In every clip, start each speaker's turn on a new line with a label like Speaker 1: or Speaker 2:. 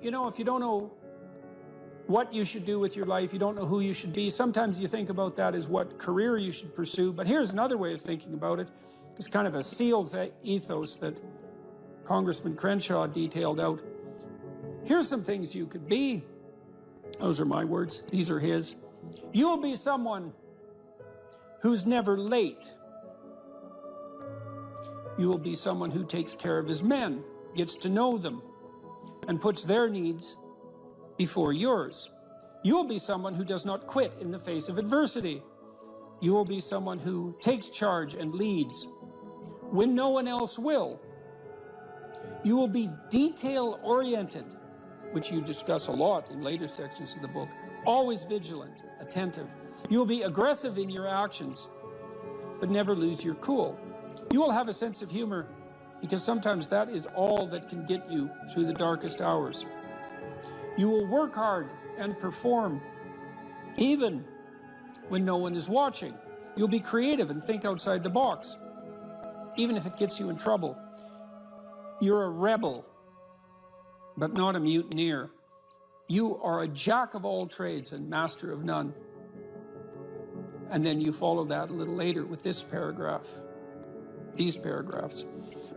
Speaker 1: if you don't know what you should do with your life, you don't know who you should be, sometimes you think about that as what career you should pursue. But here's another way of thinking about it. It's kind of a SEAL's ethos that Congressman Crenshaw detailed out. Here's some things you could be. Those are my words. These are his. You will be someone who's never late. You will be someone who takes care of his men, gets to know them, and puts their needs before yours. You will be someone who does not quit in the face of adversity. You will be someone who takes charge and leads when no one else will. You will be detail-oriented, which you discuss a lot in later sections of the book, always vigilant, attentive. You will be aggressive in your actions, but never lose your cool. You will have a sense of humor, because sometimes that is all that can get you through the darkest hours. You will work hard and perform, even when no one is watching. You'll be creative and think outside the box, even if it gets you in trouble. You're a rebel, but not a mutineer. You are a jack of all trades and master of none. And then you follow that a little later with this paragraph, these paragraphs.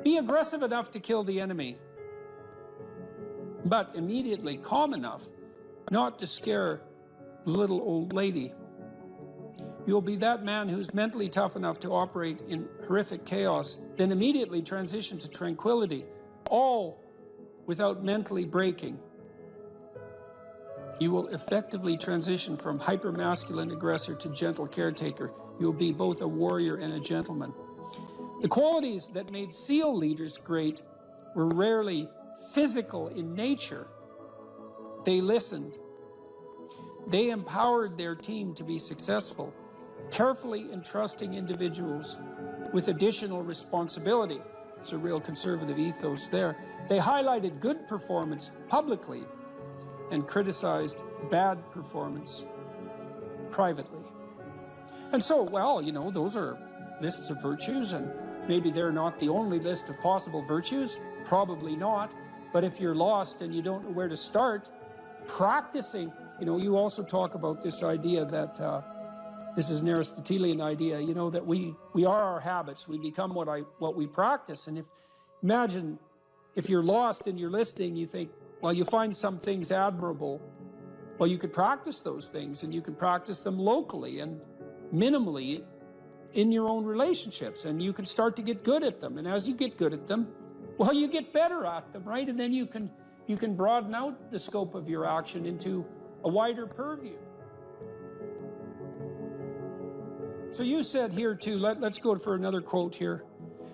Speaker 1: Be aggressive enough to kill the enemy, but immediately calm enough not to scare the little old lady. You'll be that man who's mentally tough enough to operate in horrific chaos, then immediately transition to tranquility, all without mentally breaking. You will effectively transition from hyper-masculine aggressor to gentle caretaker. You'll be both a warrior and a gentleman. The qualities that made SEAL leaders great were rarely physical in nature. They listened. They empowered their team to be successful, carefully entrusting individuals with additional responsibility. It's a real conservative ethos there. They highlighted good performance publicly and criticized bad performance privately. And so, well, those are lists of virtues, and maybe they're not the only list of possible virtues, probably not. But if you're lost and you don't know where to start, practicing, you also talk about this idea that this is an Aristotelian idea, that we are our habits. We become what we practice. And imagine if you're lost and you're listening, you think, well, you find some things admirable. Well, you could practice those things, and you can practice them locally and minimally in your own relationships, and you can start to get good at them. And as you get good at them, well, you get better at them, right? And then you can broaden out the scope of your action into a wider purview. So you said here too, let's go for another quote here.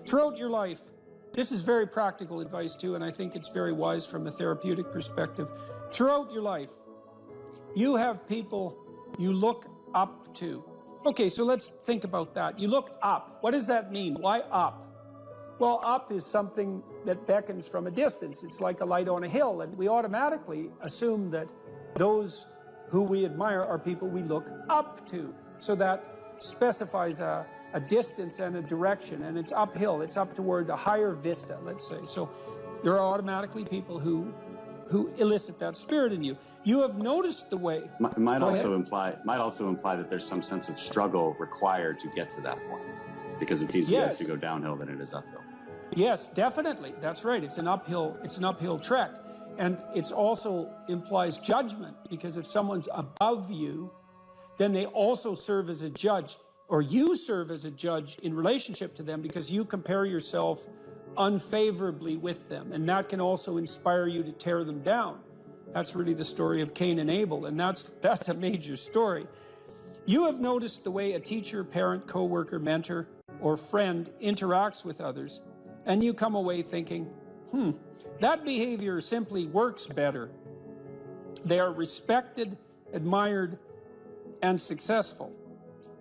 Speaker 1: Throughout your life, this is very practical advice too, and I think it's very wise from a therapeutic perspective. Throughout your life, you have people you look up to. Okay, so let's think about that. You look up. What does that mean? Why up? Well, up is something that beckons from a distance. It's like a light on a hill, and we automatically assume that those who we admire are people we look up to. So that specifies a distance and a direction, and it's uphill. It's up toward a higher vista, let's say. So there are automatically people who elicit that spirit in you. You have noticed the way.
Speaker 2: Might also imply that there's some sense of struggle required to get to that point, because it's easier to go downhill than it is uphill.
Speaker 1: Yes, definitely. That's right. It's an uphill trek. And it also implies judgment, because if someone's above you, then they also serve as a judge, or you serve as a judge in relationship to them, because you compare yourself unfavorably with them. And that can also inspire you to tear them down. That's really the story of Cain and Abel, and that's a major story. You have noticed the way a teacher, parent, coworker, mentor, or friend interacts with others, and you come away thinking, that behavior simply works better. They are respected, admired, and successful.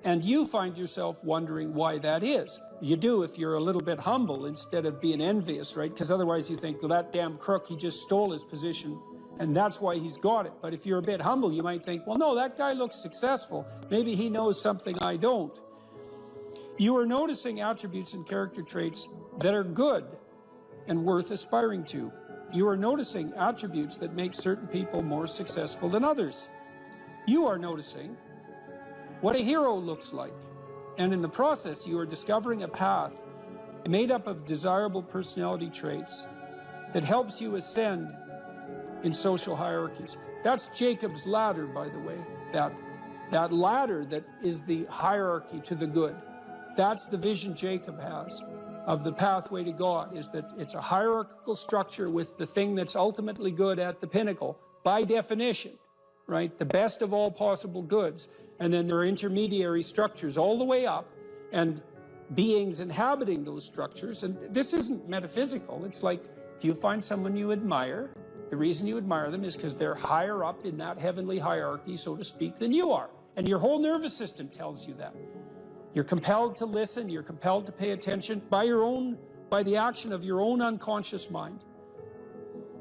Speaker 1: And you find yourself wondering why that is. You do if you're a little bit humble instead of being envious, right? Because otherwise you think, well, that damn crook, he just stole his position, and that's why he's got it. But if you're a bit humble, you might think, well, no, that guy looks successful. Maybe he knows something I don't. You are noticing attributes and character traits that are good and worth aspiring to. You are noticing attributes that make certain people more successful than others. You are noticing what a hero looks like. And in the process, you are discovering a path made up of desirable personality traits that helps you ascend in social hierarchies. That's Jacob's ladder, by the way. That ladder that is the hierarchy to the good. That's the vision Jacob has of the pathway to God, is that it's a hierarchical structure with the thing that's ultimately good at the pinnacle, by definition, right? The best of all possible goods. And then there are intermediary structures all the way up, and beings inhabiting those structures. And this isn't metaphysical. It's like, if you find someone you admire, the reason you admire them is because they're higher up in that heavenly hierarchy, so to speak, than you are. And your whole nervous system tells you that. You're compelled to listen, you're compelled to pay attention by the action of your own unconscious mind.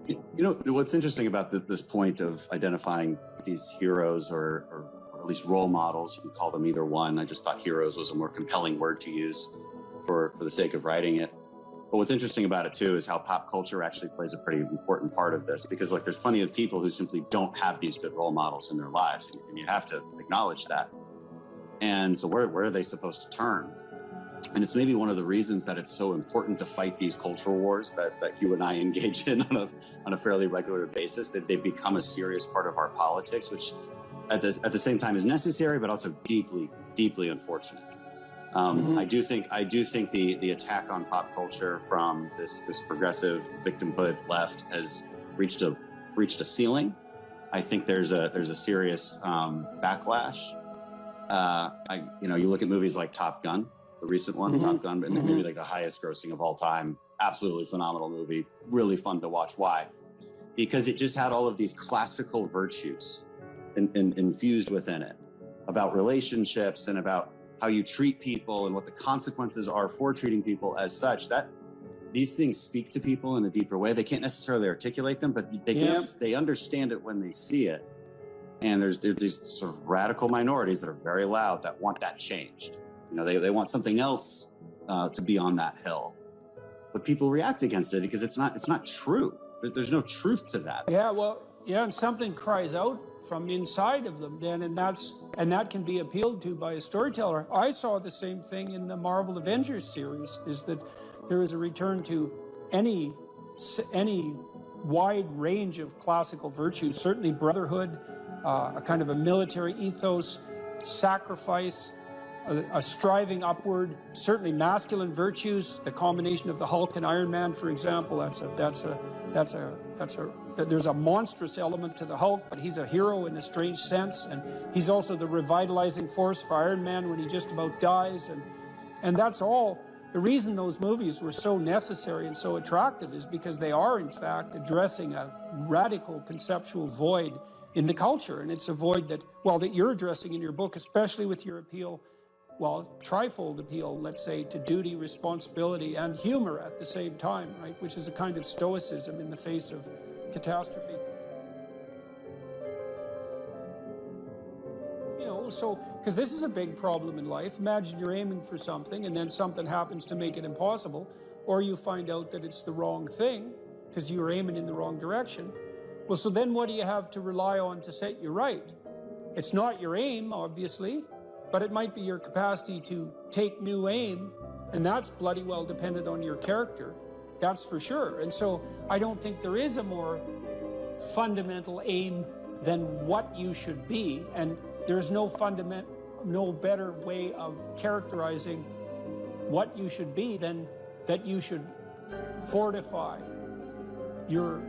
Speaker 2: You know, what's interesting about this point of identifying these heroes or at least role models, you can call them either one. I just thought heroes was a more compelling word to use for the sake of writing it. But what's interesting about it too is how pop culture actually plays a pretty important part of this, because like there's plenty of people who simply don't have these good role models in their lives, and you have to acknowledge that. And so where are they supposed to turn? And it's maybe one of the reasons that it's so important to fight these cultural wars that you and I engage in on a fairly regular basis, that they become a serious part of our politics, which at the same time is necessary, but also deeply, deeply unfortunate. I do think the attack on pop culture from this progressive victimhood left has reached a ceiling. I think there's a serious backlash. You look at movies like Top Gun, the recent one, Top Gun, and maybe like the highest grossing of all time. Absolutely phenomenal movie, really fun to watch. Why? Because it just had all of these classical virtues infused within it, about relationships and about how you treat people and what the consequences are for treating people as such. That these things speak to people in a deeper way. They can't necessarily articulate them, but they understand it when they see it. And there's these sort of radical minorities that are very loud that want that changed. You know, they want something else to be on that hill, but people react against it because it's not true. There's no truth to that.
Speaker 1: And something cries out from inside of them then, and that can be appealed to by a storyteller. I saw the same thing in the Marvel Avengers series, is that there is a return to any wide range of classical virtues, certainly brotherhood, a kind of a military ethos, sacrifice, a striving upward, certainly masculine virtues, the combination of the Hulk and Iron Man, for example. There's a monstrous element to the Hulk, but he's a hero in a strange sense, and he's also the revitalizing force for Iron Man when he just about dies, and that's all. The reason those movies were so necessary and so attractive is because they are, in fact, addressing a radical conceptual void in the culture, and it's a void that you're addressing in your book, especially with your appeal, trifold appeal, let's say, to duty, responsibility, and humor at the same time, right? Which is a kind of stoicism in the face of catastrophe. Because this is a big problem in life. Imagine you're aiming for something and then something happens to make it impossible, or you find out that it's the wrong thing because you were aiming in the wrong direction. Well, so then what do you have to rely on to set you right? It's not your aim, obviously, but it might be your capacity to take new aim, and that's bloody well dependent on your character. That's for sure. And so I don't think there is a more fundamental aim than what you should be, and there's no better way of characterizing what you should be than that you should fortify your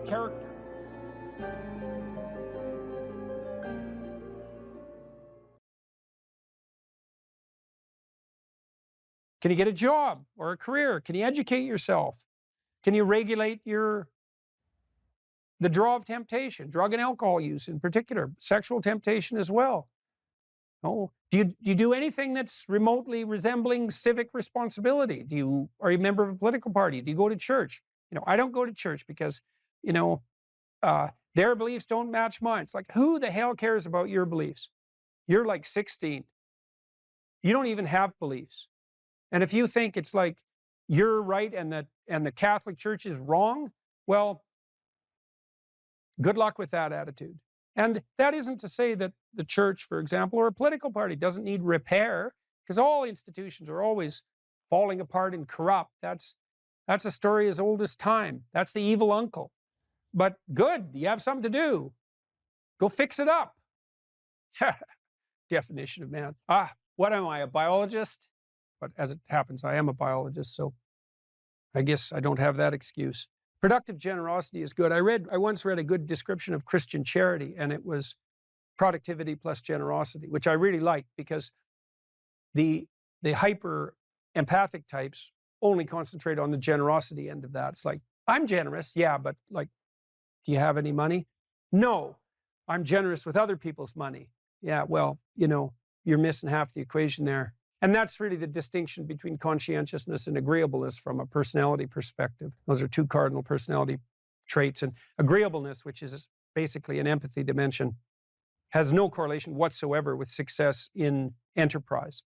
Speaker 1: character. Can you get a job or a career? Can you educate yourself? Can you regulate the draw of temptation, drug and alcohol use in particular, sexual temptation as well? Oh, do you do anything that's remotely resembling civic responsibility? Are you a member of a political party? Do you go to church? I don't go to church because, their beliefs don't match mine. It's like, who the hell cares about your beliefs? You're like 16. You don't even have beliefs. And if you think it's like you're right and the Catholic Church is wrong, Well, good luck with that attitude. And that isn't to say that the church, for example, or a political party doesn't need repair, because all institutions are always falling apart and corrupt. That's a story as old as time. That's the evil uncle. But good, you have something to do. Go fix it up. Definition of man. What am I, a biologist? But as it happens, I am a biologist, so I guess I don't have that excuse. Productive generosity is good. I once read a good description of Christian charity, and it was productivity plus generosity, which I really liked, because the hyper empathic types only concentrate on the generosity end of that. It's like, I'm generous, yeah, but like, do you have any money? No, I'm generous with other people's money. Yeah, well, you're missing half the equation there. And that's really the distinction between conscientiousness and agreeableness from a personality perspective. Those are two cardinal personality traits. And agreeableness, which is basically an empathy dimension, has no correlation whatsoever with success in enterprise,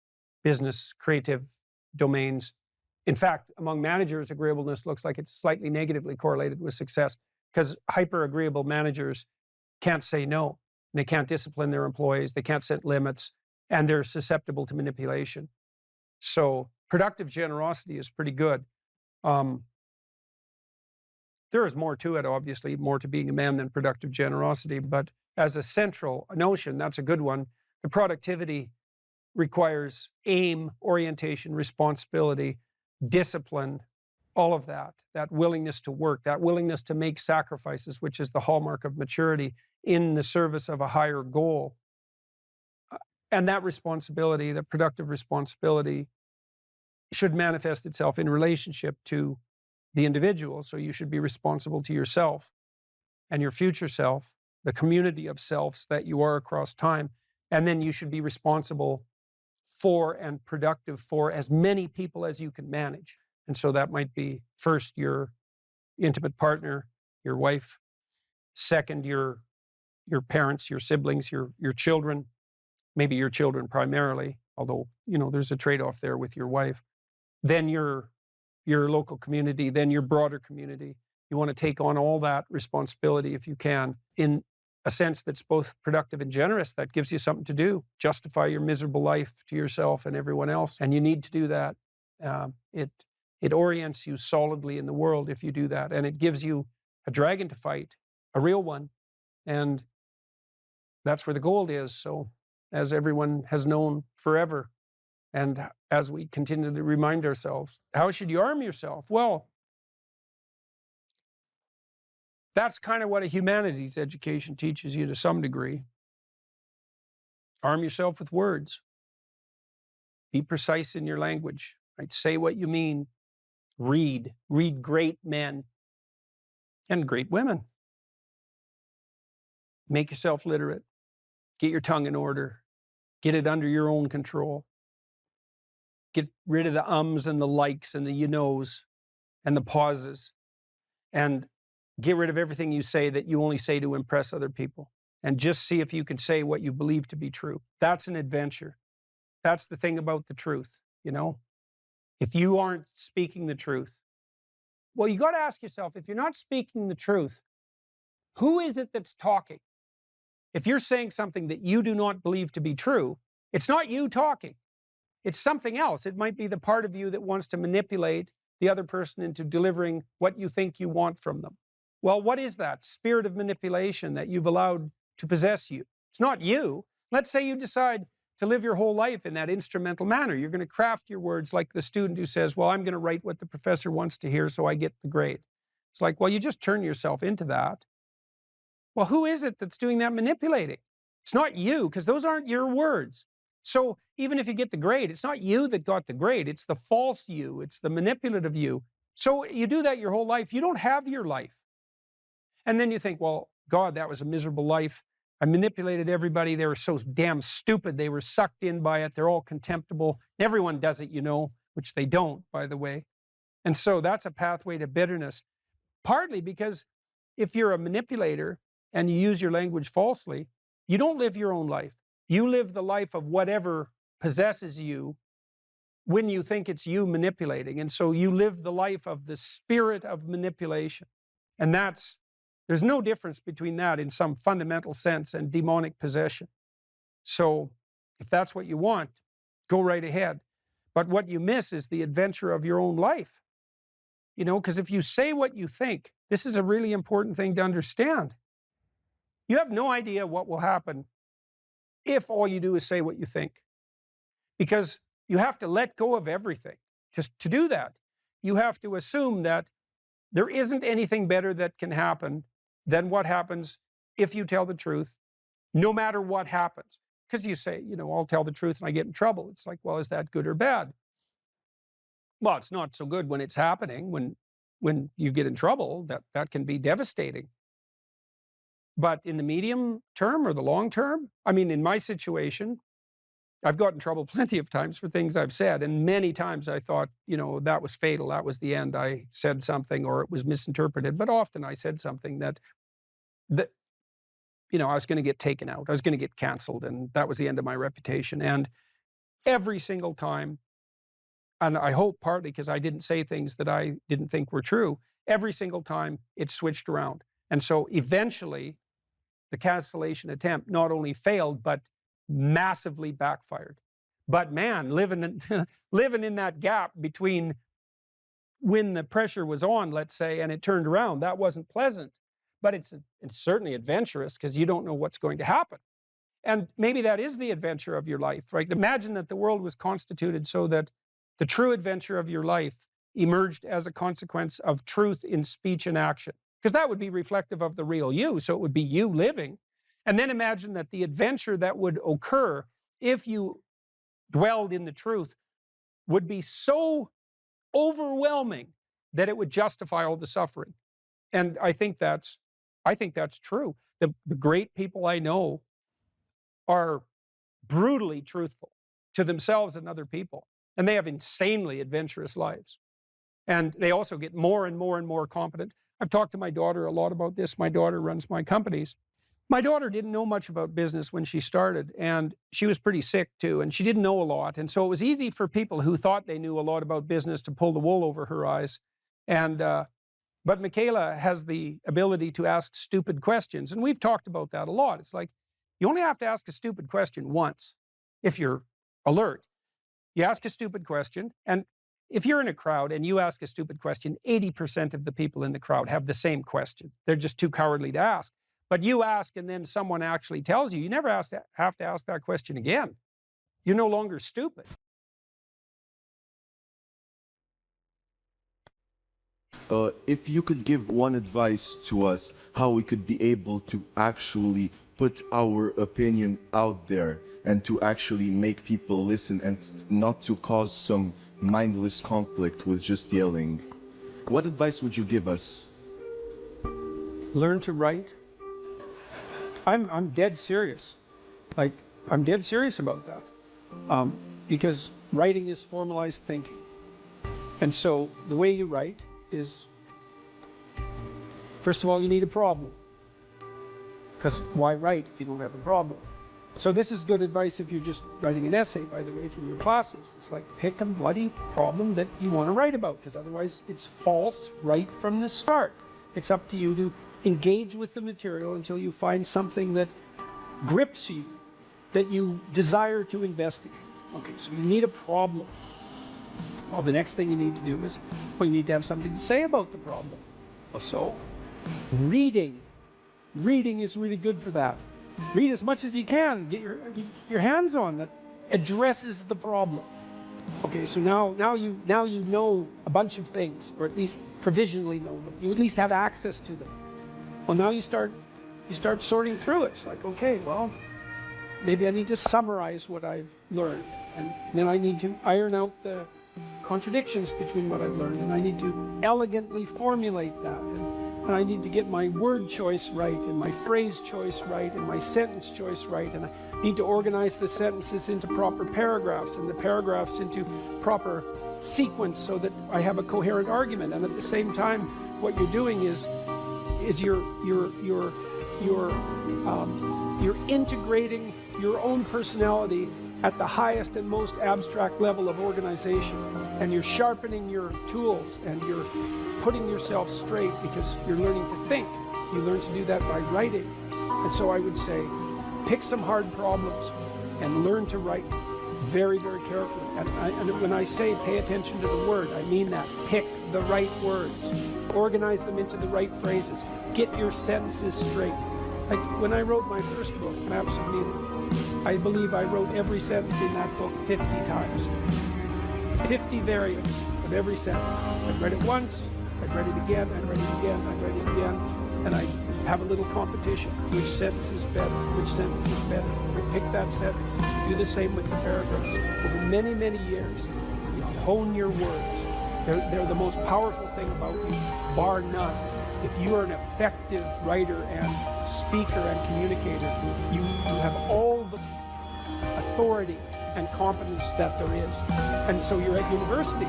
Speaker 1: business, creative domains. In fact, among managers, agreeableness looks like it's slightly negatively correlated with success, because hyper-agreeable managers can't say no. They can't discipline their employees. They can't set limits. And they're susceptible to manipulation. So productive generosity is pretty good. There is more to it, obviously, more to being a man than productive generosity. But as a central notion, that's a good one. The productivity requires aim, orientation, responsibility, discipline, all of that willingness to work, that willingness to make sacrifices, which is the hallmark of maturity in the service of a higher goal. And that responsibility, that productive responsibility, should manifest itself in relationship to the individual. So you should be responsible to yourself and your future self, the community of selves that you are across time. And then you should be responsible for and productive for as many people as you can manage. And so that might be, first, your intimate partner, your wife; second, your parents, your siblings, your children, maybe your children primarily, although, there's a trade-off there with your wife. Then your local community, then your broader community. You want to take on all that responsibility if you can, in a sense that's both productive and generous. That gives you something to do. Justify your miserable life to yourself and everyone else. And you need to do that. It orients you solidly in the world if you do that. And it gives you a dragon to fight, a real one. And that's where the gold is. So, as everyone has known forever, and as we continue to remind ourselves, how should you arm yourself? Well, that's kind of what a humanities education teaches you to some degree. Arm yourself with words. Be precise in your language, right? Say what you mean. Read great men and great women. Make yourself literate. Get your tongue in order. Get it under your own control. Get rid of the ums and the likes and the you knows and the pauses. And get rid of everything you say that you only say to impress other people. And just see if you can say what you believe to be true. That's an adventure. That's the thing about the truth, If you aren't speaking the truth, well, you got to ask yourself, if you're not speaking the truth, who is it that's talking? If you're saying something that you do not believe to be true, it's not you talking. It's something else. It might be the part of you that wants to manipulate the other person into delivering what you think you want from them. Well, what is that spirit of manipulation that you've allowed to possess you? It's not you. Let's say you decide to live your whole life in that instrumental manner. You're going to craft your words like the student who says, well, I'm going to write what the professor wants to hear so I get the grade. It's like, well, you just turn yourself into that. Well, who is it that's doing that manipulating? It's not you, because those aren't your words. So even if you get the grade, it's not you that got the grade. It's the false you. It's the manipulative you. So you do that your whole life. You don't have your life. And then you think, well, God, that was a miserable life. I manipulated everybody. They were so damn stupid. They were sucked in by it. They're all contemptible. Everyone does it, which they don't, by the way. And so that's a pathway to bitterness. Partly because if you're a manipulator and you use your language falsely, you don't live your own life. You live the life of whatever possesses you when you think it's you manipulating. And so you live the life of the spirit of manipulation. And there's no difference between that in some fundamental sense and demonic possession. So if that's what you want, go right ahead. But what you miss is the adventure of your own life. Because if you say what you think, this is a really important thing to understand. You have no idea what will happen if all you do is say what you think. Because you have to let go of everything. Just to do that, you have to assume that there isn't anything better that can happen than what happens if you tell the truth, no matter what happens. Because you say, I'll tell the truth and I get in trouble. It's like, well, is that good or bad? Well, it's not so good when it's happening. When you get in trouble, that can be devastating. But in the medium term or the long term, I mean, in my situation, I've gotten in trouble plenty of times for things I've said. And many times I thought, that was fatal. That was the end. I said something or it was misinterpreted. But often I said something that I was going to get taken out. I was going to get canceled. And that was the end of my reputation. And every single time, and I hope partly because I didn't say things that I didn't think were true, every single time it switched around. And so eventually the cancellation attempt not only failed, but massively backfired. But man, living in that gap between when the pressure was on, let's say, and it turned around, that wasn't pleasant. But it's certainly adventurous because you don't know what's going to happen. And maybe that is the adventure of your life, right? Imagine that the world was constituted so that the true adventure of your life emerged as a consequence of truth in speech and action. Because that would be reflective of the real you, so it would be you living. And then imagine that the adventure that would occur if you dwelled in the truth would be so overwhelming that it would justify all the suffering. And I think that's true. The great people I know are brutally truthful to themselves and other people. And they have insanely adventurous lives. And they also get more and more and more competent. I've talked to my daughter a lot about this. My daughter runs my companies. My daughter didn't know much about business when she started, and she was pretty sick too, and she didn't know a lot. And so it was easy for people who thought they knew a lot about business to pull the wool over her eyes. But Michaela has the ability to ask stupid questions, and we've talked about that a lot. It's like, you only have to ask a stupid question once if you're alert. You ask a stupid question, and if you're in a crowd and you ask a stupid question, 80% of the people in the crowd have the same question. They're just too cowardly to ask. But you ask and then someone actually tells you, you never have to ask that question again. You're no longer stupid.
Speaker 3: If you could give one advice to us, how we could be able to actually put our opinion out there and to actually make people listen and not to cause some mindless conflict with just yelling, what advice would you give us?
Speaker 1: Learn to write. I'm dead serious. Like, I'm dead serious about that. Because writing is formalized thinking. And so the way you write is, first of all, you need a problem. Because why write if you don't have a problem? So this is good advice if you're just writing an essay, by the way, from your classes. It's like, pick a bloody problem that you want to write about, because otherwise it's false right from the start. It's up to you to engage with the material until you find something that grips you, that you desire to investigate. Okay, so you need a problem. Well, the next thing you need to do is, you need to have something to say about the problem. So, reading is really good for that. Read as much as you can, get your hands on that addresses the problem. Okay, so now you know a bunch of things, or at least provisionally know them. You at least have access to them. Well, now you start sorting through it. It's like, okay, well, maybe I need to summarize what I've learned, and then I need to iron out the contradictions between what I've learned, and I need to elegantly formulate that, and I need to get my word choice right, and my phrase choice right, and my sentence choice right, and I need to organize the sentences into proper paragraphs, and the paragraphs into proper sequence so that I have a coherent argument. And at the same time, what you're doing is you're integrating your own personality at the highest and most abstract level of organization. and you're sharpening your tools, and you're putting yourself straight because you're learning to think. You learn to do that by writing. And so I would say, pick some hard problems and learn to write very, very carefully. And when I say pay attention to the word, I mean that. Pick the right words. Organize them into the right phrases. Get your sentences straight. Like when I wrote my first book, Maps of Meaning, I believe I wrote every sentence in that book 50 times. 50 variants of every sentence. I'd write it once, I'd write it again, I'd write it again, I'd write it again, and I'd have a little competition. Which sentence is better? Which sentence is better? I pick that sentence. Do the same with the paragraphs. Over many, many years, you hone your words. They're the most powerful thing about you, bar none. If you are an effective writer and speaker and communicator, you have all the authority and competence that there is. And so you're at university.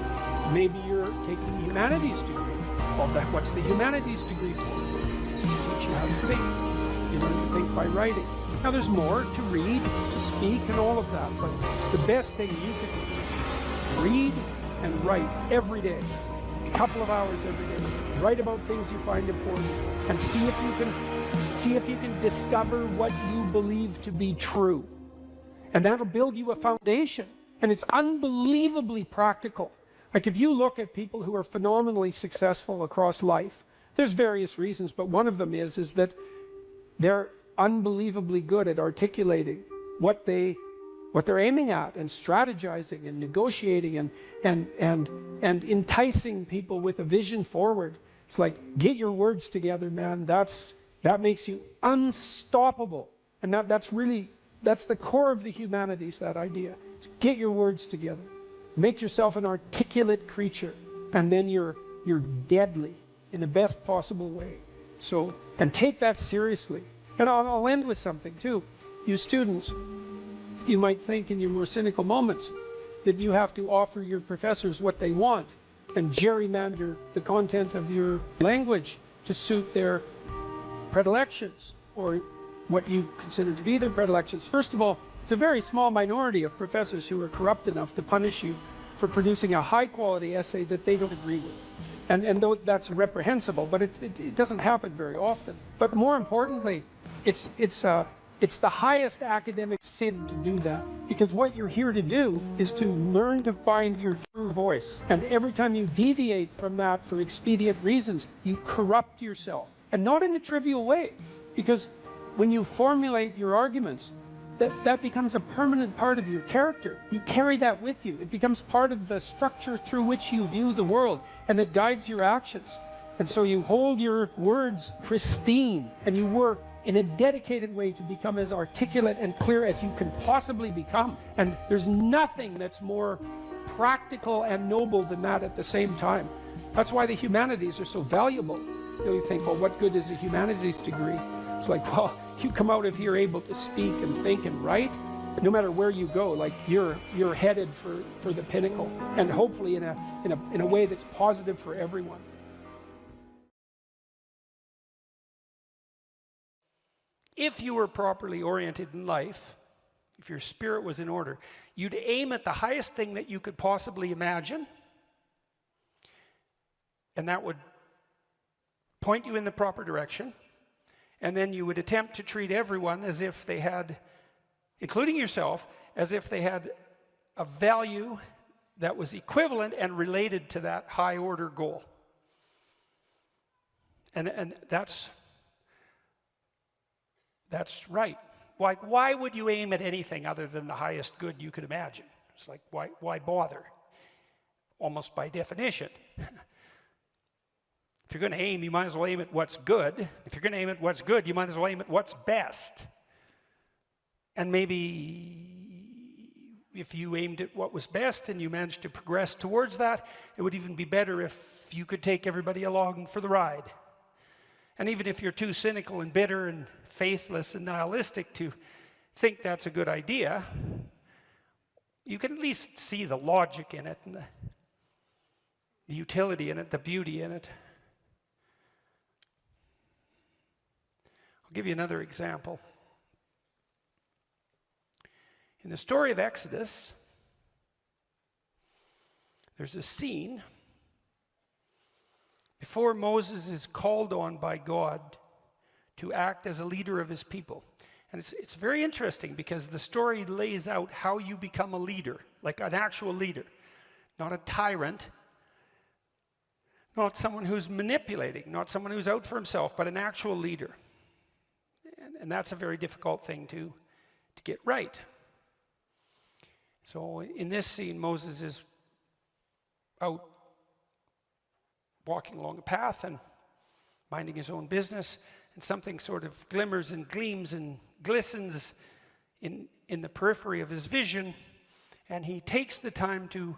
Speaker 1: Maybe you're taking a humanities degree. Well, what's the humanities degree for? It's to teach you how to think. You learn to think by writing. Now there's more to read, to speak, and all of that, but the best thing you can do is read and write every day. A couple of hours every day. Write about things you find important and see if you can discover what you believe to be true. And that'll build you a foundation. And it's unbelievably practical. Like if you look at people who are phenomenally successful across life, there's various reasons, but one of them is that they're unbelievably good at articulating what they're aiming at, and strategizing and negotiating and enticing people with a vision forward. It's like, get your words together, man. That makes you unstoppable. And that's the core of the humanities, that idea. It's get your words together. Make yourself an articulate creature, and then you're deadly in the best possible way. So, and take that seriously. And I'll end with something too. You students, you might think in your more cynical moments that you have to offer your professors what they want and gerrymander the content of your language to suit their predilections, or what you consider to be their predilections. First of all, it's a very small minority of professors who are corrupt enough to punish you for producing a high-quality essay that they don't agree with. And though that's reprehensible, but it doesn't happen very often. But more importantly, it's the highest academic sin to do that, because what you're here to do is to learn to find your true voice. And every time you deviate from that for expedient reasons, you corrupt yourself. And not in a trivial way, because when you formulate your arguments, that becomes a permanent part of your character. You carry that with you. It becomes part of the structure through which you view the world, and it guides your actions. And so you hold your words pristine, and you work in a dedicated way to become as articulate and clear as you can possibly become. And there's nothing that's more practical and noble than that at the same time. That's why the humanities are so valuable. You think, well, what good is a humanities degree? It's like, well, you come out of here able to speak and think and write, no matter where you go, like you're headed for the pinnacle, and hopefully in a way that's positive for everyone. If you were properly oriented in life, if your spirit was in order, you'd aim at the highest thing that you could possibly imagine, and that would point you in the proper direction. And then you would attempt to treat everyone as if they had, including yourself, as if they had a value that was equivalent and related to that high order goal. And that's right. Why would you aim at anything other than the highest good you could imagine? It's like, why bother? Almost by definition. If you're going to aim, you might as well aim at what's good. If you're going to aim at what's good, you might as well aim at what's best. And maybe if you aimed at what was best and you managed to progress towards that, it would even be better if you could take everybody along for the ride. And even if you're too cynical and bitter and faithless and nihilistic to think that's a good idea, you can at least see the logic in it and the utility in it, the beauty in it. I'll give you another example. In the story of Exodus, there's a scene before Moses is called on by God to act as a leader of his people. And it's very interesting because the story lays out how you become a leader, like an actual leader, not a tyrant, not someone who's manipulating, not someone who's out for himself, but an actual leader. And that's a very difficult thing to get right. So in this scene, Moses is out walking along a path and minding his own business, and something sort of glimmers and gleams and glistens in the periphery of his vision, and he takes the time to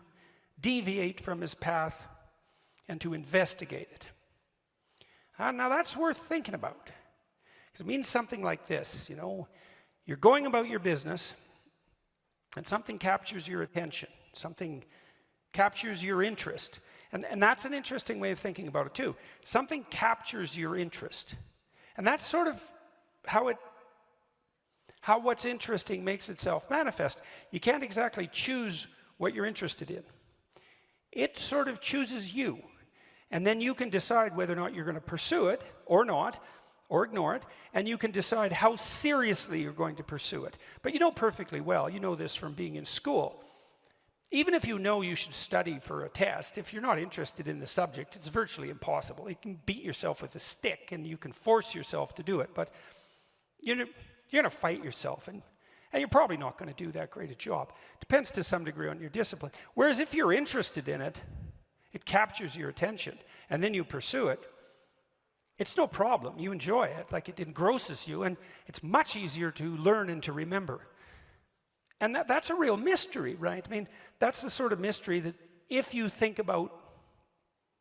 Speaker 1: deviate from his path and to investigate it. Now that's worth thinking about, because it means something like this. You're going about your business, and something captures your attention, something captures your interest. And that's an interesting way of thinking about it too. Something captures your interest. And that's sort of how what's interesting makes itself manifest. You can't exactly choose what you're interested in. It sort of chooses you. And then you can decide whether or not you're going to pursue it or not, or ignore it, and you can decide how seriously you're going to pursue it. But you know perfectly well, you know this from being in school, even if you know you should study for a test, if you're not interested in the subject, it's virtually impossible. You can beat yourself with a stick and you can force yourself to do it, but you're going to fight yourself, and you're probably not going to do that great a job. Depends to some degree on your discipline. Whereas if you're interested in it, it captures your attention, and then you pursue it, it's no problem. You enjoy it, like it engrosses you, and it's much easier to learn and to remember. And that's a real mystery, right? I mean, that's the sort of mystery that if you think about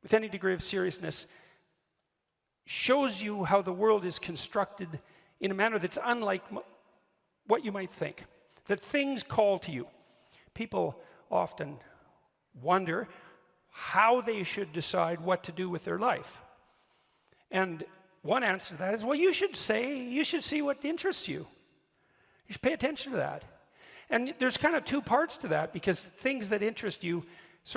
Speaker 1: with any degree of seriousness, shows you how the world is constructed in a manner that's unlike what you might think. That things call to you. People often wonder how they should decide what to do with their life. And one answer to that is, well, you should see what interests you. You should pay attention to that. And there's kind of two parts to that, because things that interest you,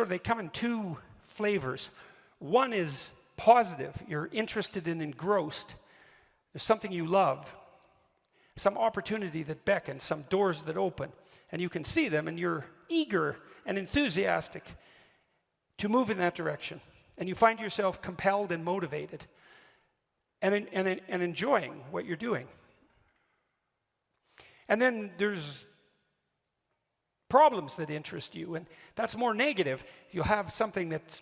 Speaker 1: they come in two flavors. One is positive. You're interested and engrossed. There's something you love, some opportunity that beckons, some doors that open, and you can see them, and you're eager and enthusiastic to move in that direction. And you find yourself compelled and motivated and enjoying what you're doing. And then there's problems that interest you, and that's more negative. You'll have something that's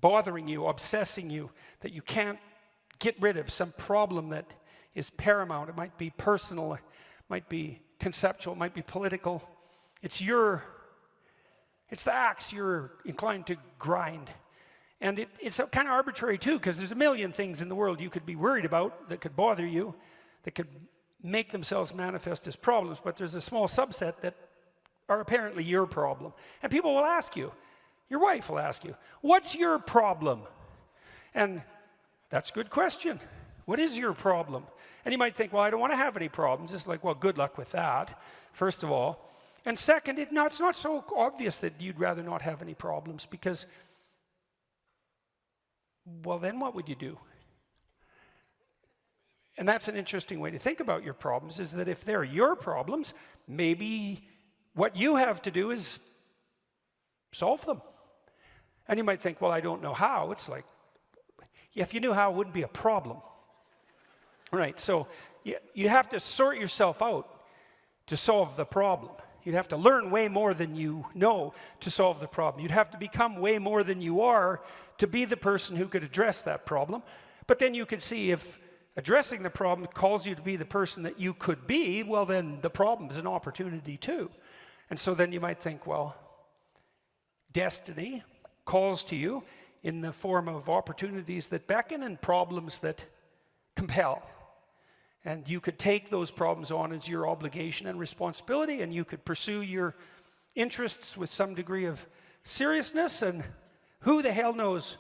Speaker 1: bothering you, obsessing you, that you can't get rid of, some problem that is paramount. It might be personal, it might be conceptual, it might be political. It's the axe you're inclined to grind. And it's kind of arbitrary too, because there's a million things in the world you could be worried about that could bother you, that could make themselves manifest as problems, but there's a small subset that are apparently your problem. And people will ask you, your wife will ask you, what's your problem? And that's a good question. What is your problem? And you might think, well, I don't want to have any problems. It's like, well, good luck with that, first of all. And second, it's not so obvious that you'd rather not have any problems, because, well, then what would you do? And that's an interesting way to think about your problems, is that if they're your problems, maybe what you have to do is solve them. And you might think, well, I don't know how. It's like, yeah, if you knew how, it wouldn't be a problem. Right, so you have to sort yourself out to solve the problem. You'd have to learn way more than you know to solve the problem. You'd have to become way more than you are to be the person who could address that problem. But then you could see if addressing the problem calls you to be the person that you could be, well, then the problem is an opportunity too. And so then you might think, well, destiny calls to you in the form of opportunities that beckon and problems that compel. And you could take those problems on as your obligation and responsibility, and you could pursue your interests with some degree of seriousness, and who the hell knows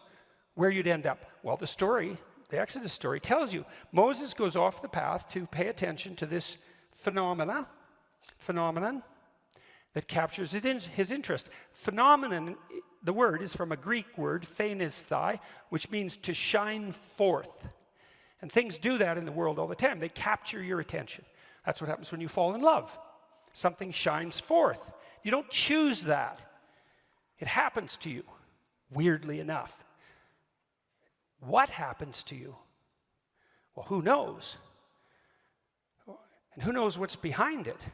Speaker 1: where you'd end up. Well, the Exodus story tells you. Moses goes off the path to pay attention to this phenomenon that captures his interest. Phenomenon,
Speaker 4: the word is from a Greek word, phanisthai, which means to shine forth. And things do that in the world all the time. They capture your attention. That's what happens when you fall in love. Something shines forth. You don't choose that. It happens to you, weirdly enough. What happens to you? Well, who knows? And who knows what's behind it?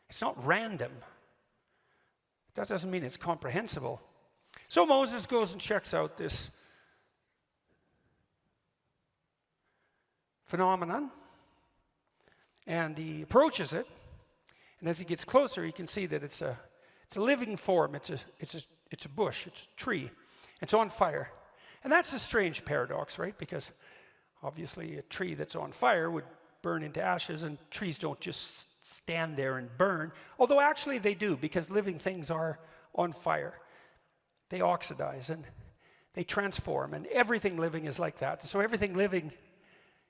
Speaker 4: It's not random. That doesn't mean it's comprehensible. So Moses goes and checks out this phenomenon, and he approaches it, and as he gets closer, he can see that it's a living form. It's a bush. It's a tree. It's on fire, and that's a strange paradox, right? Because obviously, a tree that's on fire would burn into ashes, and trees don't just stand there and burn, although actually they do, because living things are on fire. They oxidize and they transform, and everything living is like that. So everything living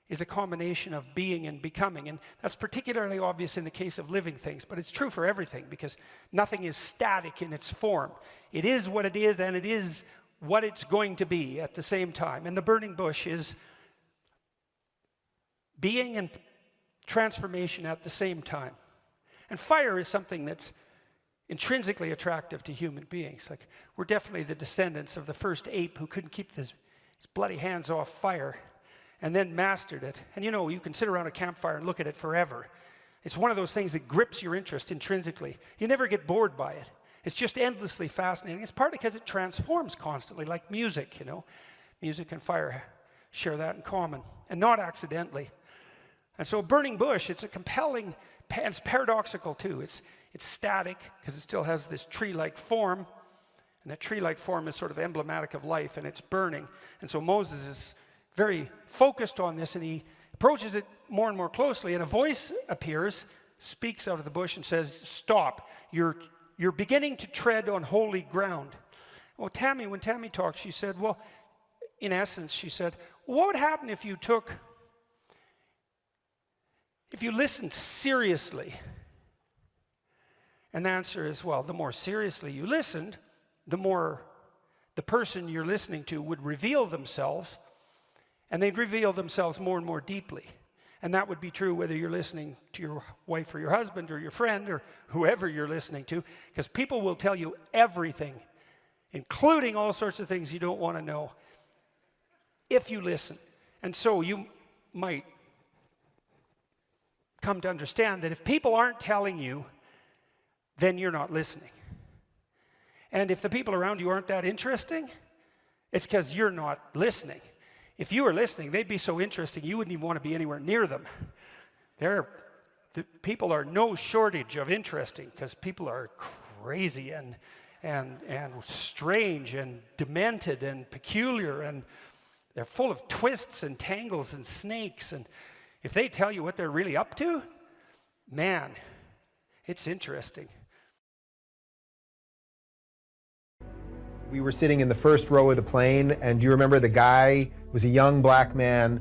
Speaker 4: is a combination of being and becoming, and that's particularly obvious in the case of living things, but it's true for everything, because nothing is static in its form. It is what it is, and it is what it's going to be at the same time. And the burning bush is being and transformation at the same time. And fire is something that's intrinsically attractive to human beings. Like, we're definitely the descendants of the first ape who couldn't keep his bloody hands off fire and then mastered it. And you know, you can sit around a campfire and look at it forever. It's one of those things that grips your interest intrinsically. You never get bored by it. It's just endlessly fascinating. It's partly because it transforms constantly, like music, you know. Music and fire share that in common, and not accidentally. And so a burning bush, it's a compelling, it's paradoxical too. It's static because it still has this tree-like form, and that tree-like form is sort of emblematic of life, and it's burning. And so Moses is very focused on this, and he approaches it more and more closely, and a voice appears, speaks out of the bush and says, "Stop, you're beginning to tread on holy ground." Well, when Tammy talked, she said, well, in essence, she said, what would happen if you listened seriously? And the answer is, well, the more seriously you listened, the more the person you're listening to would reveal themselves, and they'd reveal themselves more and more deeply. And that would be true whether you're listening to your wife or your husband or your friend or whoever you're listening to, because people will tell you everything, including all sorts of things you don't want to know, if you listen. And so you might come to understand that if people aren't telling you, then you're not listening. And if the people around you aren't that interesting, it's because you're not listening. If you were listening, they'd be so interesting you wouldn't even want to be anywhere near them. The people are no shortage of interesting, because people are crazy and strange and demented and peculiar, and they're full of twists and tangles and snakes. And if they tell you what they're really up to, man, it's interesting.
Speaker 5: We were sitting in the first row of the plane, and do you remember the guy was a young black man,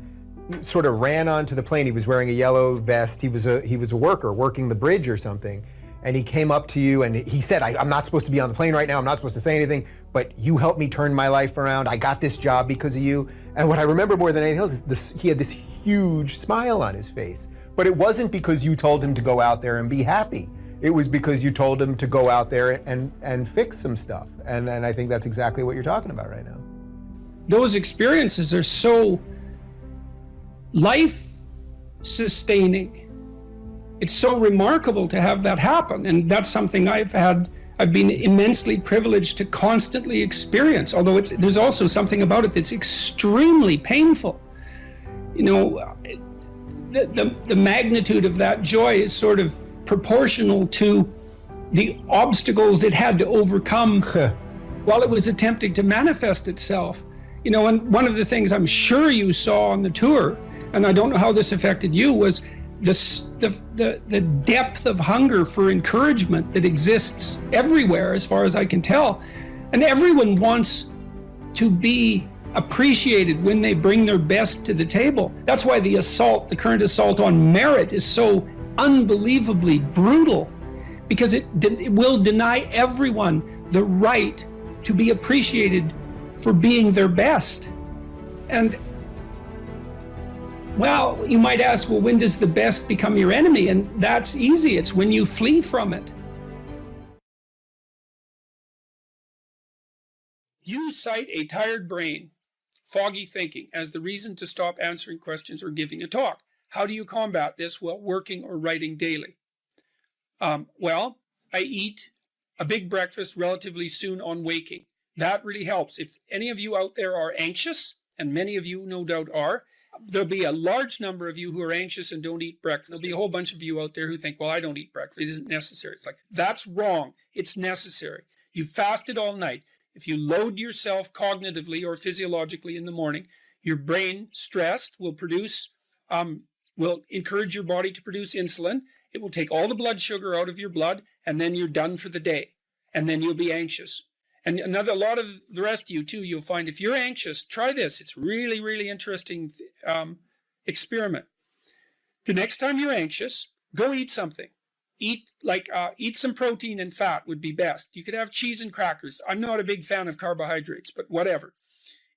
Speaker 5: sort of ran onto the plane. He was wearing a yellow vest. He was a worker working the bridge or something. And he came up to you and he said, I'm not supposed to be on the plane right now. I'm not supposed to say anything, but you helped me turn my life around. I got this job because of you. And what I remember more than anything else is he had this huge smile on his face. But it wasn't because you told him to go out there and be happy. It was because you told him to go out there and fix some stuff. And I think that's exactly what you're talking about right now.
Speaker 1: Those experiences are so life-sustaining. It's so remarkable to have that happen, and that's something I've been immensely privileged to constantly experience, although there's also something about it that's extremely painful. You know, the magnitude of that joy is sort of proportional to the obstacles it had to overcome while it was attempting to manifest itself. You know, and one of the things I'm sure you saw on the tour, and I don't know how this affected you, was the depth of hunger for encouragement that exists everywhere, as far as I can tell. And everyone wants to be appreciated when they bring their best to the table. That's why the current assault on merit is so unbelievably brutal, because it will deny everyone the right to be appreciated for being their best. And well, you might ask, well, when does the best become your enemy? And that's easy. It's when you flee from it. You cite a tired brain, foggy thinking, as the reason to stop answering questions or giving a talk. How do you combat this while working or writing daily? Well, I eat a big breakfast relatively soon on waking. That really helps. If any of you out there are anxious, and many of you no doubt are, there'll be a large number of you who are anxious and don't eat breakfast. There'll be a whole bunch of you out there who think, well, I don't eat breakfast. It isn't necessary. It's like, that's wrong. It's necessary. You fasted all night. If you load yourself cognitively or physiologically in the morning, your brain, stressed, will encourage your body to produce insulin. It will take all the blood sugar out of your blood, and then you're done for the day. And then you'll be anxious. And a lot of the rest of you too, you'll find if you're anxious, try this. It's really, really interesting experiment. The next time you're anxious, go eat something. Eat some protein and fat would be best. You could have cheese and crackers. I'm not a big fan of carbohydrates, but whatever.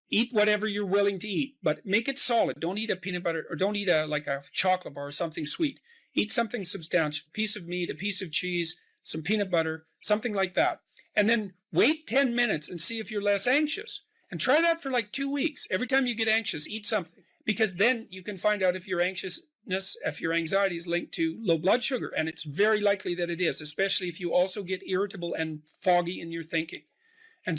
Speaker 1: Eat whatever you're willing to eat, but make it solid. Don't eat a peanut butter, or don't eat a chocolate bar or something sweet. Eat something substantial, a piece of meat, a piece of cheese, some peanut butter, something like that. And then wait 10 minutes and see if you're less anxious. And try that for like 2 weeks. Every time you get anxious, eat something. Because then you can find out if your anxiety is linked to low blood sugar. And it's very likely that it is, especially if you also get irritable and foggy in your thinking. And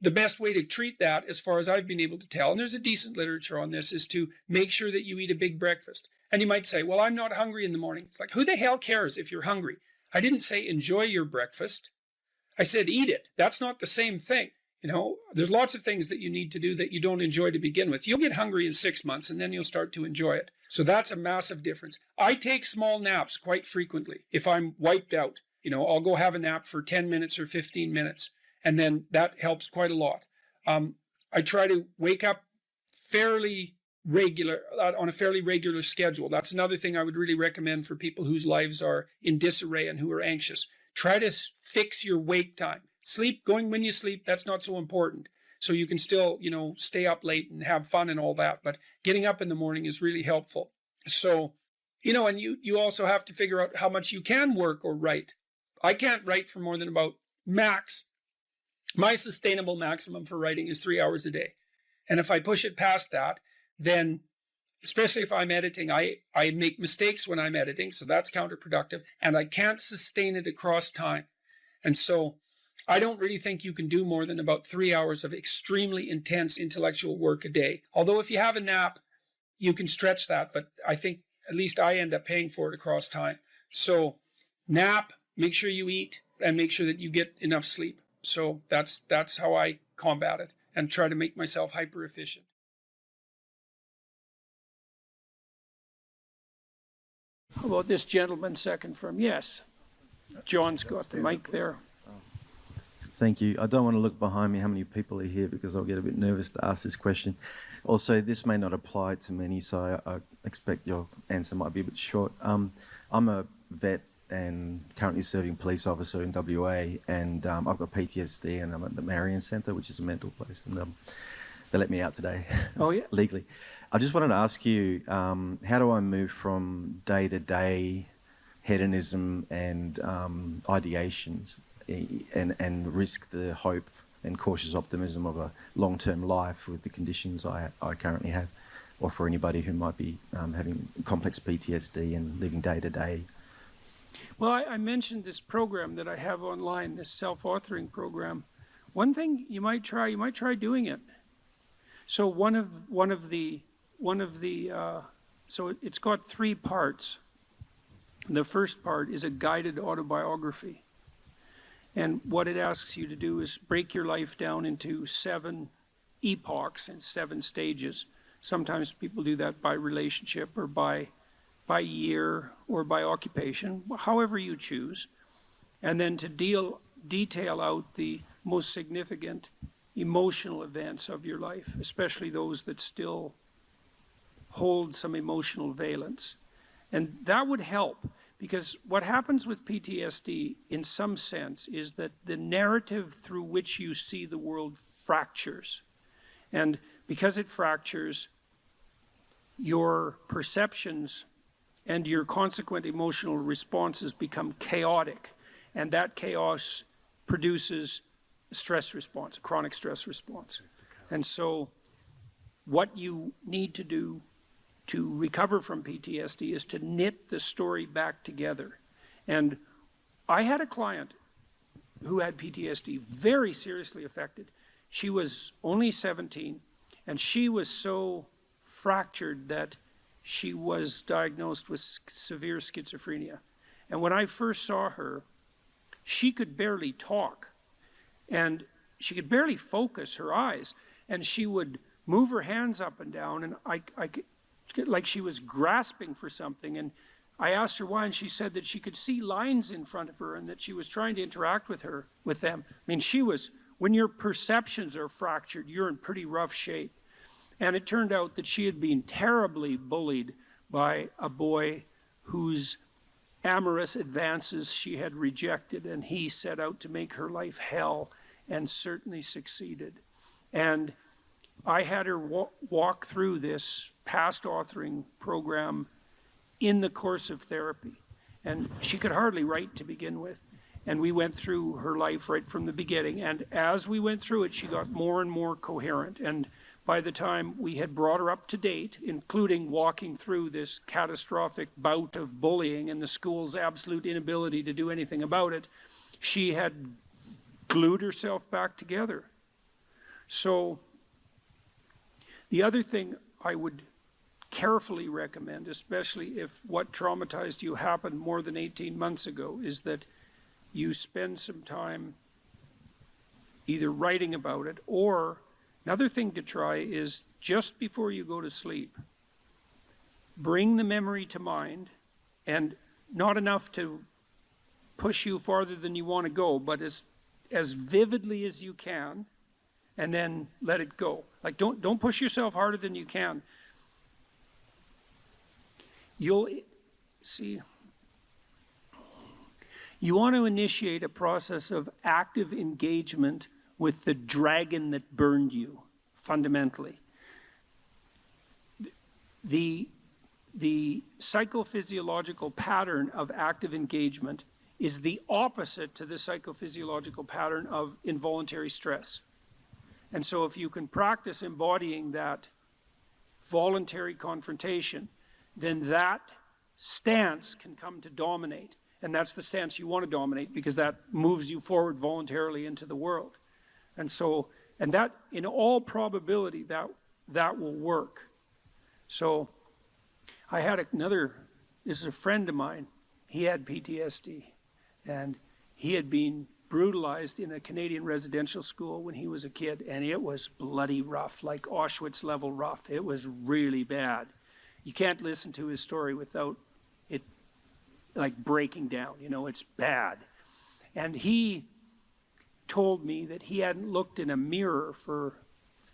Speaker 1: the best way to treat that, as far as I've been able to tell, and there's a decent literature on this, is to make sure that you eat a big breakfast. And you might say, well, I'm not hungry in the morning. It's like, who the hell cares if you're hungry? I didn't say enjoy your breakfast. I said eat it. That's not the same thing. There's lots of things that you need to do that you don't enjoy to begin with. You'll get hungry in 6 months, and then you'll start to enjoy it. So that's a massive difference. I take small naps quite frequently. If I'm wiped out, I'll go have a nap for 10 minutes or 15 minutes. And then that helps quite a lot. I try to wake up on a fairly regular schedule. That's another thing I would really recommend for people whose lives are in disarray and who are anxious. Try to fix your wake time. Going when you sleep, that's not so important. So you can still, stay up late and have fun and all that. But getting up in the morning is really helpful. So, and you also have to figure out how much you can work or write. I can't write for more than about my sustainable maximum for writing is 3 hours a day. And if I push it past that, then, especially if I'm editing, I make mistakes when I'm editing, so that's counterproductive, and I can't sustain it across time. And so I don't really think you can do more than about 3 hours of extremely intense intellectual work a day. Although if you have a nap, you can stretch that, but I think at least I end up paying for it across time. So nap, make sure you eat, and make sure that you get enough sleep. So that's how I combat it and try to make myself hyper efficient. How about this gentleman second from? Yes. John's got the mic there.
Speaker 6: Thank you. I don't want to look behind me how many people are here because I'll get a bit nervous to ask this question. Also, this may not apply to many, so I expect your answer might be a bit short. I'm a vet and currently serving police officer in WA, and I've got PTSD, and I'm at the Marion Centre, which is a mental place, and they let me out today.
Speaker 1: Oh, yeah?
Speaker 6: Legally. I just wanted to ask you, how do I move from day-to-day hedonism and ideations and risk the hope and cautious optimism of a long-term life with the conditions I currently have, or for anybody who might be having complex PTSD and living day-to-day?
Speaker 1: Well, I mentioned this program that I have online, this self-authoring program. One thing you might try doing it. So so it's got 3 parts. The first part is a guided autobiography. And what it asks you to do is break your life down into 7 epochs and 7 stages. Sometimes people do that by relationship or by year or by occupation, however you choose. And then to detail out the most significant emotional events of your life, especially those that still hold some emotional valence. And that would help, Because what happens with PTSD, in some sense, is that the narrative through which you see the world fractures. And because it fractures, your perceptions and your consequent emotional responses become chaotic. And that chaos produces a stress response, a chronic stress response. And so what you need to do to recover from PTSD is to knit the story back together. And I had a client who had PTSD, very seriously affected. She was only 17, and she was so fractured that she was diagnosed with severe schizophrenia. And when I first saw her, she could barely talk, and she could barely focus her eyes, and she would move her hands up and down, and I like she was grasping for something. And I asked her why, and she said that she could see lines in front of her and that she was trying to interact with them. I mean, when your perceptions are fractured, you're in pretty rough shape. And it turned out that she had been terribly bullied by a boy whose amorous advances she had rejected, and he set out to make her life hell, and certainly succeeded. And I had her walk through this past authoring program in the course of therapy. And she could hardly write to begin with. And we went through her life right from the beginning. And as we went through it, she got more and more coherent. And by the time we had brought her up to date, including walking through this catastrophic bout of bullying and the school's absolute inability to do anything about it, she had glued herself back together. So the other thing I would carefully recommend, especially if what traumatized you happened more than 18 months ago, is that you spend some time either writing about it, or another thing to try is just before you go to sleep, bring the memory to mind, and not enough to push you farther than you want to go, but as vividly as you can, and then let it go. Like, don't push yourself harder than you can. You'll see, you want to initiate a process of active engagement with the dragon that burned you, fundamentally. The psychophysiological pattern of active engagement is the opposite to the psychophysiological pattern of involuntary stress. And so if you can practice embodying that voluntary confrontation, then that stance can come to dominate. And that's the stance you want to dominate, because that moves you forward voluntarily into the world. And so, and that, in all probability, that will work. So I had this is a friend of mine. He had PTSD, and he had been brutalized in a Canadian residential school when he was a kid, and it was bloody rough, like Auschwitz level rough. It was really bad. You can't listen to his story without it like breaking down, it's bad. And he told me that he hadn't looked in a mirror for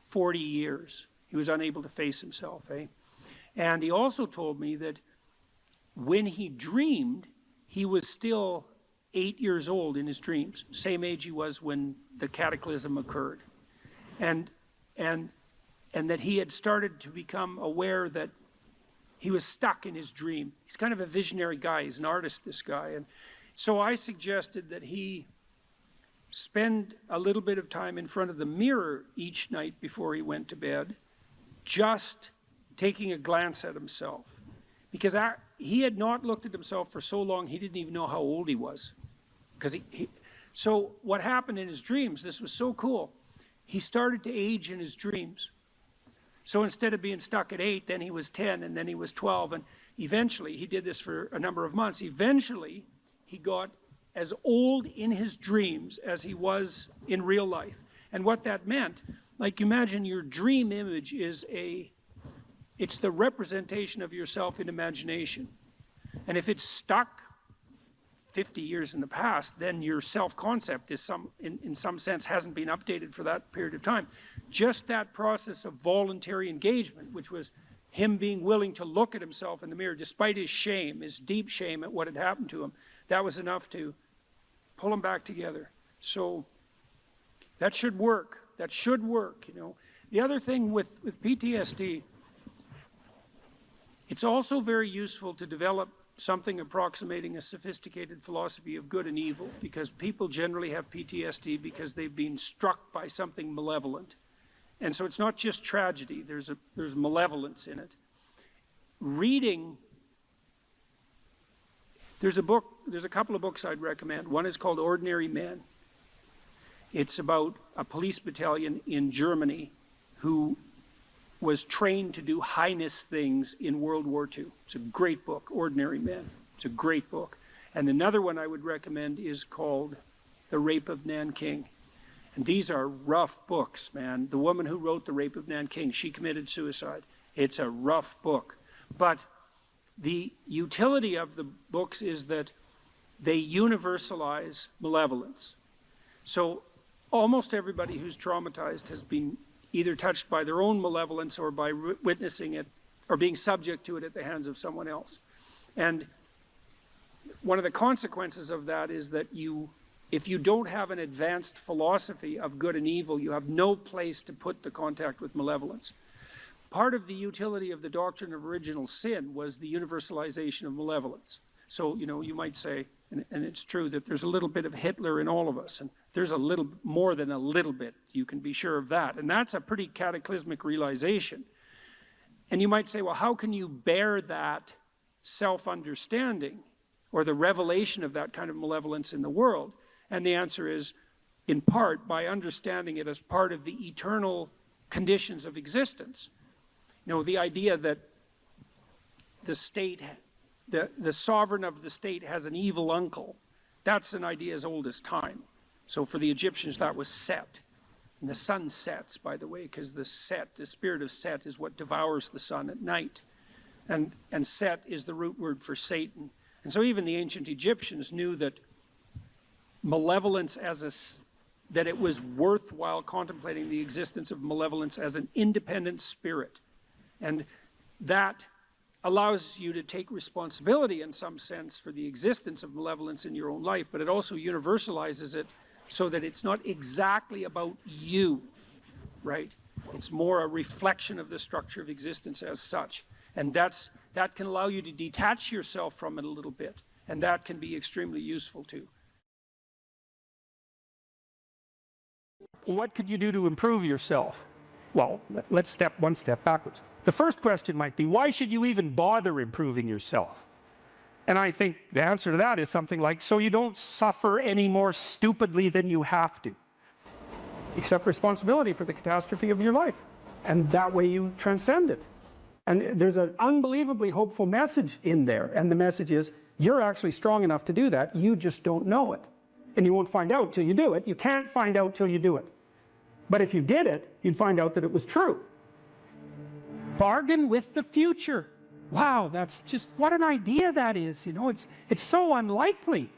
Speaker 1: 40 years. He was unable to face himself, And he also told me that when he dreamed, he was still 8 years old in his dreams, same age he was when the cataclysm occurred. And that he had started to become aware that he was stuck in his dream. He's kind of a visionary guy. He's an artist, this guy. And so I suggested that he spend a little bit of time in front of the mirror each night before he went to bed, just taking a glance at himself. Because he had not looked at himself for so long, he didn't even know how old he was. So what happened in his dreams, this was so cool, he started to age in his dreams. So instead of being stuck at 8, then he was 10, and then he was 12, and eventually, he did this for a number of months, eventually he got as old in his dreams as he was in real life. And what that meant, like, imagine your dream image it's the representation of yourself in imagination. And if it's stuck 50 years in the past, then your self-concept is in some sense hasn't been updated for that period of time. Just that process of voluntary engagement, which was him being willing to look at himself in the mirror, despite his shame, his deep shame at what had happened to him, that was enough to pull him back together. So that should work. That should work, you know. The other thing with PTSD, it's also very useful to develop something approximating a sophisticated philosophy of good and evil, because people generally have PTSD because they've been struck by something malevolent. And so it's not just tragedy, there's malevolence in it. Reading, there's a couple of books I'd recommend. One is called Ordinary Men. It's about a police battalion in Germany who was trained to do heinous things in World War II. It's a great book, Ordinary Men. It's a great book. And another one I would recommend is called The Rape of Nanking. And these are rough books, man. The woman who wrote The Rape of Nanking, she committed suicide. It's a rough book. But the utility of the books is that they universalize malevolence. So almost everybody who's traumatized has been either touched by their own malevolence or by witnessing it or being subject to it at the hands of someone else. And one of the consequences of that is that if you don't have an advanced philosophy of good and evil, you have no place to put the contact with malevolence. Part of the utility of the doctrine of original sin was the universalization of malevolence. So, you know, you might say, and it's true, that there's a little bit of Hitler in all of us, and there's a little more than a little bit, you can be sure of that. And that's a pretty cataclysmic realization. And you might say, well, how can you bear that self-understanding or the revelation of that kind of malevolence in the world? And the answer is, in part, by understanding it as part of the eternal conditions of existence. You know, the idea that the state, the sovereign of the state has an evil uncle, that's an idea as old as time. So for the Egyptians, that was Set. And the sun sets, by the way, because the spirit of Set is what devours the sun at night. And Set is the root word for Satan. And so even the ancient Egyptians knew that malevolence that it was worthwhile contemplating the existence of malevolence as an independent spirit. And that allows you to take responsibility in some sense for the existence of malevolence in your own life, but it also universalizes it so that it's not exactly about you, right? It's more a reflection of the structure of existence as such. And that can allow you to detach yourself from it a little bit, and that can be extremely useful too.
Speaker 4: What could you do to improve yourself? Well, let's step one step backwards. The first question might be, why should you even bother improving yourself? And I think the answer to that is something like, so you don't suffer any more stupidly than you have to. Accept responsibility for the catastrophe of your life. And that way you transcend it. And there's an unbelievably hopeful message in there. And the message is, you're actually strong enough to do that. You just don't know it. And you won't find out till you do it. You can't find out till you do it. But if you did it, you'd find out that it was true. Bargain with the future. Wow, that's just, what an idea that is. You know, it's so unlikely.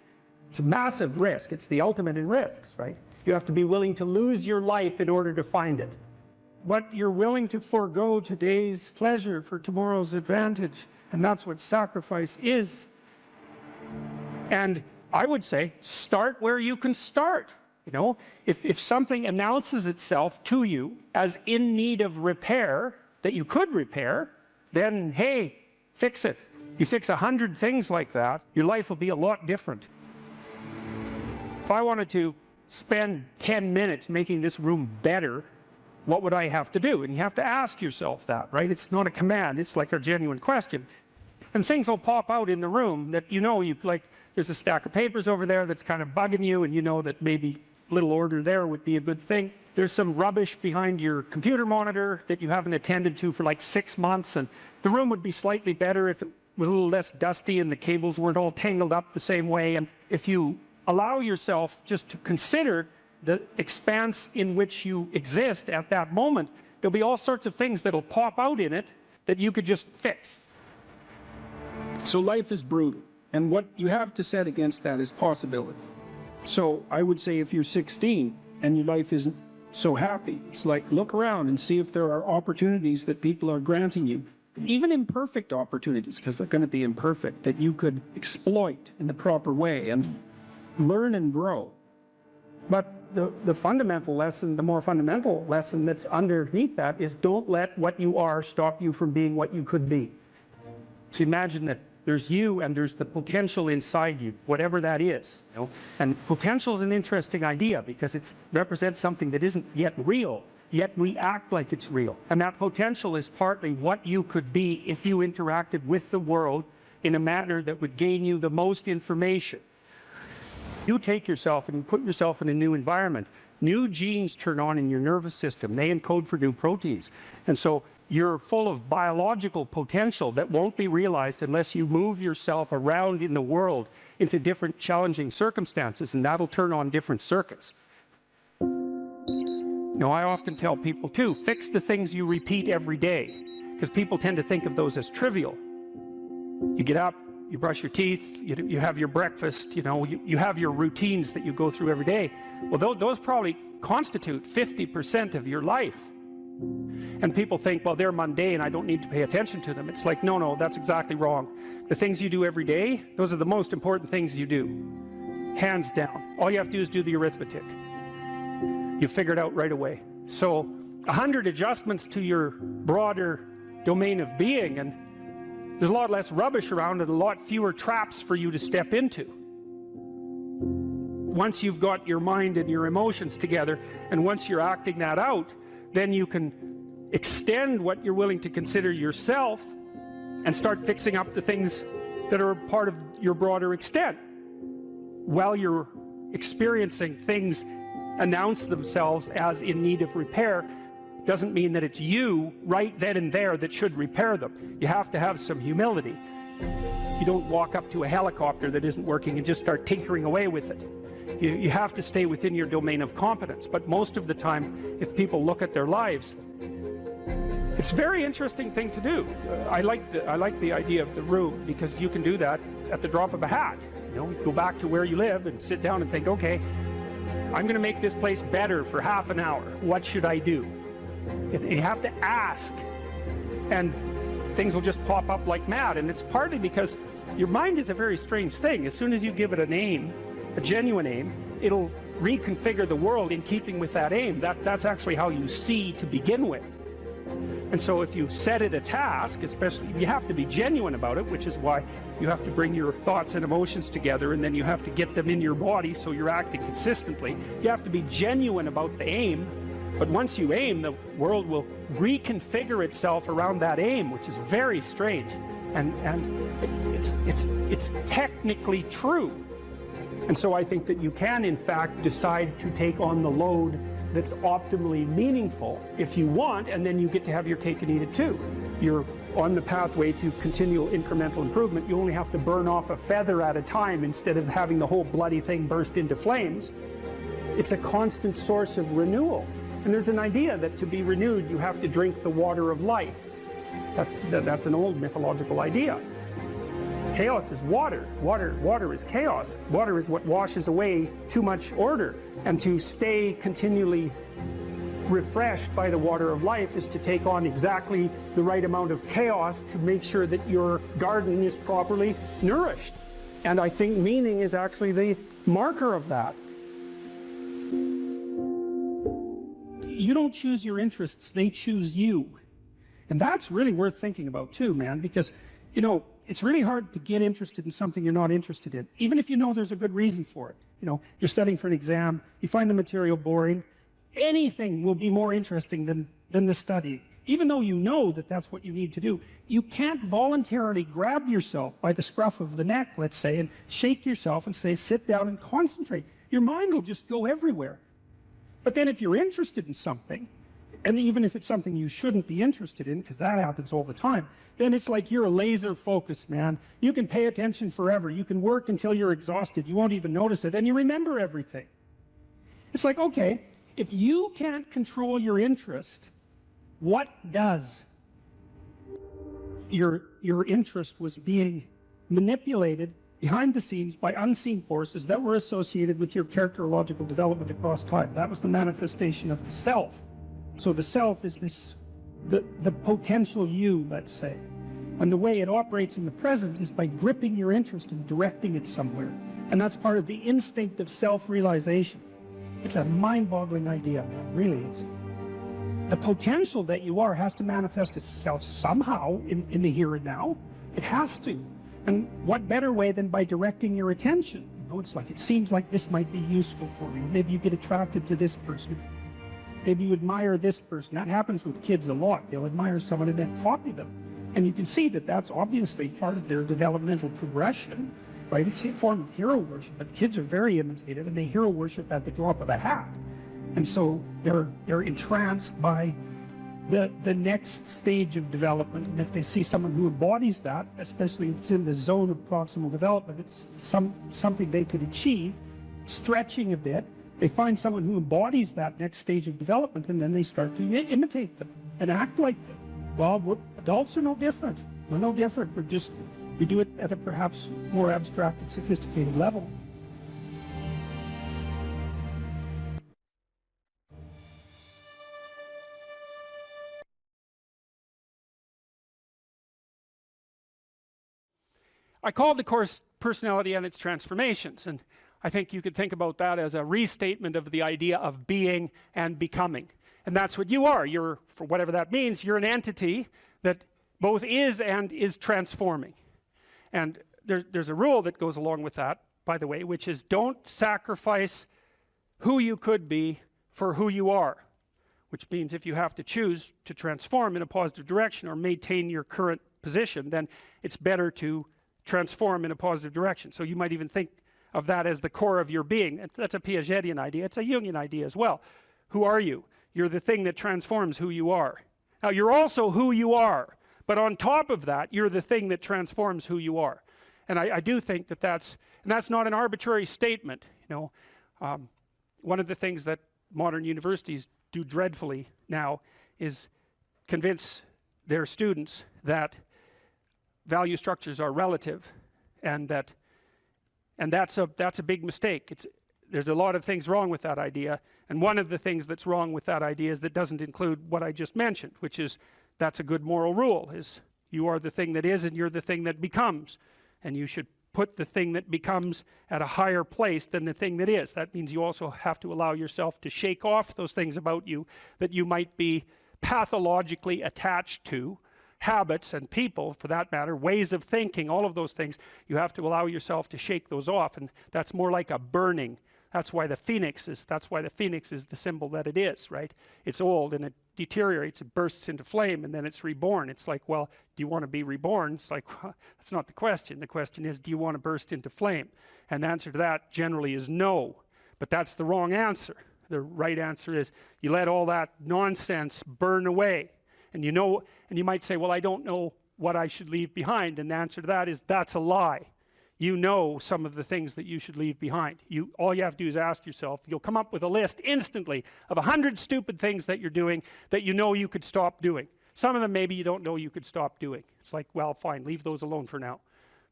Speaker 4: It's a massive risk. It's the ultimate in risks, right? You have to be willing to lose your life in order to find it. What you're willing to forego today's pleasure for tomorrow's advantage. And that's what sacrifice is. And I would say, start where you can start. You know, if something announces itself to you as in need of repair, that you could repair, then, hey, fix it. You fix 100 things like that, your life will be a lot different. If I wanted to spend 10 minutes making this room better, what would I have to do? And you have to ask yourself that, right? It's not a command, it's like a genuine question. And things will pop out in the room that you know, there's a stack of papers over there that's kind of bugging you, and you know that maybe a little order there would be a good thing. There's some rubbish behind your computer monitor that you haven't attended to for like 6 months, and the room would be slightly better if it was a little less dusty and the cables weren't all tangled up the same way. And if you allow yourself just to consider the expanse in which you exist at that moment, there'll be all sorts of things that'll pop out in it that you could just fix.
Speaker 1: So life is brutal, and what you have to set against that is possibility. So I would say if you're 16 and your life isn't so happy, it's like, look around and see if there are opportunities that people are granting you even imperfect opportunities, because they're going to be imperfect, that you could exploit in the proper way and learn and grow. But the fundamental lesson, the more fundamental lesson that's underneath that is don't let what you are stop you from being what you could be. So imagine that there's you and there's the potential inside you, whatever that is. You know? And potential is an interesting idea because it represents something that isn't yet real, yet we act like it's real. And that potential is partly what you could be if you interacted with the world in a manner that would gain you the most information. You take yourself and you put yourself in a new environment. New genes turn on in your nervous system. They encode for new proteins. And so you're full of biological potential that won't be realized unless you move yourself around in the world into different challenging circumstances, and that'll turn on different circuits. Now, I often tell people too, fix the things you repeat every day, because people tend to think of those as trivial. You get up, you brush your teeth, you have your breakfast, you have your routines that you go through every day. Well, those probably constitute 50% of your life. And people think, well, they're mundane, I don't need to pay attention to them. It's like, no, that's exactly wrong. The things you do every day, those are the most important things you do. Hands down. All you have to do is do the arithmetic. You figure it out right away. So 100 adjustments to your broader domain of being, and there's a lot less rubbish around and a lot fewer traps for you to step into. Once you've got your mind and your emotions together, and once you're acting that out, then you can extend what you're willing to consider yourself and start fixing up the things that are part of your broader extent. While you're experiencing things announce themselves as in need of repair, doesn't mean that it's you right then and there that should repair them. You have to have some humility. You don't walk up to a helicopter that isn't working and just start tinkering away with it. You have to stay within your domain of competence. But most of the time, if people look at their lives, it's a very interesting thing to do. I like the idea of the room, because you can do that at the drop of a hat. You go back to where you live and sit down and think, okay, I'm going to make this place better for half an hour. What should I do? And you have to ask, and things will just pop up like mad. And it's partly because your mind is a very strange thing. As soon as you give it an aim, a genuine aim, it'll reconfigure the world in keeping with that aim. That's actually how you see to begin with. And so if you set it a task, especially, you have to be genuine about it, which is why you have to bring your thoughts and emotions together, and then you have to get them in your body so you're acting consistently. You have to be genuine about the aim, but once you aim, the world will reconfigure itself around that aim, which is very strange. And it's technically true. And so I think that you can, in fact, decide to take on the load that's optimally meaningful if you want, and then you get to have your cake and eat it too. You're on the pathway to continual incremental improvement. You only have to burn off a feather at a time instead of having the whole bloody thing burst into flames. It's a constant source of renewal. And there's an idea that to be renewed, you have to drink the water of life. That's an old mythological idea. Chaos is water. Water is chaos. Water is what washes away too much order. And to stay continually refreshed by the water of life is to take on exactly the right amount of chaos to make sure that your garden is properly nourished. And I think meaning is actually the marker of that. You don't choose your interests, they choose you. And that's really worth thinking about too, man, because, it's really hard to get interested in something you're not interested in, even if you know there's a good reason for it. You're studying for an exam, you find the material boring, anything will be more interesting than the study. Even though you know that that's what you need to do, you can't voluntarily grab yourself by the scruff of the neck, let's say, and shake yourself and say, sit down and concentrate. Your mind will just go everywhere. But then if you're interested in something, and even if it's something you shouldn't be interested in, because that happens all the time, then it's like you're a laser focused, man. You can pay attention forever. You can work until you're exhausted. You won't even notice it, and you remember everything. It's like, okay, if you can't control your interest, what does? Your interest was being manipulated behind the scenes by unseen forces that were associated with your characterological development across time. That was the manifestation of the self. So the self is this the potential you, let's say. And the way it operates in the present is by gripping your interest and directing it somewhere. And that's part of the instinct of self-realization. It's a mind-boggling idea, really. It's the potential that you are has to manifest itself somehow in the here and now. It has to. And what better way than by directing your attention? You know, it's like, it seems like this might be useful for you. Maybe you get attracted to this person. Maybe you admire this person. That happens with kids a lot. They'll admire someone and then copy them. And you can see that that's obviously part of their developmental progression, right? It's a form of hero worship, but kids are very imitative, and they hero worship at the drop of a hat. And so they're entranced by the next stage of development. And if they see someone who embodies that, especially if it's in the zone of proximal development, it's something they could achieve, stretching a bit. They find someone who embodies that next stage of development, and then they start to imitate them and act like them. Well, adults are no different. We're no different. We do it at a perhaps more abstract and sophisticated level. I called the course Personality and Its Transformations, and I think you could think about that as a restatement of the idea of being and becoming. And that's what you are. You're, for whatever that means, you're an entity that both is and is transforming. And there's a rule that goes along with that, by the way, which is don't sacrifice who you could be for who you are. Which means if you have to choose to transform in a positive direction or maintain your current position, then it's better to transform in a positive direction. So you might even think of that as the core of your being. That's a Piagetian idea. It's a Jungian idea as well. Who are you? You're the thing that transforms who you are. Now, you're also who you are, but on top of that, you're the thing that transforms who you are. And I do think that that's not an arbitrary statement. You know, one of the things that modern universities do dreadfully now is convince their students that value structures are relative, and that's a big mistake. There's a lot of things wrong with that idea, and one of the things that's wrong with that idea is that doesn't include what I just mentioned, which is that's a good moral rule, is you are the thing that is and you're the thing that becomes, and you should put the thing that becomes at a higher place than the thing that is. That means you also have to allow yourself to shake off those things about you that you might be pathologically attached to, habits and people, for that matter, ways of thinking, all of those things. You have to allow yourself to shake those off, and that's more like a burning. That's why the phoenix is the symbol that it is, right? It's old and it deteriorates, it bursts into flame, and then it's reborn. It's like, well, do you want to be reborn? It's like, well, that's not the question. The question is, do you want to burst into flame? And the answer to that generally is no, but that's the wrong answer. The right answer is you let all that nonsense burn away. And you know, and you might say, well, I don't know what I should leave behind. And the answer to that is, that's a lie. You know some of the things that you should leave behind. All you have to do is ask yourself. You'll come up with a list instantly of 100 stupid things that you're doing that you know you could stop doing. Some of them maybe you don't know you could stop doing. It's like, well, fine, leave those alone for now.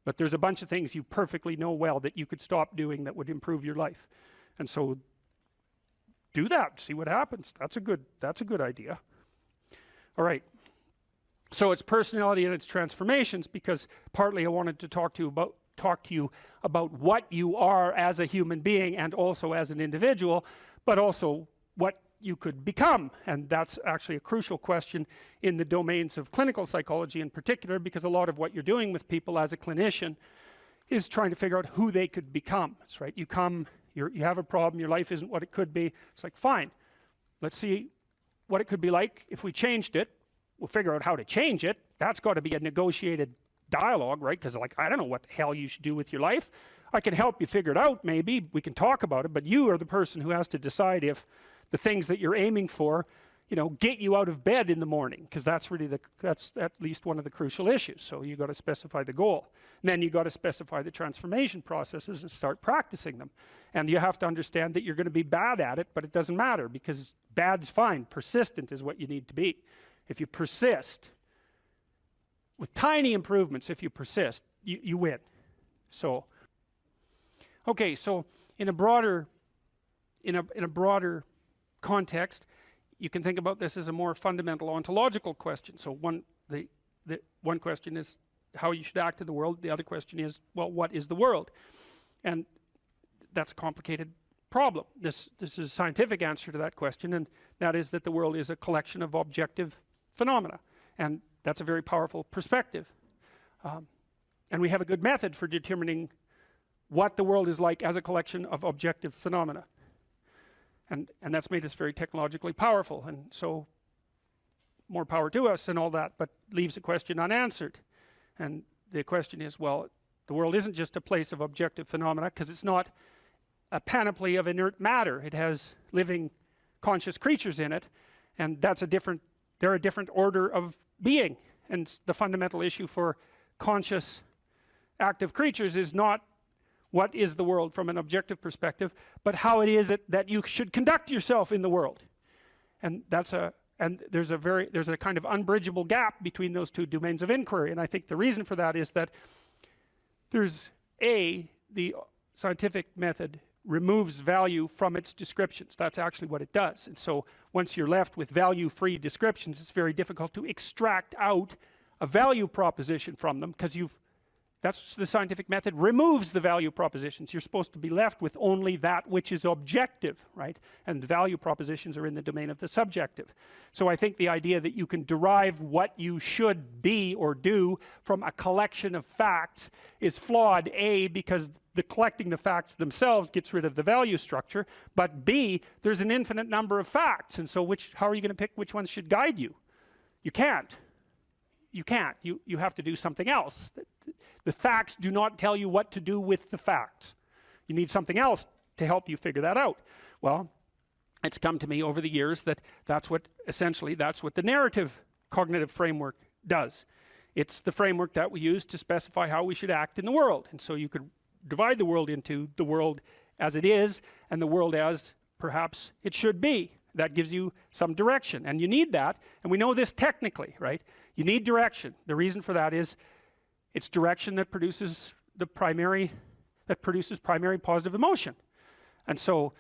Speaker 1: But there's a bunch of things you perfectly know well that you could stop doing that would improve your life. And so do that, see what happens. That's a good idea. All right, so it's personality and its transformations, because partly I wanted to talk to you about what you are as a human being and also as an individual, but also what you could become. And that's actually a crucial question in the domains of clinical psychology in particular, because a lot of what you're doing with people as a clinician is trying to figure out who they could become. That's right, you have a problem, your life isn't what it could be. It's like, fine, let's see what it could be like if we changed it. We'll figure out how to change it. That's got to be a negotiated dialogue, right? Because like, I don't know what the hell you should do with your life. I can help you figure it out, maybe we can talk about it, but you are the person who has to decide if the things that you're aiming for, you know, get you out of bed in the morning, because that's at least one of the crucial issues. So you got to specify the goal, and then you got to specify the transformation processes and start practicing them. And you have to understand that you're going to be bad at it, but it doesn't matter, because bad's fine. Persistent is what you need to be. If you persist with tiny improvements, if you persist, you win. So okay, so in a broader context, you can think about this as a more fundamental ontological question. So the one question is how you should act in the world. The other question is, well, what is the world? And that's a complicated problem. This is a scientific answer to that question, and that is that the world is a collection of objective phenomena. And that's a very powerful perspective. And we have a good method for determining what the world is like as a collection of objective phenomena. And that's made us very technologically powerful, and so more power to us and all that, but leaves a question unanswered. And the question is, well, the world isn't just a place of objective phenomena, because it's not a panoply of inert matter. It has living conscious creatures in it, and they're a different order of being. And the fundamental issue for conscious active creatures is not what is the world from an objective perspective, but how it is that you should conduct yourself in the world. And there's a kind of unbridgeable gap between those two domains of inquiry. And I think the reason for that is that the scientific method removes value from its descriptions. That's actually what it does. And so once you're left with value-free descriptions, it's very difficult to extract out a value proposition from them, because that's the scientific method removes the value propositions. You're supposed to be left with only that which is objective, right? And value propositions are in the domain of the subjective. So I think the idea that you can derive what you should be or do from a collection of facts is flawed, A, because the collecting the facts themselves gets rid of the value structure, but B, there's an infinite number of facts, and so how are you going to pick which ones should guide you? You can't. You have to do something else. The facts do not tell you what to do with the facts. You need something else to help you figure that out. Well, it's come to me over the years that that's what the narrative cognitive framework does. It's the framework that we use to specify how we should act in the world. And so you could divide the world into the world as it is and the world as perhaps it should be. That gives you some direction, and you need that, and we know this technically, right? You need direction. The reason for that is it's direction that produces primary positive emotion. And so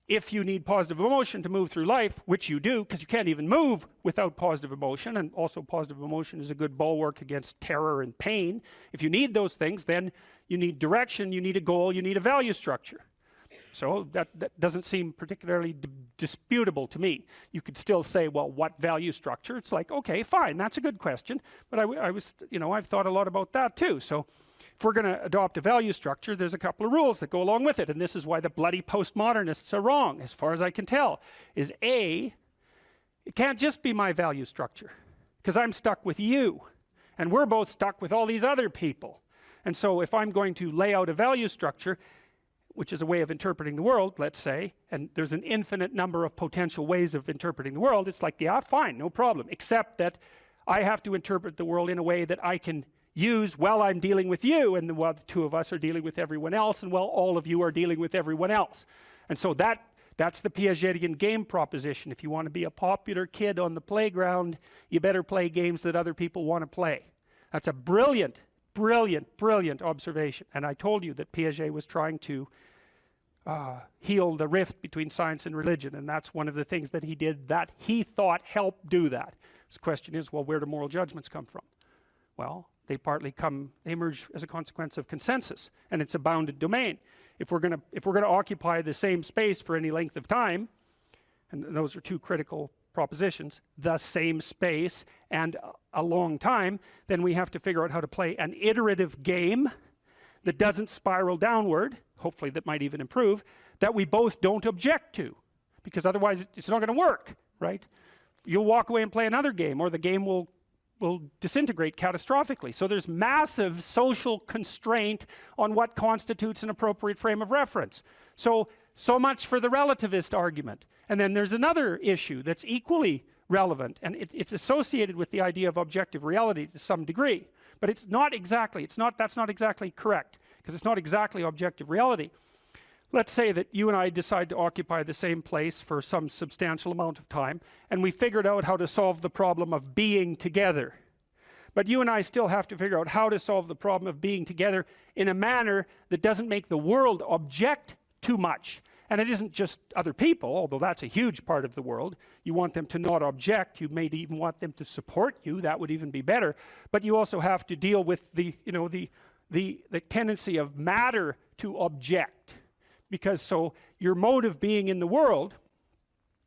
Speaker 1: if you need positive emotion to move through life, which you do, because you can't even move without positive emotion, and also positive emotion is a good bulwark against terror and pain. If you need those things, then you need direction, you need a goal, you need a value structure. So that doesn't seem particularly disputable to me. You could still say, well, what value structure? It's like, okay, fine, that's a good question. But I've thought a lot about that too. So if we're going to adopt a value structure, there's a couple of rules that go along with it. And this is why the bloody postmodernists are wrong, as far as I can tell, is A, it can't just be my value structure, because I'm stuck with you. And we're both stuck with all these other people. And so if I'm going to lay out a value structure, which is a way of interpreting the world, let's say, and there's an infinite number of potential ways of interpreting the world, it's like, yeah, fine, no problem, except that I have to interpret the world in a way that I can use while I'm dealing with you, and while the two of us are dealing with everyone else, and while all of you are dealing with everyone else. And so that's the Piagetian game proposition. If you want to be a popular kid on the playground, you better play games that other people want to play. That's a brilliant observation. And I told you that Piaget was trying to heal the rift between science and religion, and that's one of the things that he did that he thought helped do that. The question is, well, where do moral judgments come from? Well, they emerge as a consequence of consensus, and it's a bounded domain. If we're going to occupy the same space for any length of time, and those are two critical propositions, the same space and a long time, then we have to figure out how to play an iterative game that doesn't spiral downward, hopefully that might even improve, that we both don't object to, because otherwise it's not going to work, right? You'll walk away and play another game, or the game will disintegrate catastrophically. So there's massive social constraint on what constitutes an appropriate frame of reference. So much for the relativist argument. And then there's another issue that's equally relevant, and it's associated with the idea of objective reality to some degree, but that's not exactly correct, because it's not exactly objective reality. Let's say that you and I decide to occupy the same place for some substantial amount of time, and we figured out how to solve the problem of being together. But you and I still have to figure out how to solve the problem of being together in a manner that doesn't make the world object too much,
Speaker 4: And it isn't just other people, although that's a huge part of the world. You want them to not object. You may even want them to support you. That would even be better. But you also have to deal with the tendency of matter to object. Because so your mode of being in the world,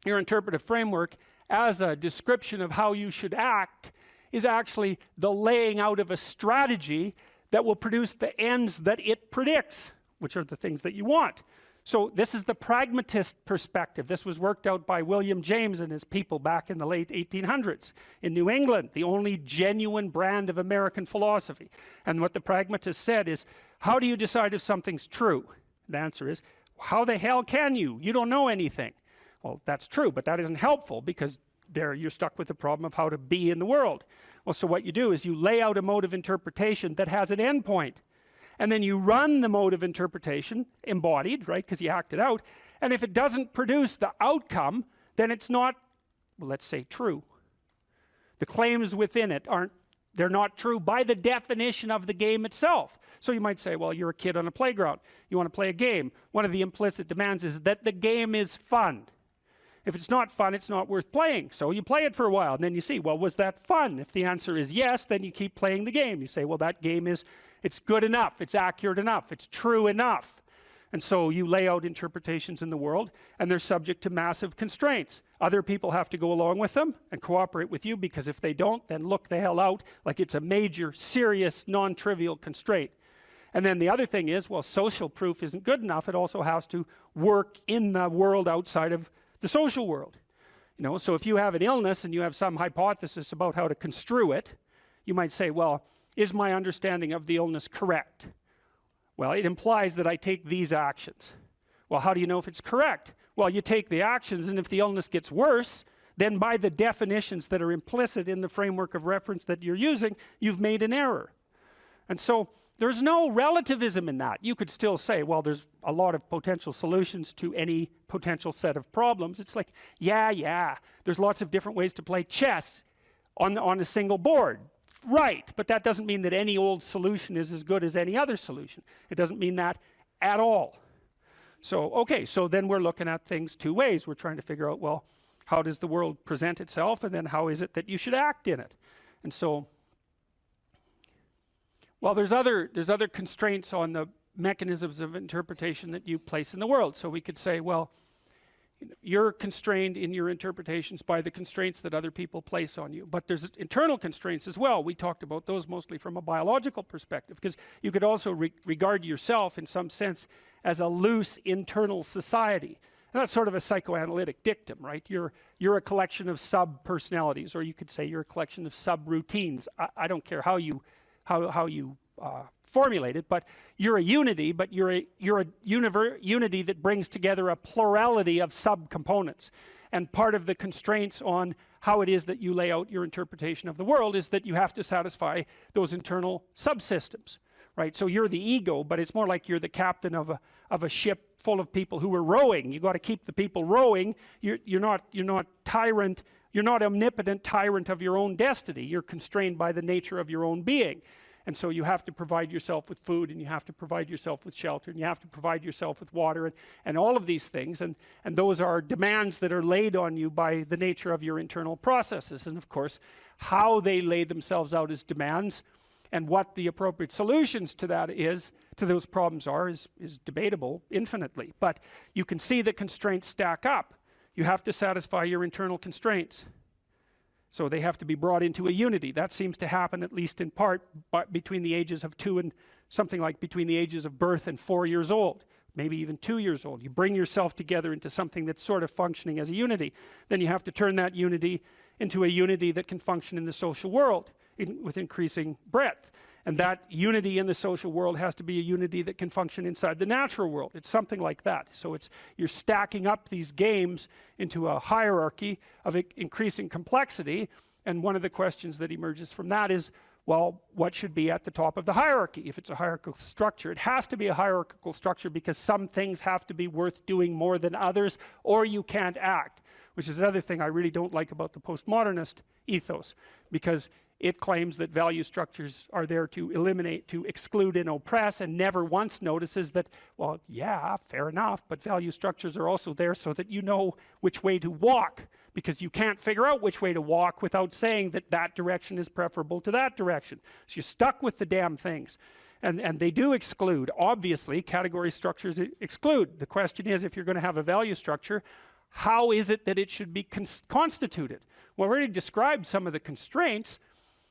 Speaker 4: your interpretive framework, as a description of how you should act, is actually the laying out of a strategy that will produce the ends that it predicts, which are the things that you want. So this is the pragmatist perspective. This was worked out by William James and his people back in the late 1800s in New England, the only genuine brand of American philosophy. And what the pragmatist said is, how do you decide if something's true? The answer is, how the hell can you? You don't know anything. Well, that's true, but that isn't helpful, because there you're stuck with the problem of how to be in the world. Well, so what you do is you lay out a mode of interpretation that has an endpoint. And then you run the mode of interpretation, embodied, right, because you act it out. And if it doesn't produce the outcome, then it's not, well, let's say, true. The claims within it they're not true by the definition of the game itself. So you might say, well, you're a kid on a playground. You want to play a game. One of the implicit demands is that the game is fun. If it's not fun, it's not worth playing. So you play it for a while, and then you see, well, was that fun? If the answer is yes, then you keep playing the game. You say, well, that game it's good enough, it's accurate enough, it's true enough. And so you lay out interpretations in the world, and they're subject to massive constraints. Other people have to go along with them and cooperate with you, because if they don't, then look the hell out, like it's a major, serious, non-trivial constraint. And then the other thing is, well, social proof isn't good enough. It also has to work in the world outside of the social world. So if you have an illness and you have some hypothesis about how to construe it, you might say, well, is my understanding of the illness correct? Well, it implies that I take these actions. Well, how do you know if it's correct? Well, you take the actions, and if the illness gets worse, then by the definitions that are implicit in the framework of reference that you're using, you've made an error. And so there's no relativism in that. You could still say, well, there's a lot of potential solutions to any potential set of problems. It's like, yeah, there's lots of different ways to play chess on a single board. Right, but that doesn't mean that any old solution is as good as any other solution. It doesn't mean that at all. So, okay, so then we're looking at things two ways. We're trying to figure out, well, how does the world present itself, and then how is it that you should act in it? And so, well, there's other constraints on the mechanisms of interpretation that you place in the world. So we could say, well, you're constrained in your interpretations by the constraints that other people place on you. But there's internal constraints as well. We talked about those mostly from a biological perspective, because you could also regard yourself in some sense as a loose internal society. And that's sort of a psychoanalytic dictum, right? You're a collection of sub-personalities, or you could say you're a collection of sub-routines. I don't care how you formulate it, but you're a unity, but you're a unity that brings together a plurality of subcomponents. And part of the constraints on how it is that you lay out your interpretation of the world is that you have to satisfy those internal subsystems, right? So you're the ego, but it's more like you're the captain of a ship full of people who are rowing. You got to keep the people rowing. You're not tyrant. You're not omnipotent tyrant of your own destiny. You're constrained by the nature of your own being. And so you have to provide yourself with food, and you have to provide yourself with shelter, and you have to provide yourself with water, and all of these things. And those are demands that are laid on you by the nature of your internal processes. And of course, how they lay themselves out as demands and what the appropriate solutions to that is, to those problems are, is debatable infinitely. But you can see the constraints stack up. You have to satisfy your internal constraints. So they have to be brought into a unity. That seems to happen, at least in part, between the ages of 2 and something like between the ages of birth and 4 years old, maybe even 2 years old. You bring yourself together into something that's sort of functioning as a unity. Then you have to turn that unity into a unity that can function in the social world with increasing breadth. And that unity in the social world has to be a unity that can function inside the natural world. It's something like that. So you're stacking up these games into a hierarchy of increasing complexity. And one of the questions that emerges from that is, well, what should be at the top of the hierarchy? If it's a hierarchical structure, it has to be a hierarchical structure because some things have to be worth doing more than others, or you can't act, which is another thing I really don't like about the postmodernist ethos, because It claims that value structures are there to eliminate, to exclude and oppress, and never once notices that, well, yeah, fair enough, but value structures are also there so that you know which way to walk, because you can't figure out which way to walk without saying that that direction is preferable to that direction. So you're stuck with the damn things. And they do exclude. Obviously, category structures exclude. The question is, if you're going to have a value structure, how is it that it should be constituted? Well, I already described some of the constraints.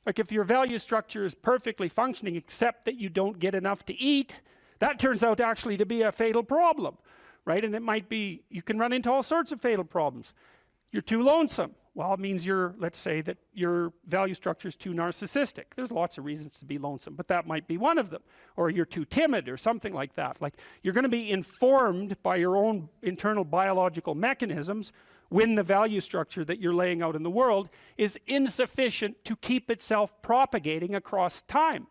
Speaker 4: Like if your value structure is perfectly functioning except that you don't get enough to eat, that turns out actually to be a fatal problem, right? And it might be, you can run into all sorts of fatal problems. You're too lonesome. Well, it means let's say that your value structure is too narcissistic. There's lots of reasons to be lonesome, but that might be one of them. Or you're too timid or something like that. Like you're going to be informed by your own internal biological mechanisms when the value structure that you're laying out in the world is insufficient to keep itself propagating across time.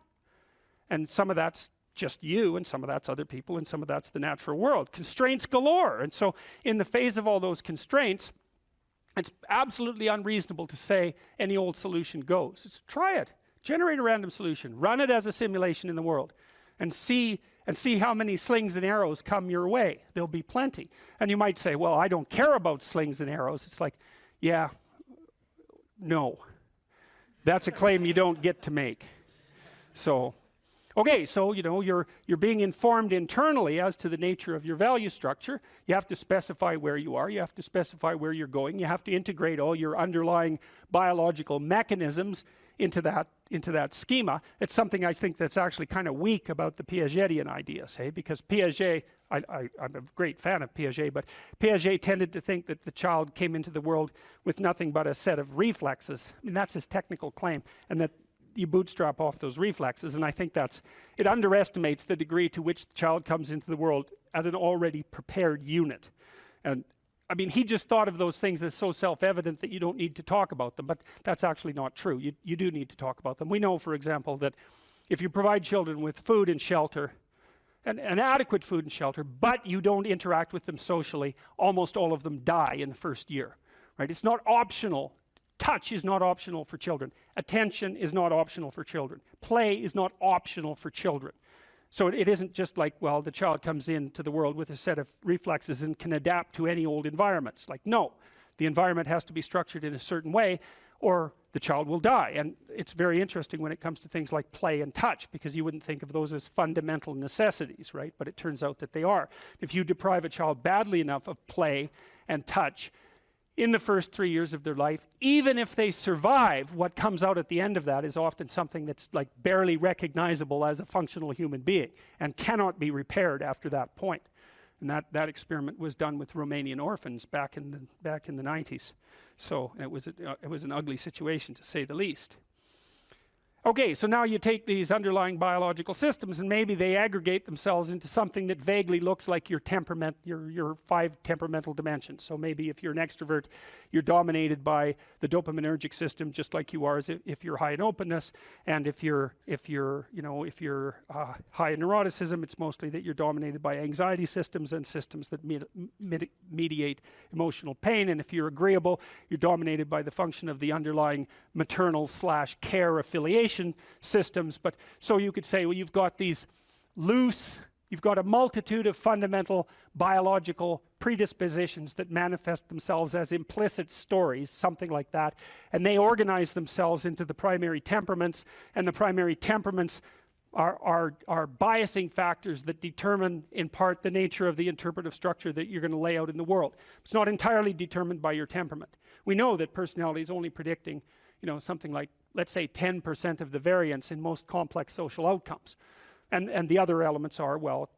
Speaker 4: And some of that's just you, and some of that's other people, and some of that's the natural world. Constraints galore. And so in the face of all those constraints, it's absolutely unreasonable to say any old solution goes. Just try it. Generate a random solution. Run it as a simulation in the world. And see how many slings and arrows come your way. There'll be plenty. And you might say, well, I don't care about slings and arrows. It's like, yeah, no. That's a claim you don't get to make. So, okay, so you're being informed internally as to the nature of your value structure. You have to specify where you are. You have to specify where you're going. You have to integrate all your underlying biological mechanisms into that schema. It's something I think that's actually kind of weak about the Piagetian ideas, because Piaget, I'm a great fan of Piaget, but Piaget tended to think that the child came into the world with nothing but a set of reflexes. I mean, that's his technical claim, and that you bootstrap off those reflexes, and I think it underestimates the degree to which the child comes into the world as an already prepared unit. And I mean, he just thought of those things as so self-evident that you don't need to talk about them, but that's actually not true. You do need to talk about them. We know, for example, that if you provide children with food and shelter, and adequate food and shelter, but you don't interact with them socially, almost all of them die in the first year, right? It's not optional. Touch is not optional for children. Attention is not optional for children. Play is not optional for children. So it isn't just like, well, the child comes into the world with a set of reflexes and can adapt to any old environment. It's like, no, the environment has to be structured in a certain way or the child will die. And it's very interesting when it comes to things like play and touch, because you wouldn't think of those as fundamental necessities, right? But it turns out that they are. If you deprive a child badly enough of play and touch in the first 3 years of their life, even if they survive, what comes out at the end of that is often something that's like barely recognizable as a functional human being and cannot be repaired after that point. And that experiment was done with Romanian orphans back in the 90s. So it was an ugly situation, to say the least. Okay, so now you take these underlying biological systems and maybe they aggregate themselves into something that vaguely looks like your temperament, your 5 temperamental dimensions. So maybe if you're an extrovert, you're dominated by the dopaminergic system, just like you are if you're high in openness. And if you're high in neuroticism, it's mostly that you're dominated by anxiety systems and systems that mediate emotional pain. And if you're agreeable, you're dominated by the function of the underlying maternal/care affiliation systems. But so you could say, well, you've got a multitude of fundamental biological predispositions that manifest themselves as implicit stories, something like that, and they organize themselves into the primary temperaments, and the primary temperaments are biasing factors that determine in part the nature of the interpretive structure that you're going to lay out in the world. It's not entirely determined by your temperament. We know that personality is only predicting something like, let's say, 10% of the variance in most complex social outcomes. And the other elements are, well,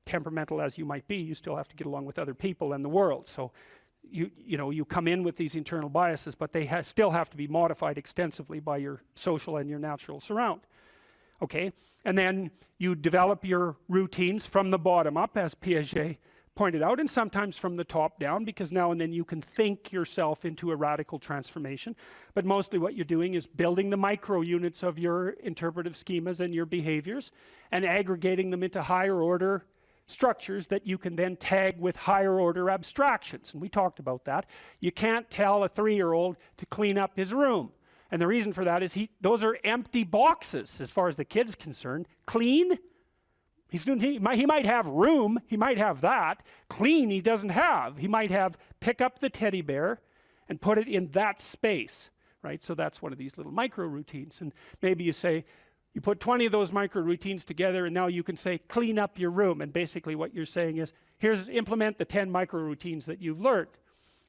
Speaker 4: temperamental as you might be, you still have to get along with other people and the world. So you come in with these internal biases, but they still have to be modified extensively by your social and your natural surround. Okay, and then you develop your routines from the bottom up, as Piaget pointed out, and sometimes from the top down, because now and then you can think yourself into a radical transformation. But mostly what you're doing is building the micro units of your interpretive schemas and your behaviors and aggregating them into higher order structures that you can then tag with higher order abstractions. And we talked about that. You can't tell a 3-year-old to clean up his room. And the reason for that is those are empty boxes as far as the kid's concerned. Clean, he might have room, he might have that. Clean, he doesn't have. He might have pick up the teddy bear and put it in that space, right? So that's one of these little micro routines. And maybe you say, you put 20 of those micro routines together, and now you can say, clean up your room. And basically what you're saying is, implement the 10 micro routines that you've learned.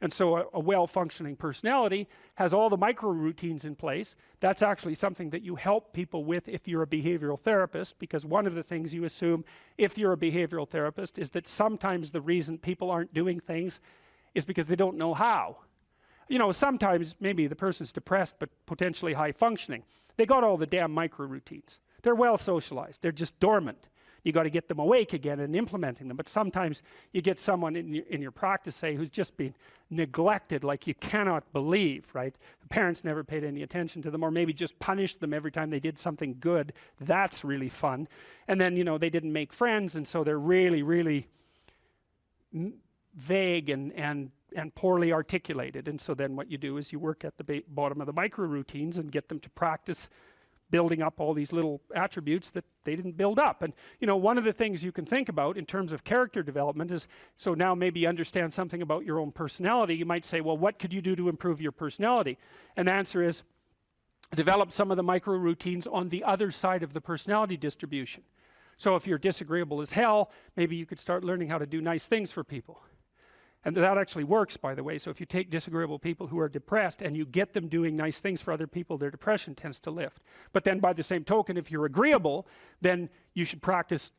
Speaker 4: And so a well-functioning personality has all the micro routines in place. That's actually something that you help people with if you're a behavioral therapist, because one of the things you assume if you're a behavioral therapist is that sometimes the reason people aren't doing things is because they don't know how. You know, sometimes maybe the person's depressed but potentially high functioning. They got all the damn micro routines. They're well socialized. They're just dormant. You got to get them awake again and implementing them. But sometimes you get someone in your practice, say, who's just been neglected like you cannot believe, right? The parents never paid any attention to them, or maybe just punished them every time they did something good. That's really fun. And then, you know, they didn't make friends, and so they're really, really vague and poorly articulated. And so then what you do is you work at the bottom of the micro routines and get them to practice building up all these little attributes that they didn't build up. And you know, one of the things you can think about in terms of character development is, so now maybe you understand something about your own personality. You might say, well, what could you do to improve your personality? And the answer is, develop some of the micro routines on the other side of the personality distribution. So if you're disagreeable as hell, maybe you could start learning how to do nice things for people. And that actually works, by the way. So if you take disagreeable people who are depressed and you get them doing nice things for other people, their depression tends to lift. But then by the same token, if you're agreeable, then you should practice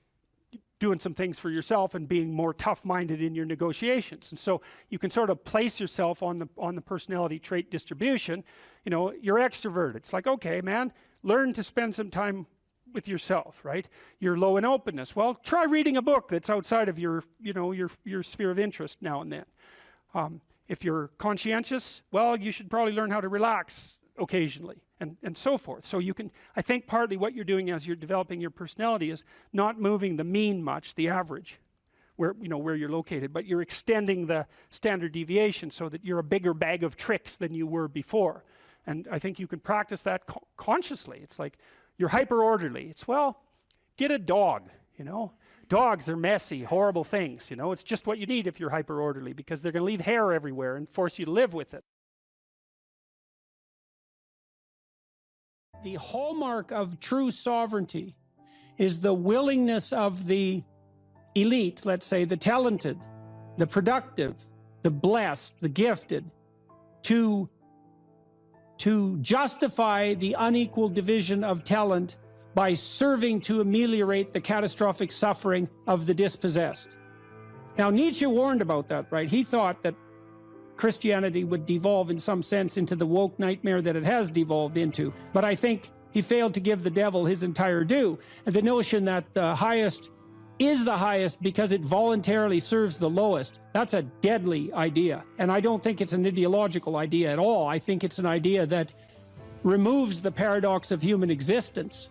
Speaker 4: doing some things for yourself and being more tough-minded in your negotiations. And so you can sort of place yourself on the personality trait distribution. You know, you're extroverted. It's like, okay, man, learn to spend some time with yourself, right? You're low in openness. Well, try reading a book that's outside of your, you know, your sphere of interest now and then. If you're conscientious, well, you should probably learn how to relax occasionally, and so forth. So you can, I think partly what you're doing as you're developing your personality is not moving the mean much, the average, where, you know, where you're located, but you're extending the standard deviation so that you're a bigger bag of tricks than you were before. And I think you can practice that consciously. It's like, you're hyper orderly. It's, well, get a dog, you know. Dogs are messy, horrible things, you know. It's just what you need if you're hyper orderly, because they're going to leave hair everywhere and force you to live with it.
Speaker 1: The hallmark of true sovereignty is the willingness of the elite, let's say the talented, the productive, the blessed, the gifted, to justify the unequal division of talent by serving to ameliorate the catastrophic suffering of the dispossessed. Now, Nietzsche warned about that, right? He thought that Christianity would devolve in some sense into the woke nightmare that it has devolved into. But I think he failed to give the devil his entire due. And the notion that the highest is the highest because it voluntarily serves the lowest, that's a deadly idea. And I don't think it's an ideological idea at all. I think it's an idea that removes the paradox of human existence.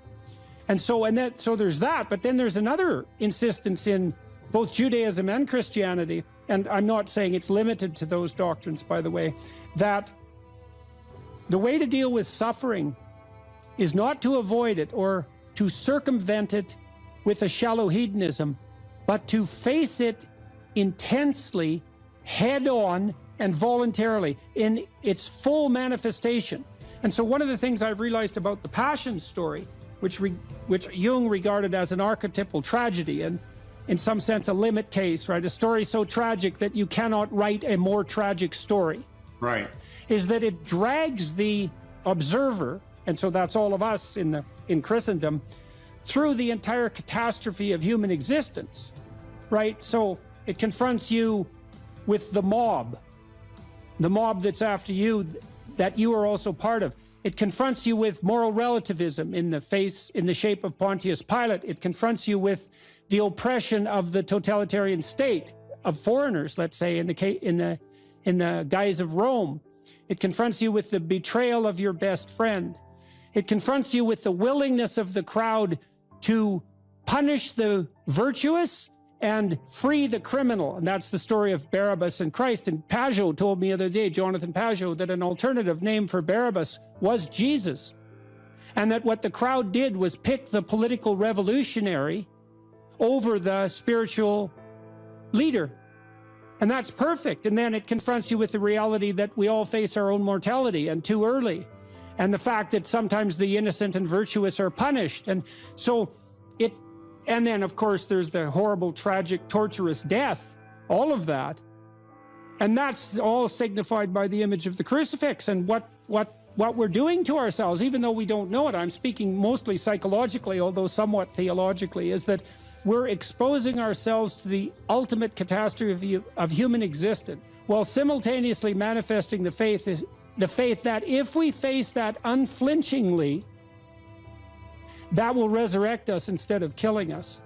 Speaker 1: And so there's that, but then there's another insistence in both Judaism and Christianity, and I'm not saying it's limited to those doctrines, by the way, that the way to deal with suffering is not to avoid it or to circumvent it with a shallow hedonism, but to face it intensely, head-on, and voluntarily in its full manifestation. And so one of the things I've realized about the Passion story, which Jung regarded as an archetypal tragedy, and in some sense a limit case, right? A story so tragic that you cannot write a more tragic story.
Speaker 7: Right.
Speaker 1: Is that it drags the observer, and so that's all of us in Christendom, through the entire catastrophe of human existence, right? So it confronts you with the mob that's after you, that you are also part of. It confronts you with moral relativism in the shape of Pontius Pilate. It confronts you with the oppression of the totalitarian state of foreigners, let's say, in the guise of Rome. It confronts you with the betrayal of your best friend. It confronts you with the willingness of the crowd to punish the virtuous and free the criminal. And that's the story of Barabbas and Christ. And Pajot told me the other day, Jonathan Pajot, that an alternative name for Barabbas was Jesus. And that what the crowd did was pick the political revolutionary over the spiritual leader. And that's perfect. And then it confronts you with the reality that we all face our own mortality, and too early. And the fact that sometimes the innocent and virtuous are punished. And so and then of course there's the horrible, tragic, torturous death, all of that. And that's all signified by the image of the crucifix and what we're doing to ourselves, even though we don't know it. I'm speaking mostly psychologically, although somewhat theologically, is that we're exposing ourselves to the ultimate catastrophe of human existence, while simultaneously manifesting the faith that if we face that unflinchingly, that will resurrect us instead of killing us.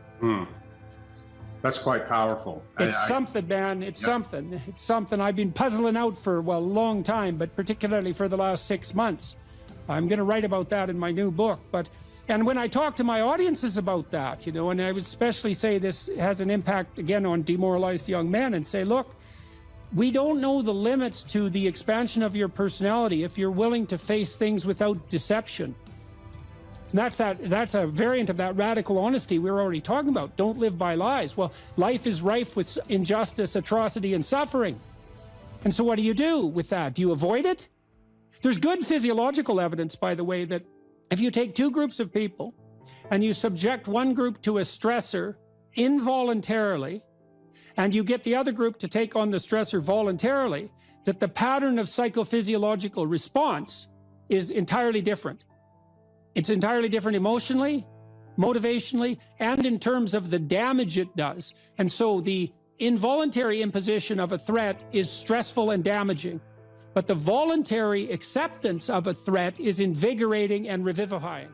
Speaker 7: That's quite powerful.
Speaker 1: It's something, man. It's something. It's something I've been puzzling out for, well, a long time, but particularly for the last 6 months. I'm going to write about that in my new book. And when I talk to my audiences about that, you know, and I would especially say this has an impact, again, on demoralized young men, and say, look, we don't know the limits to the expansion of your personality if you're willing to face things without deception. And that's a variant of that radical honesty we were already talking about. Don't live by lies. Well, life is rife with injustice, atrocity, and suffering. And so what do you do with that? Do you avoid it? There's good physiological evidence, by the way, that if you take two groups of people and you subject one group to a stressor involuntarily, and you get the other group to take on the stressor voluntarily, that the pattern of psychophysiological response is entirely different. It's entirely different emotionally, motivationally, and in terms of the damage it does. And so the involuntary imposition of a threat is stressful and damaging, but the voluntary acceptance of a threat is invigorating and revivifying.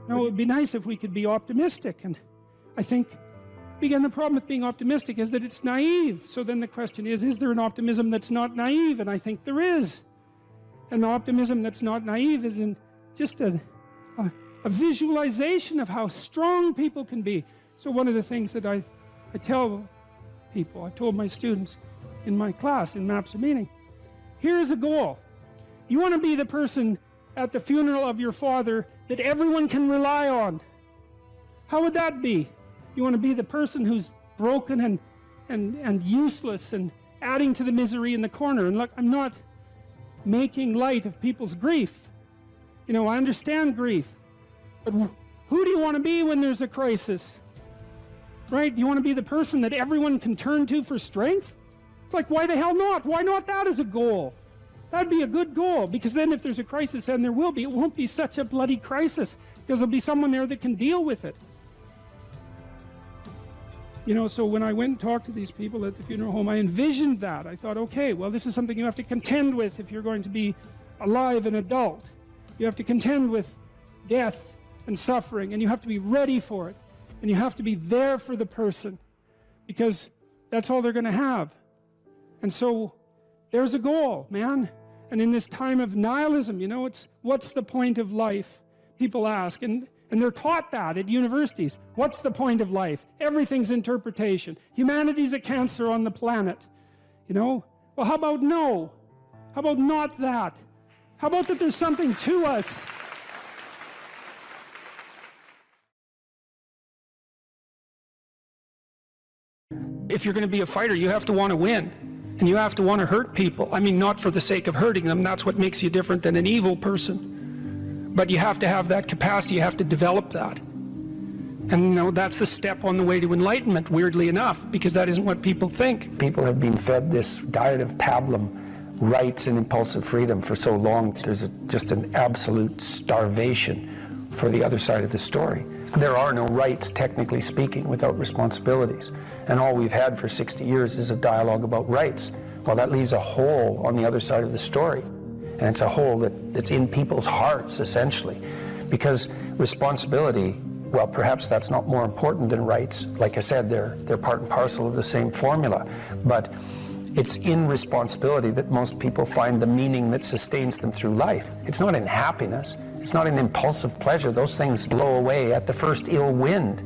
Speaker 1: Now, it would be nice if we could be optimistic, and I think, again, the problem with being optimistic is that it's naive. So then the question is there an optimism that's not naive? And I think there is. And the optimism that's not naive is in just a visualization of how strong people can be. So one of the things that I tell people, I've told my students in my class, in Maps of Meaning, here's a goal. You want to be the person at the funeral of your father that everyone can rely on. How would that be? You want to be the person who's broken and useless and adding to the misery in the corner. And look, I'm not making light of people's grief. You know, I understand grief. But who do you want to be when there's a crisis? Right? Do you want to be the person that everyone can turn to for strength? It's like, why the hell not? Why not that as a goal? That'd be a good goal, because then if there's a crisis, and there will be, it won't be such a bloody crisis, because there'll be someone there that can deal with it. You know, so when I went and talked to these people at the funeral home, I envisioned that. I thought, okay, well, this is something you have to contend with if you're going to be alive and adult. You have to contend with death and suffering, and you have to be ready for it. And you have to be there for the person, because that's all they're going to have. And so there's a goal, man. And in this time of nihilism, you know, it's what's the point of life? People ask, and they're taught that at universities. What's the point of life? Everything's interpretation. Humanity's a cancer on the planet. You know? Well, how about no? How about not that? How about that there's something to us? If you're going to be a fighter, you have to want to win. And you have to want to hurt people. I mean, not for the sake of hurting them. That's what makes you different than an evil person. But you have to have that capacity. You have to develop that. And, you know, that's the step on the way to enlightenment, weirdly enough, because that isn't what people think.
Speaker 8: People have been fed this diet of pablum, rights and impulsive freedom, for so long. There's just an absolute starvation for the other side of the story. There are no rights, technically speaking, without responsibilities. And all we've had for 60 years is a dialogue about rights. Well, that leaves a hole on the other side of the story. And it's a hole that's in people's hearts, essentially. Because responsibility, well, perhaps that's not more important than rights. Like I said, they're part and parcel of the same formula. But it's in responsibility that most people find the meaning that sustains them through life. It's not in happiness. It's not an impulsive pleasure. Those things blow away at the first ill wind.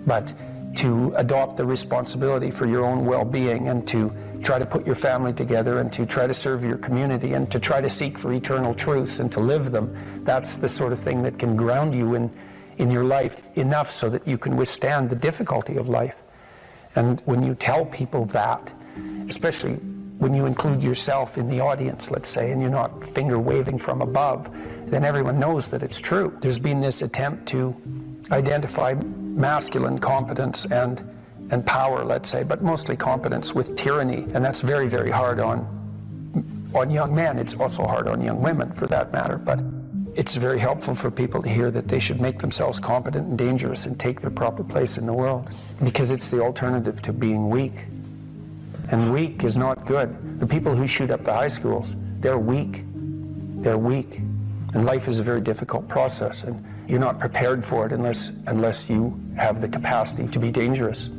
Speaker 8: But to adopt the responsibility for your own well-being and to try to put your family together and to try to serve your community and to try to seek for eternal truths and to live them, that's the sort of thing that can ground you in your life enough so that you can withstand the difficulty of life. And when you tell people that, especially when you include yourself in the audience, let's say, and you're not finger waving from above, then everyone knows that it's true. There's been this attempt to identify masculine competence and power, let's say, but mostly competence with tyranny, and that's very, very hard on young men. It's also hard on young women, for that matter, but it's very helpful for people to hear that they should make themselves competent and dangerous and take their proper place in the world, because it's the alternative to being weak. And weak is not good. The people who shoot up the high schools, they're weak. They're weak. And life is a very difficult process, and you're not prepared for it unless you have the capacity to be dangerous.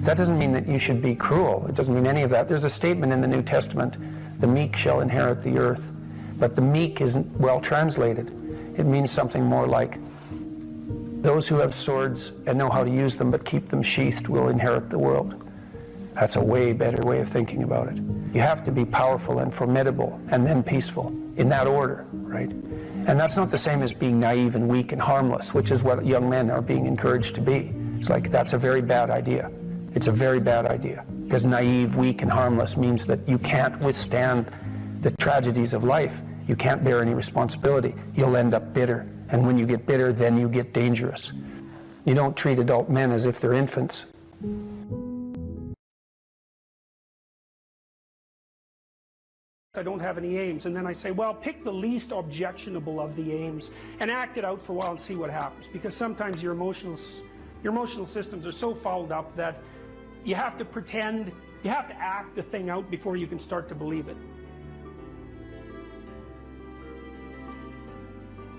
Speaker 8: That doesn't mean that you should be cruel. It doesn't mean any of that. There's a statement in the New Testament, the meek shall inherit the earth. But the meek isn't well translated. It means something more like, those who have swords and know how to use them but keep them sheathed will inherit the world. That's a way better way of thinking about it. You have to be powerful and formidable and then peaceful, in that order, right? And that's not the same as being naive and weak and harmless, which is what young men are being encouraged to be. It's like, that's a very bad idea. It's a very bad idea, because naive, weak, and harmless means that you can't withstand the tragedies of life. You can't bear any responsibility. You'll end up bitter. And when you get bitter, then you get dangerous. You don't treat adult men as if they're infants.
Speaker 1: I don't have any aims, and then I say, well, pick the least objectionable of the aims and act it out for a while and see what happens, because sometimes your emotional systems are so fouled up that you have to pretend, you have to act the thing out before you can start to believe it.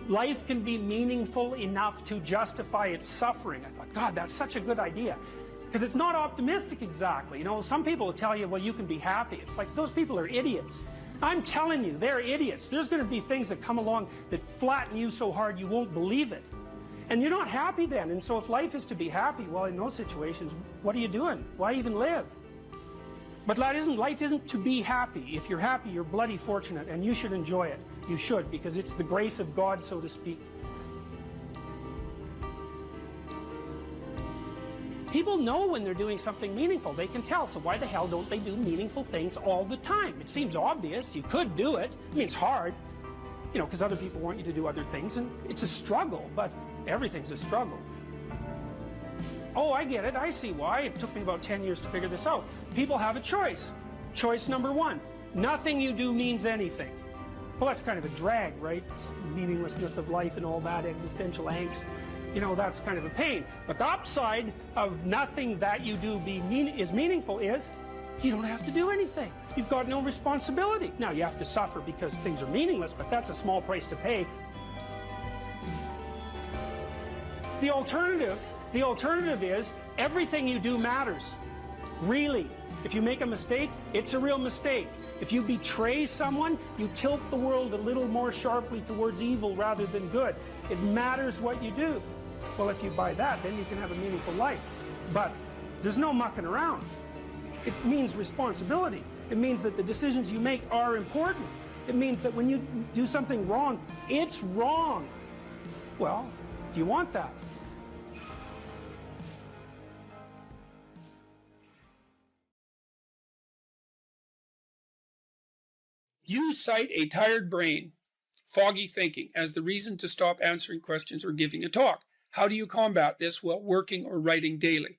Speaker 1: Life can be meaningful enough to justify its suffering. I thought, God, that's such a good idea. Because it's not optimistic exactly. You know, some people will tell you, well, you can be happy. It's like, those people are idiots. I'm telling you, they're idiots. There's going to be things that come along that flatten you so hard you won't believe it. And you're not happy then. And so if life is to be happy, well, in those situations, what are you doing? Why even live? But life isn't to be happy. If you're happy, you're bloody fortunate, and you should enjoy it. You should, because it's the grace of God, so to speak. People know when they're doing something meaningful. They can tell. So why the hell don't they do meaningful things all the time? It seems obvious. You could do it. I mean, it's hard, you know, because other people want you to do other things, and it's a struggle, but everything's a struggle. Oh, I get it. I see why. It took me about 10 years to figure this out. People have a choice. Choice number one, nothing you do means anything. Well, that's kind of a drag, right? It's meaninglessness of life and all that, existential angst. You know, that's kind of a pain. But the upside of nothing that you do is meaningful is you don't have to do anything. You've got no responsibility. Now, you have to suffer because things are meaningless, but that's a small price to pay. The alternative is everything you do matters. Really. If you make a mistake, it's a real mistake. If you betray someone, you tilt the world a little more sharply towards evil rather than good. It matters what you do. Well, if you buy that, then you can have a meaningful life. But there's no mucking around. It means responsibility. It means that the decisions you make are important. It means that when you do something wrong, it's wrong. Well, do you want that? You cite a tired brain, foggy thinking, as the reason to stop answering questions or giving a talk. How do you combat this while working or writing daily?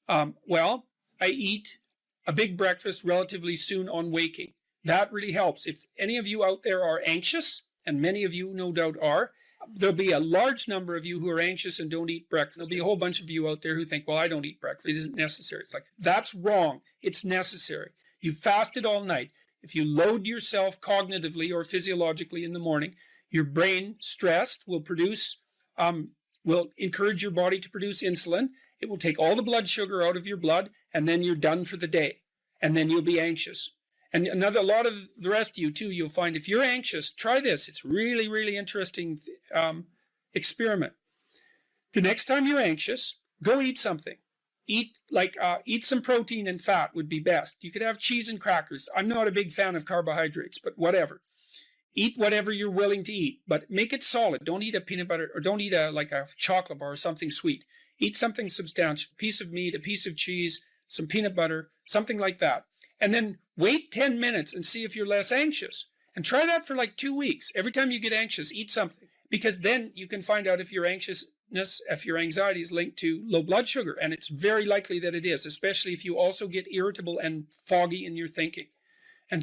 Speaker 1: Well, I eat a big breakfast relatively soon on waking. That really helps. If any of you out there are anxious, and many of you no doubt are, there'll be a large number of you who are anxious and don't eat breakfast. There'll be a whole bunch of you out there who think, well, I don't eat breakfast. It isn't necessary. It's like, that's wrong. It's necessary. You fasted all night. If you load yourself cognitively or physiologically in the morning, your brain, stressed, will encourage your body to produce insulin. It will take all the blood sugar out of your blood, and then you're done for the day. And then you'll be anxious. And a lot of the rest of you too, you'll find if you're anxious, try this. It's really, really interesting experiment. The next time you're anxious, go eat something. Eat some protein and fat would be best. You could have cheese and crackers. I'm not a big fan of carbohydrates, but whatever. Eat whatever you're willing to eat, but make it solid. Don't eat a peanut butter, or don't eat a chocolate bar or something sweet. Eat something substantial, a piece of meat, a piece of cheese, some peanut butter, something like that. And then wait 10 minutes and see if you're less anxious. And try that for like 2 weeks. Every time you get anxious, eat something. Because then you can find out if your anxiety is linked to low blood sugar. And it's very likely that it is, especially if you also get irritable and foggy in your thinking. And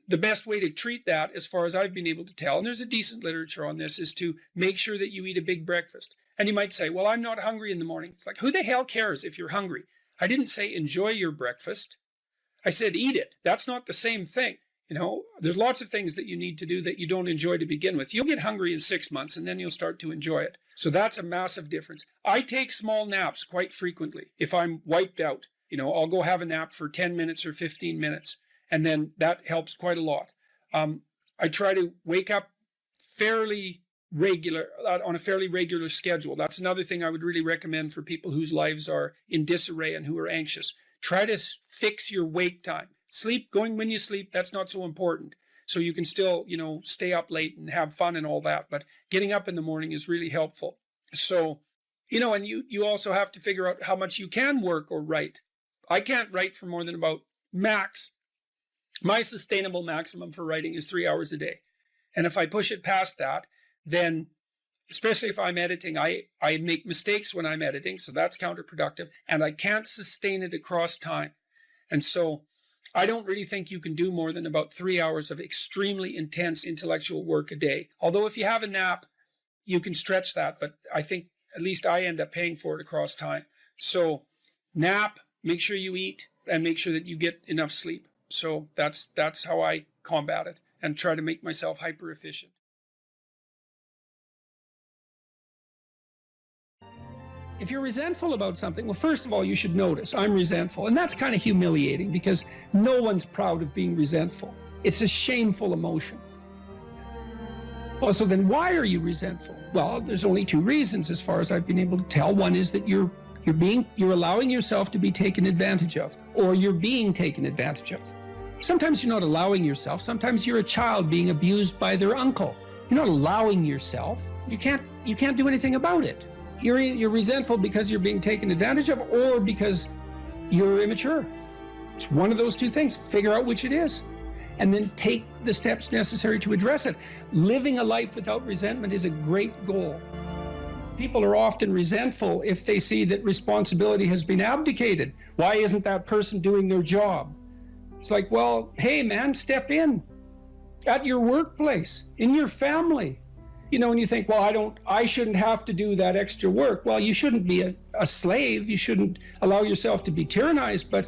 Speaker 1: the best way to treat that, as far as I've been able to tell, and there's a decent literature on this, is to make sure that you eat a big breakfast. And you might say, well, I'm not hungry in the morning. It's like, who the hell cares if you're hungry? I didn't say enjoy your breakfast. I said eat it. That's not the same thing. There's lots of things that you need to do that you don't enjoy to begin with. You'll get hungry in 6 months and then you'll start to enjoy it. So that's a massive difference. I take small naps quite frequently. If I'm wiped out, I'll go have a nap for 10 minutes or 15 minutes. And then that helps quite a lot. I try to wake up on a fairly regular schedule. That's another thing I would really recommend for people whose lives are in disarray and who are anxious. Try to fix your wake time. Going when you sleep, that's not so important. So you can still, stay up late and have fun and all that. But getting up in the morning is really helpful. So, and you also have to figure out how much you can work or write. I can't write for more than about my sustainable maximum for writing is 3 hours a day. And if I push it past that, then, especially if I'm editing, I make mistakes when I'm editing, so that's counterproductive, and I can't sustain it across time. And so I don't really think you can do more than about 3 hours of extremely intense intellectual work a day. Although if you have a nap, you can stretch that, but I think at least I end up paying for it across time. So nap, make sure you eat, and make sure that you get enough sleep. So that's how I combat it and try to make myself hyper efficient. If you're resentful about something, well, first of all, you should notice, I'm resentful. And that's kind of humiliating because no one's proud of being resentful. It's a shameful emotion. Well, so then why are you resentful? Well, there's only 2 reasons as far as I've been able to tell. One is that you're allowing yourself to be taken advantage of, or you're being taken advantage of. Sometimes you're not allowing yourself. Sometimes you're a child being abused by their uncle. You're not allowing yourself. You can't do anything about it. You're resentful because you're being taken advantage of or because you're immature. It's one of those 2 things. Figure out which it is and then take the steps necessary to address it. Living a life without resentment is a great goal. People are often resentful if they see that responsibility has been abdicated. Why isn't that person doing their job? It's like, well, hey man, step in at your workplace, in your family. And you think, well, I shouldn't have to do that extra work. Well, you shouldn't be a slave. You shouldn't allow yourself to be tyrannized. But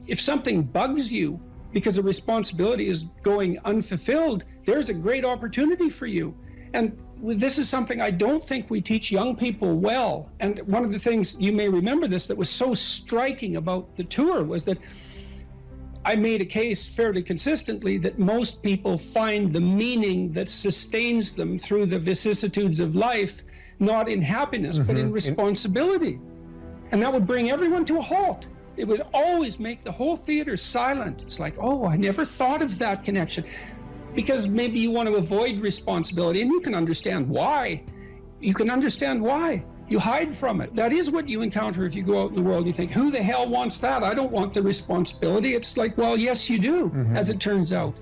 Speaker 1: if something bugs you because a responsibility is going unfulfilled, there's a great opportunity for you. And this is something I don't think we teach young people well. And one of the things, you may remember this, that was so striking about the tour was that I made a case fairly consistently that most people find the meaning that sustains them through the vicissitudes of life, not in happiness, but in responsibility. And that would bring everyone to a halt. It would always make the whole theater silent. It's like, oh, I never thought of that connection. Because maybe you want to avoid responsibility, and you can understand why. You hide from it. That is what you encounter if you go out in the world and you think, who the hell wants that? I don't want the responsibility. It's like, well, yes, you do, as it turns out.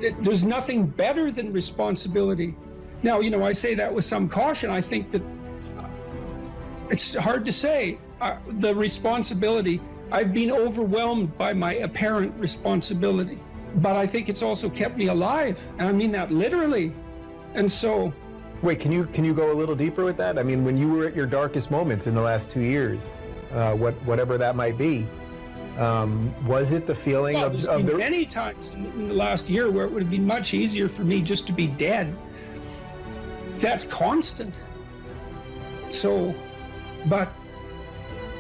Speaker 1: There's nothing better than responsibility. Now, I say that with some caution. I think that it's hard to say. The responsibility, I've been overwhelmed by my apparent responsibility, but I think it's also kept me alive. And I mean that literally. And so,
Speaker 5: wait, can you go a little deeper with that? I mean, when you were at your darkest moments in the last 2 years, whatever that might be, was it the feeling
Speaker 1: there's been many times in the last year where it would have been much easier for me just to be dead. That's constant. So, but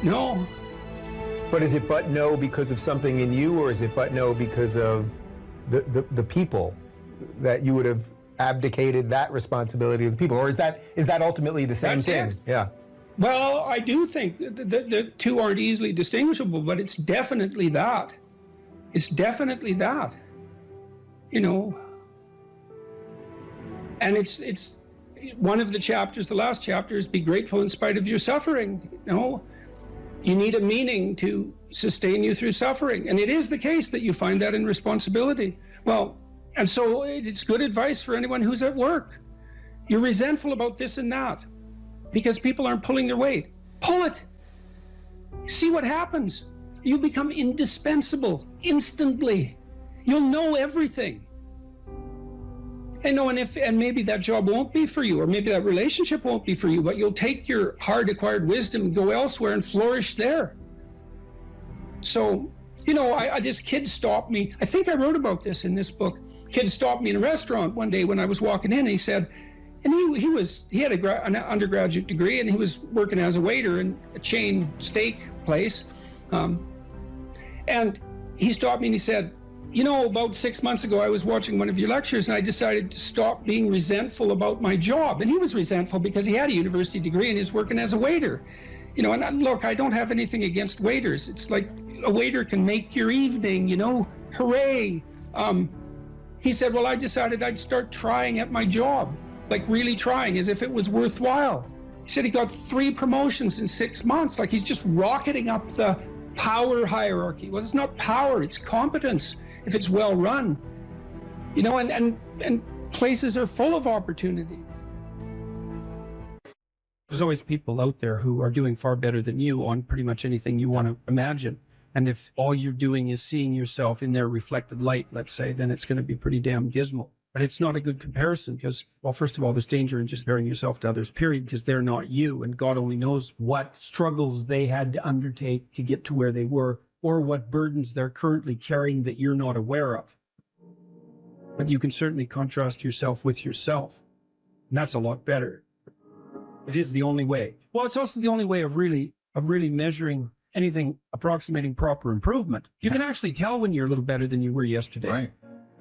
Speaker 1: no,
Speaker 5: But is it but no because of something in you, or is it but no because of the people, that you would have abdicated that responsibility of the people? Or is that ultimately the same thing? Yeah.
Speaker 1: Well, I do think the two aren't easily distinguishable, but it's definitely that. It's definitely that. You know, and it's one of the chapters, the last chapter, is be grateful in spite of your suffering. You know, you need a meaning to sustain you through suffering. And it is the case that you find that in responsibility. Well, and so it's good advice for anyone who's at work. You're resentful about this and that because people aren't pulling their weight. Pull it. See what happens. You become indispensable instantly. You'll know everything. And maybe that job won't be for you, or maybe that relationship won't be for you, but you'll take your hard acquired wisdom and go elsewhere and flourish there. So, you know, this kid stopped me. I think I wrote about this in this book. Kid stopped me in a restaurant one day when I was walking in, and he said, and he had an undergraduate degree, and he was working as a waiter in a chain steak place. And he stopped me and he said, you know, about 6 months ago, I was watching one of your lectures and I decided to stop being resentful about my job. And he was resentful because he had a university degree and he's working as a waiter. You know, and look, I don't have anything against waiters. It's like a waiter can make your evening, you know, hooray. He said, well, I decided I'd start trying at my job, like really trying, as if it was worthwhile. He said he got 3 promotions in 6 months, like he's just rocketing up the power hierarchy. Well, it's not power, it's competence, if it's well run. You know, and places are full of opportunity. There's always people out there who are doing far better than you on pretty much anything you want to imagine. And if all you're doing is seeing yourself in their reflected light, let's say, then it's going to be pretty damn dismal. But it's not a good comparison because, well, first of all, there's danger in just comparing yourself to others, period, because they're not you. And God only knows what struggles they had to undertake to get to where they were, or what burdens they're currently carrying that you're not aware of. But you can certainly contrast yourself with yourself. And that's a lot better. It is the only way. Well, it's also the only way of really measuring anything approximating proper improvement. You can actually tell when you're a little better than you were yesterday.
Speaker 9: Right.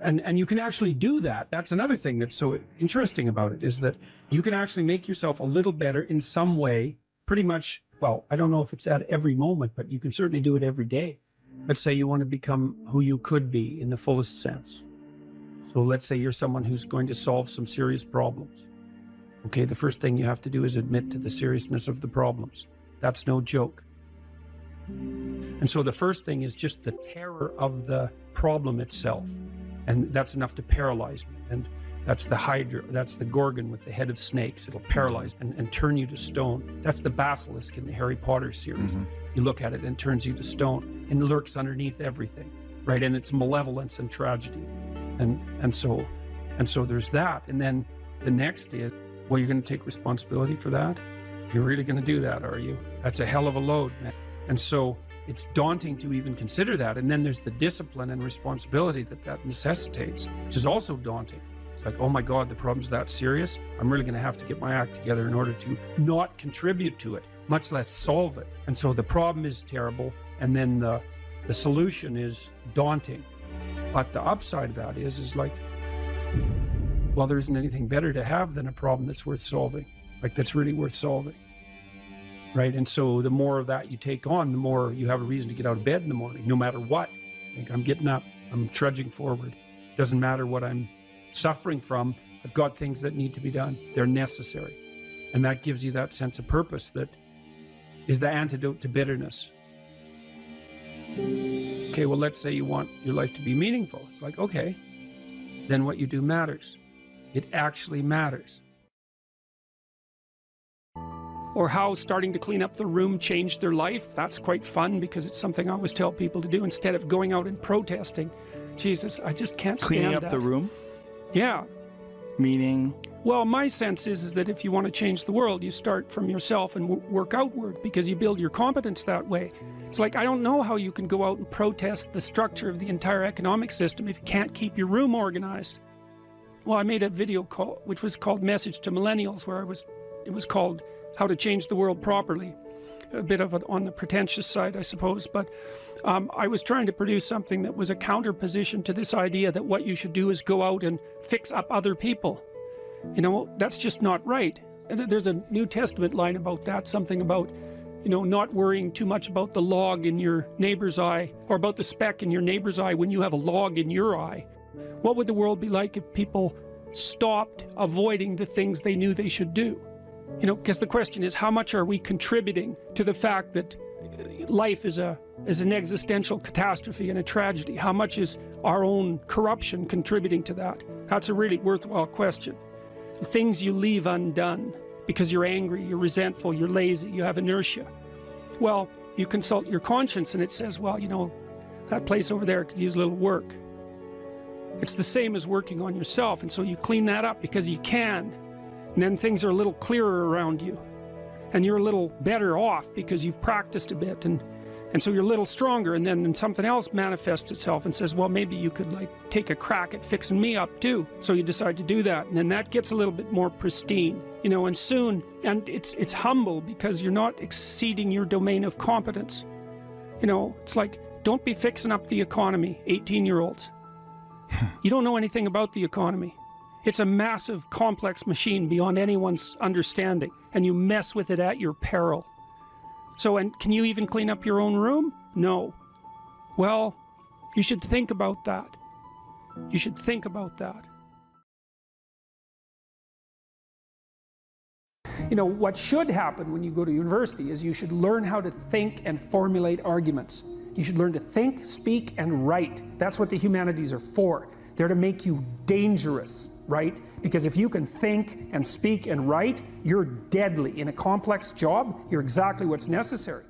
Speaker 1: And you can actually do that. That's another thing that's so interesting about it, is that you can actually make yourself a little better in some way, pretty much. Well, I don't know if it's at every moment, but you can certainly do it every day. Let's say you want to become who you could be in the fullest sense. So let's say you're someone who's going to solve some serious problems. Okay, the first thing you have to do is admit to the seriousness of the problems. That's no joke. And so the first thing is just the terror of the problem itself. And that's enough to paralyze me. And that's the Hydra, that's the Gorgon with the head of snakes. It'll paralyze and turn you to stone. That's the basilisk in the Harry Potter series. Mm-hmm. You look at it and it turns you to stone and lurks underneath everything, right? And it's malevolence and tragedy. And so there's that. And then the next is, well, you're going to take responsibility for that? You're really going to do that, are you? That's a hell of a load, man. And so it's daunting to even consider that. And then there's the discipline and responsibility that necessitates, which is also daunting. It's like, oh my God, the problem's that serious. I'm really going to have to get my act together in order to not contribute to it, much less solve it. And so the problem is terrible. And then the solution is daunting. But the upside of that is like, well, there isn't anything better to have than a problem that's worth solving, like that's really worth solving. Right. And so the more of that you take on, the more you have a reason to get out of bed in the morning, no matter what. Like, I'm getting up, I'm trudging forward. Doesn't matter what I'm suffering from. I've got things that need to be done. They're necessary. And that gives you that sense of purpose that is the antidote to bitterness. Okay, well, let's say you want your life to be meaningful. It's like, okay, then what you do matters. It actually matters. Or how starting to clean up the room changed their life. That's quite fun because it's something I always tell people to do instead of going out and protesting. Jesus, I just can't stand
Speaker 9: Cleaning up
Speaker 1: that.
Speaker 9: the room?
Speaker 1: Yeah.
Speaker 9: Meaning?
Speaker 1: Well, my sense is that if you want to change the world, you start from yourself and work outward because you build your competence that way. It's like, I don't know how you can go out and protest the structure of the entire economic system if you can't keep your room organized. Well, I made a video which was called Message to Millennials, where it was called How to Change the World Properly. a bit of on the pretentious side, I suppose, but I was trying to produce something that was a counterposition to this idea that what you should do is go out and fix up other people. You know, that's just not right. And there's a New Testament line about that, something about, you know, not worrying too much about the log in your neighbor's eye, or about the speck in your neighbor's eye when you have a log in your eye. What would the world be like if people stopped avoiding the things they knew they should do? You know, because the question is, how much are we contributing to the fact that life is an existential catastrophe and a tragedy? How much is our own corruption contributing to that? That's a really worthwhile question. The things you leave undone because you're angry, you're resentful, you're lazy, you have inertia. Well, you consult your conscience and it says, well, you know, that place over there could use a little work. It's the same as working on yourself, and so you clean that up because you can. And then things are a little clearer around you. And you're a little better off because you've practiced a bit, and so you're a little stronger, and then something else manifests itself and says, well, maybe you could like take a crack at fixing me up too. So you decide to do that, and then that gets a little bit more pristine, you know, and soon, and it's humble because you're not exceeding your domain of competence. You know, it's like, don't be fixing up the economy, 18-year-olds. You don't know anything about the economy. It's a massive, complex machine beyond anyone's understanding, and you mess with it at your peril. So, and can you even clean up your own room? No. Well, you should think about that. You should think about that. You know, what should happen when you go to university is you should learn how to think and formulate arguments. You should learn to think, speak, and write. That's what the humanities are for. They're to make you dangerous, right? Because if you can think and speak and write, you're deadly. In a complex job, you're exactly what's necessary.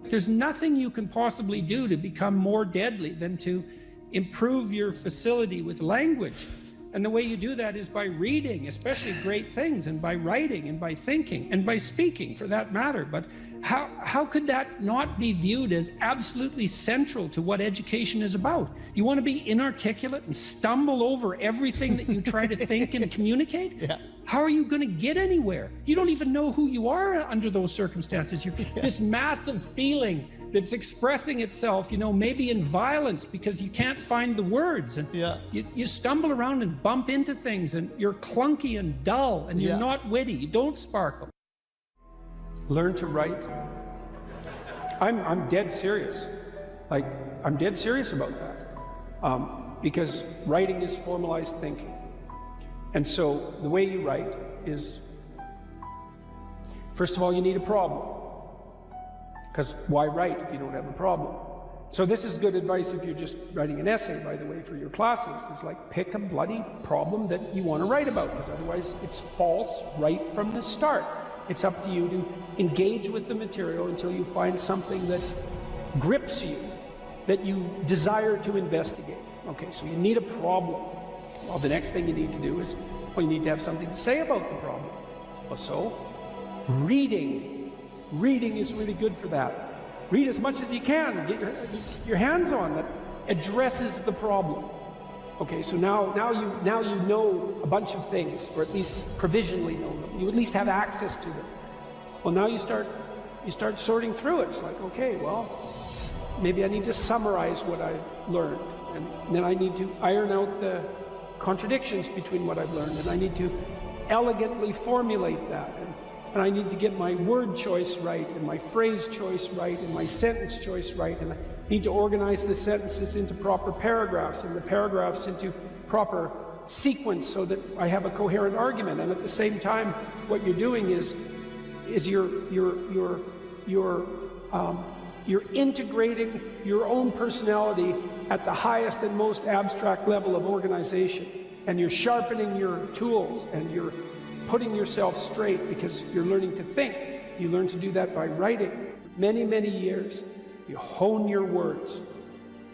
Speaker 1: There's nothing you can possibly do to become more deadly than to improve your facility with language. And the way you do that is by reading, especially great things, and by writing, and by thinking, and by speaking, for that matter. But how could that not be viewed as absolutely central to what education is about? You want to be inarticulate and stumble over everything that you try to think and communicate? Yeah. How are you going to get anywhere? You don't even know who you are under those circumstances. You're this massive feeling that's expressing itself, you know, maybe in violence because you can't find the words, and you stumble around and bump into things, and you're clunky and dull, and you're not witty, you don't sparkle. Learn to write. I'm dead serious. Like, I'm dead serious about that. Because writing is formalized thinking. And so the way you write is, first of all, you need a problem. Because why write if you don't have a problem? So this is good advice if you're just writing an essay, by the way, for your classes. It's like, pick a bloody problem that you want to write about, because otherwise it's false right from the start. It's up to you to engage with the material until you find something that grips you, that you desire to investigate. Okay, so you need a problem. Well, the next thing you need to do is, well, you need to have something to say about the problem. Well, so, reading. Reading is really good for that. Read as much as you can, get your hands on that addresses the problem. Okay, so now you know a bunch of things, or at least provisionally know them. You at least have access to them. Well, now you start sorting through it. It's like, okay, well, maybe I need to summarize what I've learned, and then I need to iron out the contradictions between what I've learned, and I need to elegantly formulate that, and I need to get my word choice right, and my phrase choice right, and my sentence choice right, and I need to organize the sentences into proper paragraphs, and the paragraphs into proper sequence so that I have a coherent argument. And at the same time, what you're doing is you're integrating your own personality at the highest and most abstract level of organization, and you're sharpening your tools, and you're putting yourself straight because you're learning to think. You learn to do that by writing. Many, many years, you hone your words.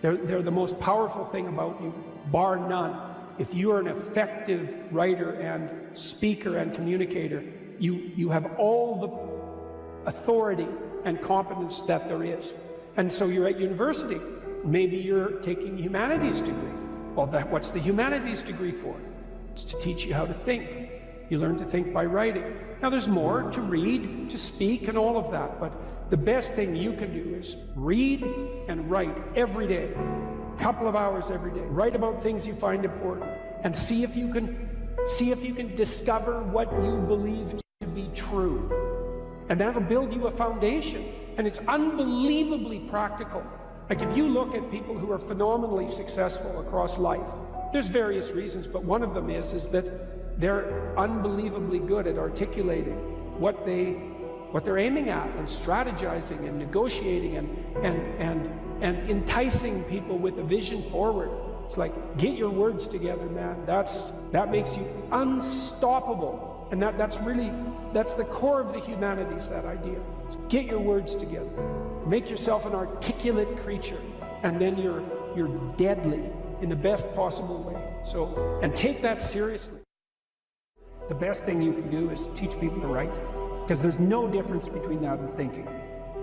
Speaker 1: They're the most powerful thing about you, bar none. If you are an effective writer and speaker and communicator, you have all the authority and competence that there is. And so you're at university. Maybe you're taking a humanities degree. Well, what's the humanities degree for? It's to teach you how to think. You learn to think by writing. Now there's more to read, to speak, and all of that, but the best thing you can do is read and write every day. A couple of hours every day. Write about things you find important and see if you can discover what you believe to be true. And that'll build you a foundation. And it's unbelievably practical. Like if you look at people who are phenomenally successful across life, there's various reasons, but one of them is that they're unbelievably good at articulating what they're aiming at and strategizing and negotiating and enticing people with a vision forward. It's like, get your words together, man. That makes you unstoppable. And that's the core of the humanities, that idea. Just get your words together. Make yourself an articulate creature, and then you're deadly in the best possible way. So, and take that seriously. The best thing you can do is teach people to write, because there's no difference between that and thinking.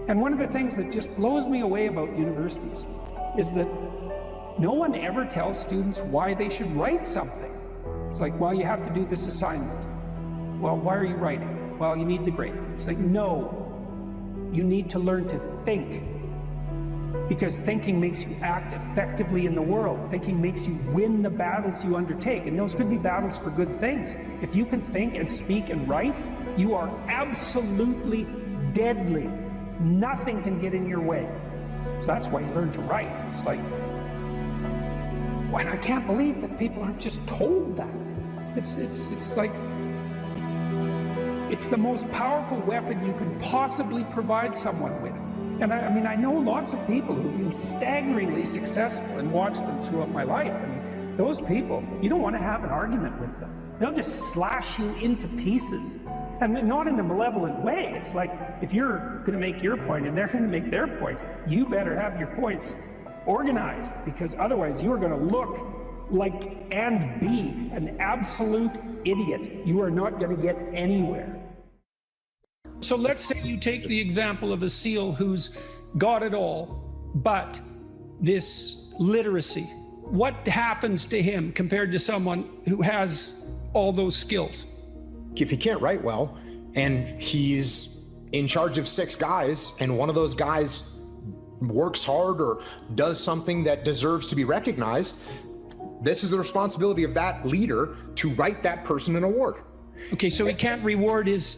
Speaker 1: And one of the things that just blows me away about universities is that no one ever tells students why they should write something. It's like, well, you have to do this assignment. Well, why are you writing? Well, you need the grade. It's like, no, you need to learn to think, because thinking makes you act effectively in the world. Thinking makes you win the battles you undertake, and those could be battles for good things. If you can think and speak and write, you are absolutely deadly. Nothing can get in your way. So that's why you learn to write. It's like, and I can't believe that people aren't just told that. It's like, it's the most powerful weapon you could possibly provide someone with. And I mean, I know lots of people who've been staggeringly successful and watched them throughout my life. I mean, those people, you don't want to have an argument with them. They'll just slash you into pieces. And not in a malevolent way. It's like, if you're going to make your point and they're going to make their point, you better have your points organized, because otherwise you are going to look like and be an absolute idiot. You are not going to get anywhere.
Speaker 9: So let's say you take the example of a SEAL who's got it all, but this literacy. What happens to him compared to someone who has all those skills?
Speaker 10: If he can't write well and he's in charge of 6 guys and one of those guys works hard or does something that deserves to be recognized, this is the responsibility of that leader to write that person an award.
Speaker 9: Okay, so he can't reward his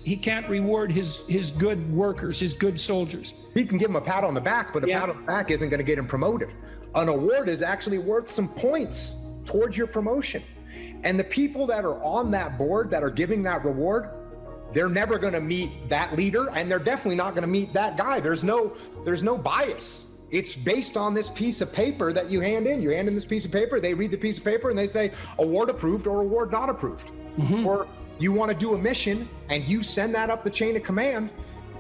Speaker 9: good workers, his good soldiers.
Speaker 10: He can give him a pat on the back, but a pat on the back isn't going to get him promoted. An award is actually worth some points towards your promotion. And the people that are on that board that are giving that reward, they're never going to meet that leader, and they're definitely not going to meet that guy. There's no bias. It's based on this piece of paper that you hand in. You hand in this piece of paper, they read the piece of paper, and they say award approved or award not approved. Mm-hmm. Or you want to do a mission and you send that up the chain of command,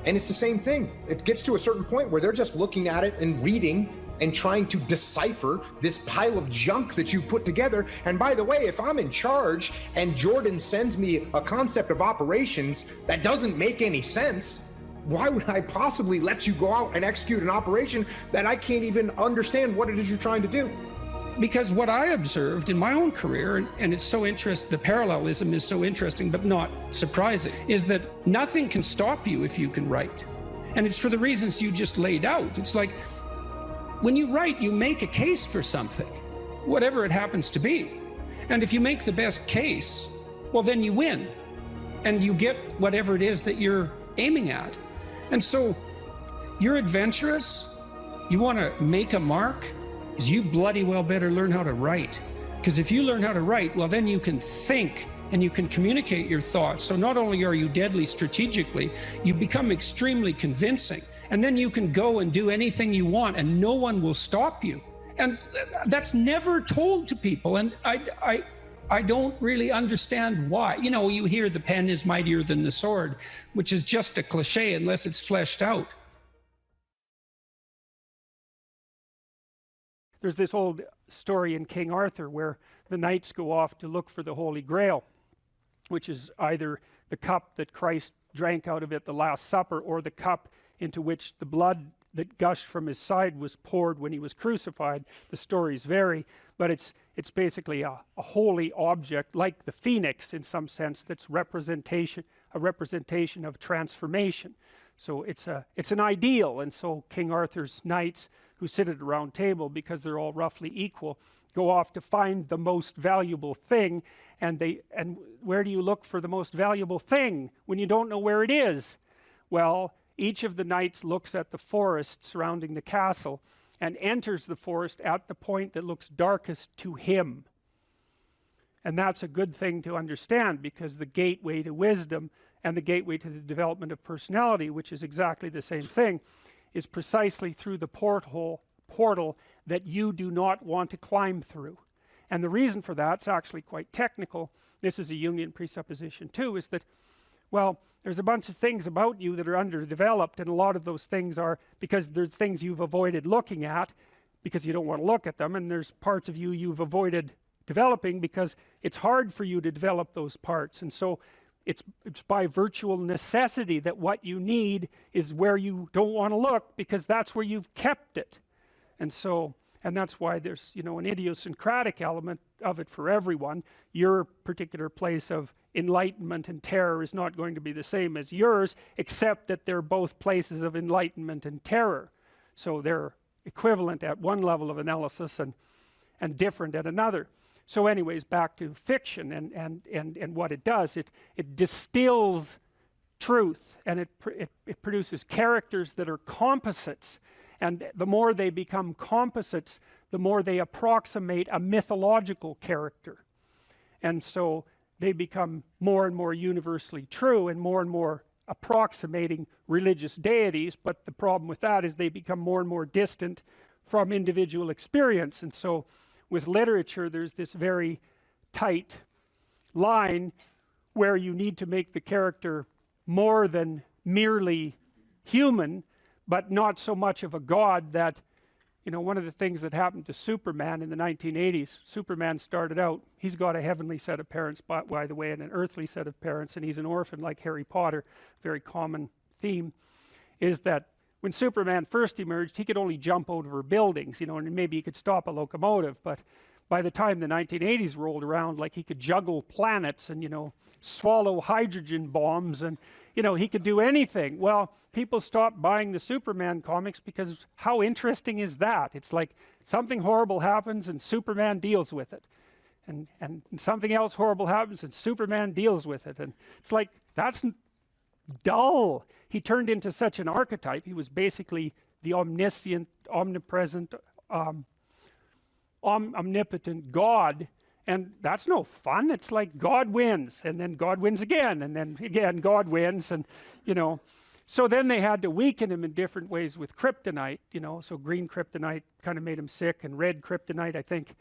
Speaker 10: and it's the same thing. It gets to a certain point where they're just looking at it and reading and trying to decipher this pile of junk that you put together. And by the way, if I'm in charge and Jordan sends me a concept of operations that doesn't make any sense, why would I possibly let you go out and execute an operation that I can't even understand what it is you're trying to do?
Speaker 9: Because what I observed in my own career, and it's so interesting, the parallelism is so interesting but not surprising, is that nothing can stop you if you can write. And it's for the reasons you just laid out. It's like, when you write, you make a case for something, whatever it happens to be. And if you make the best case, well, then you win. And you get whatever it is that you're aiming at. And so you're adventurous, you want to make a mark, is you bloody well better learn how to write. Because if you learn how to write, well, then you can think and you can communicate your thoughts. So not only are you deadly strategically, you become extremely convincing. And then you can go and do anything you want and no one will stop you. And that's never told to people. And I don't really understand why. You know, you hear the pen is mightier than the sword, which is just a cliche unless it's fleshed out.
Speaker 4: There's this old story in King Arthur where the knights go off to look for the Holy Grail, which is either the cup that Christ drank out of at the Last Supper or the cup into which the blood that gushed from his side was poured when he was crucified. The stories vary, but it's basically a holy object, like the phoenix in some sense, that's a representation of transformation. So it's an ideal, and so King Arthur's knights who sit at a round table, because they're all roughly equal, go off to find the most valuable thing, and where do you look for the most valuable thing when you don't know where it is? Well, each of the knights looks at the forest surrounding the castle and enters the forest at the point that looks darkest to him. And that's a good thing to understand, because the gateway to wisdom and the gateway to the development of personality, which is exactly the same thing, is precisely through the portal that you do not want to climb through. And the reason for that's actually quite technical. This is a Jungian presupposition too, is that, well, there's a bunch of things about you that are underdeveloped, and a lot of those things are because there's things you've avoided looking at because you don't want to look at them, and there's parts of you you've avoided developing because it's hard for you to develop those parts. And so it's by virtual necessity that what you need is where you don't want to look, because that's where you've kept it. And that's why there's, you know, an idiosyncratic element of it for everyone. Your particular place of enlightenment and terror is not going to be the same as yours, except that they're both places of enlightenment and terror. So they're equivalent at one level of analysis and different at another. So anyways, back to fiction and what it does. It distills truth, and it produces characters that are composites. And the more they become composites, the more they approximate a mythological character. And so they become more and more universally true and more approximating religious deities. But the problem with that is they become more and more distant from individual experience. And so with literature, there's this very tight line where you need to make the character more than merely human, but not so much of a god that, you know, one of the things that happened to Superman in the 1980s, Superman started out, he's got a heavenly set of parents, by the way, and an earthly set of parents, and he's an orphan like Harry Potter. Very common theme is that when Superman first emerged, he could only jump over buildings, you know, and maybe he could stop a locomotive. But by the time the 1980s rolled around, like, he could juggle planets and, you know, swallow hydrogen bombs, and, you know, he could do anything. Well, people stopped buying the Superman comics because how interesting is that? It's like something horrible happens and Superman deals with it. And something else horrible happens and Superman deals with it. And it's like, that's dull. He turned into such an archetype. He was basically the omniscient, omnipresent, omnipotent God, and that's no fun. It's like God wins, and then God wins again, and then again God wins, and, you know. So then they had to weaken him in different ways with kryptonite, you know. So green kryptonite kind of made him sick, and red kryptonite, I think,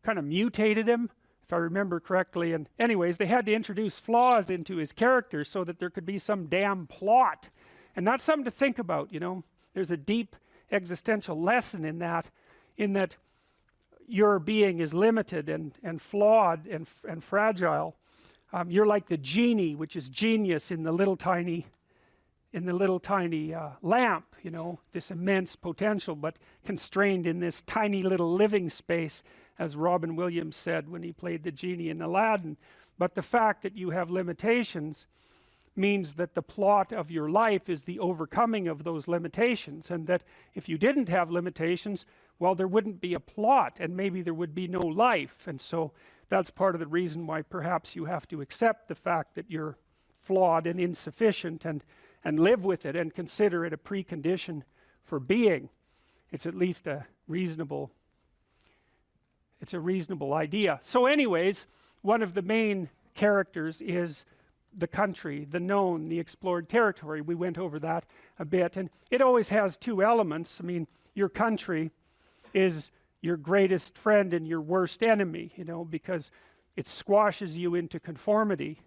Speaker 4: kind of mutated him, if I remember correctly. And anyways, they had to introduce flaws into his character so that there could be some damn plot. And that's something to think about, you know. There's a deep existential lesson in that your being is limited and flawed and fragile. You're like the genie, which is genius in the little tiny lamp, you know, this immense potential, but constrained in this tiny little living space, as Robin Williams said when he played the genie in Aladdin. But the fact that you have limitations means that the plot of your life is the overcoming of those limitations, and that if you didn't have limitations, well, there wouldn't be a plot, and maybe there would be no life. And so that's part of the reason why perhaps you have to accept the fact that you're flawed and insufficient, and live with it and consider it a precondition for being. It's at least a reasonable idea. So anyways, one of the main characters is the country, the known, the explored territory. We went over that a bit, and it always has two elements. I mean, your country is your greatest friend and your worst enemy, you know, because it squashes you into conformity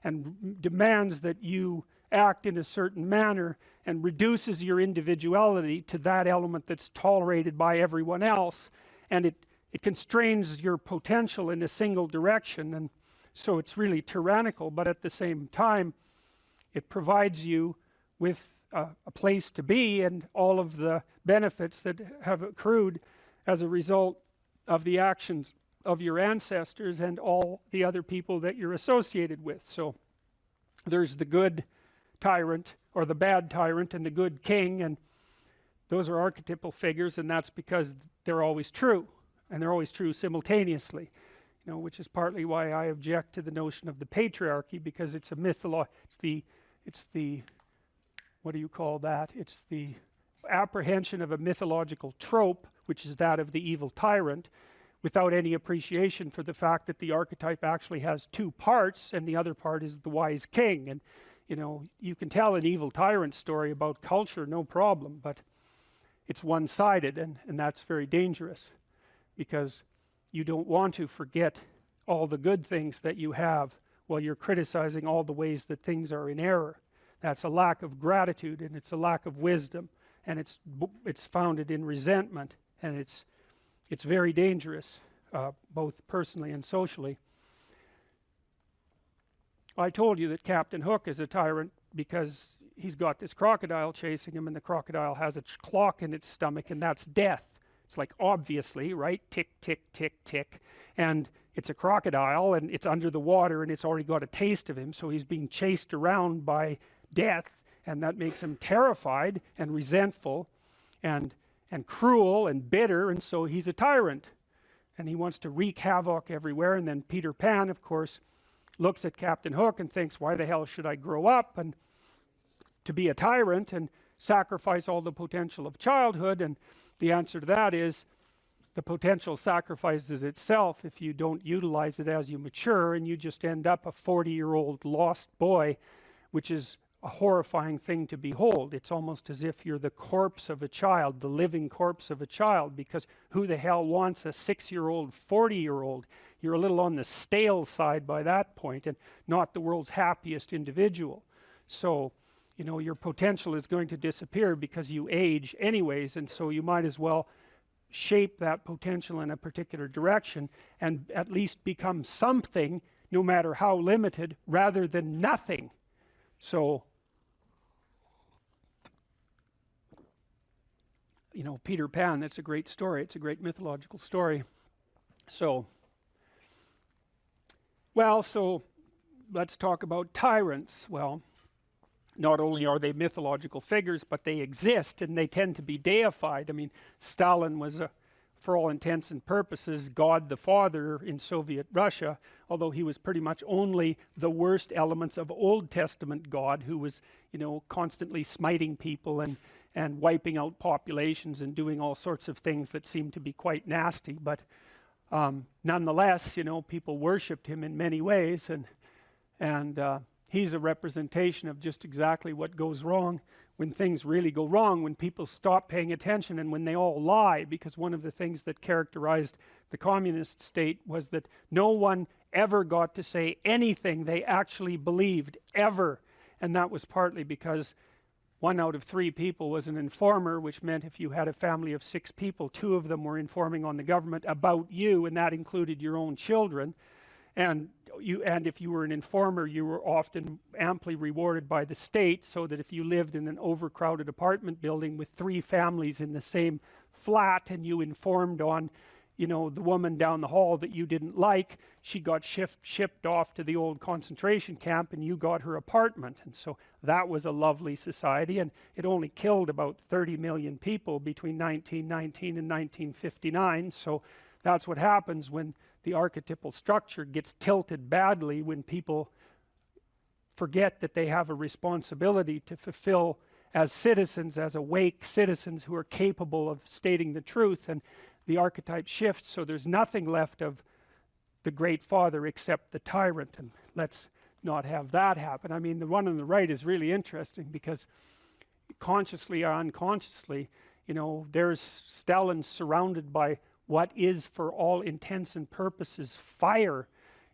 Speaker 4: and demands that you act in a certain manner, and reduces your individuality to that element that's tolerated by everyone else, and it constrains your potential in a single direction. And so it's really tyrannical, but at the same time it provides you with a place to be, and all of the benefits that have accrued as a result of the actions of your ancestors and all the other people that you're associated with. So there's the good tyrant or the bad tyrant and the good king, and those are archetypal figures, and that's because they're always true, and they're always true simultaneously, you know, which is partly why I object to the notion of the patriarchy, because it's a it's the what do you call that? It's the apprehension of a mythological trope, which is that of the evil tyrant, without any appreciation for the fact that the archetype actually has two parts, and the other part is the wise king. And you know, you can tell an evil tyrant story about culture, no problem, but it's one-sided, and that's very dangerous, because you don't want to forget all the good things that you have while you're criticizing all the ways that things are in error. That's a lack of gratitude, and it's a lack of wisdom, and it's founded in resentment, and it's very dangerous, both personally and socially. I told you that Captain Hook is a tyrant because he's got this crocodile chasing him, and the crocodile has a clock in its stomach, and that's death. It's like, obviously, right? Tick, tick, tick, tick. And it's a crocodile, and it's under the water, and it's already got a taste of him, so he's being chased around by death, and that makes him terrified and resentful and cruel and bitter, and so he's a tyrant. And he wants to wreak havoc everywhere. And then Peter Pan, of course, looks at Captain Hook and thinks, why the hell should I grow up and to be a tyrant and sacrifice all the potential of childhood? And the answer to that is, the potential sacrifices itself if you don't utilize it as you mature, and you just end up a 40-year-old lost boy, which is a horrifying thing to behold. It's almost as if you're the corpse of a child, the living corpse of a child, because who the hell wants a 6-year-old, 40-year-old? You're a little on the stale side by that point, and not the world's happiest individual. So, you know, your potential is going to disappear because you age anyways, and so you might as well shape that potential in a particular direction and at least become something, no matter how limited, rather than nothing. So, you know, Peter Pan, that's a great story. It's a great mythological story. So, well, so let's talk about tyrants. Well, not only are they mythological figures, but they exist, and they tend to be deified. I mean, Stalin was, for all intents and purposes, God the Father in Soviet Russia, although he was pretty much only the worst elements of Old Testament God, who was, you know, constantly smiting people and wiping out populations and doing all sorts of things that seemed to be quite nasty. But nonetheless, you know, people worshipped him in many ways, and he's a representation of just exactly what goes wrong when things really go wrong, when people stop paying attention and when they all lie. Because one of the things that characterized the communist state was that no one ever got to say anything they actually believed, ever. And that was partly because 1 out of 3 people was an informer, which meant if you had a family of 6 people, 2 of them were informing on the government about you, and that included your own children. And if you were an informer, you were often amply rewarded by the state, so that if you lived in an overcrowded apartment building with 3 families in the same flat, and you informed on, you know, the woman down the hall that you didn't like, she got shipped off to the old concentration camp, and you got her apartment. And so that was a lovely society, and it only killed about 30 million people between 1919 and 1959. So that's what happens when the archetypal structure gets tilted badly, when people forget that they have a responsibility to fulfill as citizens, as awake citizens who are capable of stating the truth, and the archetype shifts, so there's nothing left of the great father except the tyrant. And let's not have that happen. I mean, the one on the right is really interesting, because consciously or unconsciously, you know, there's Stalin surrounded by what is, for all intents and purposes, fire.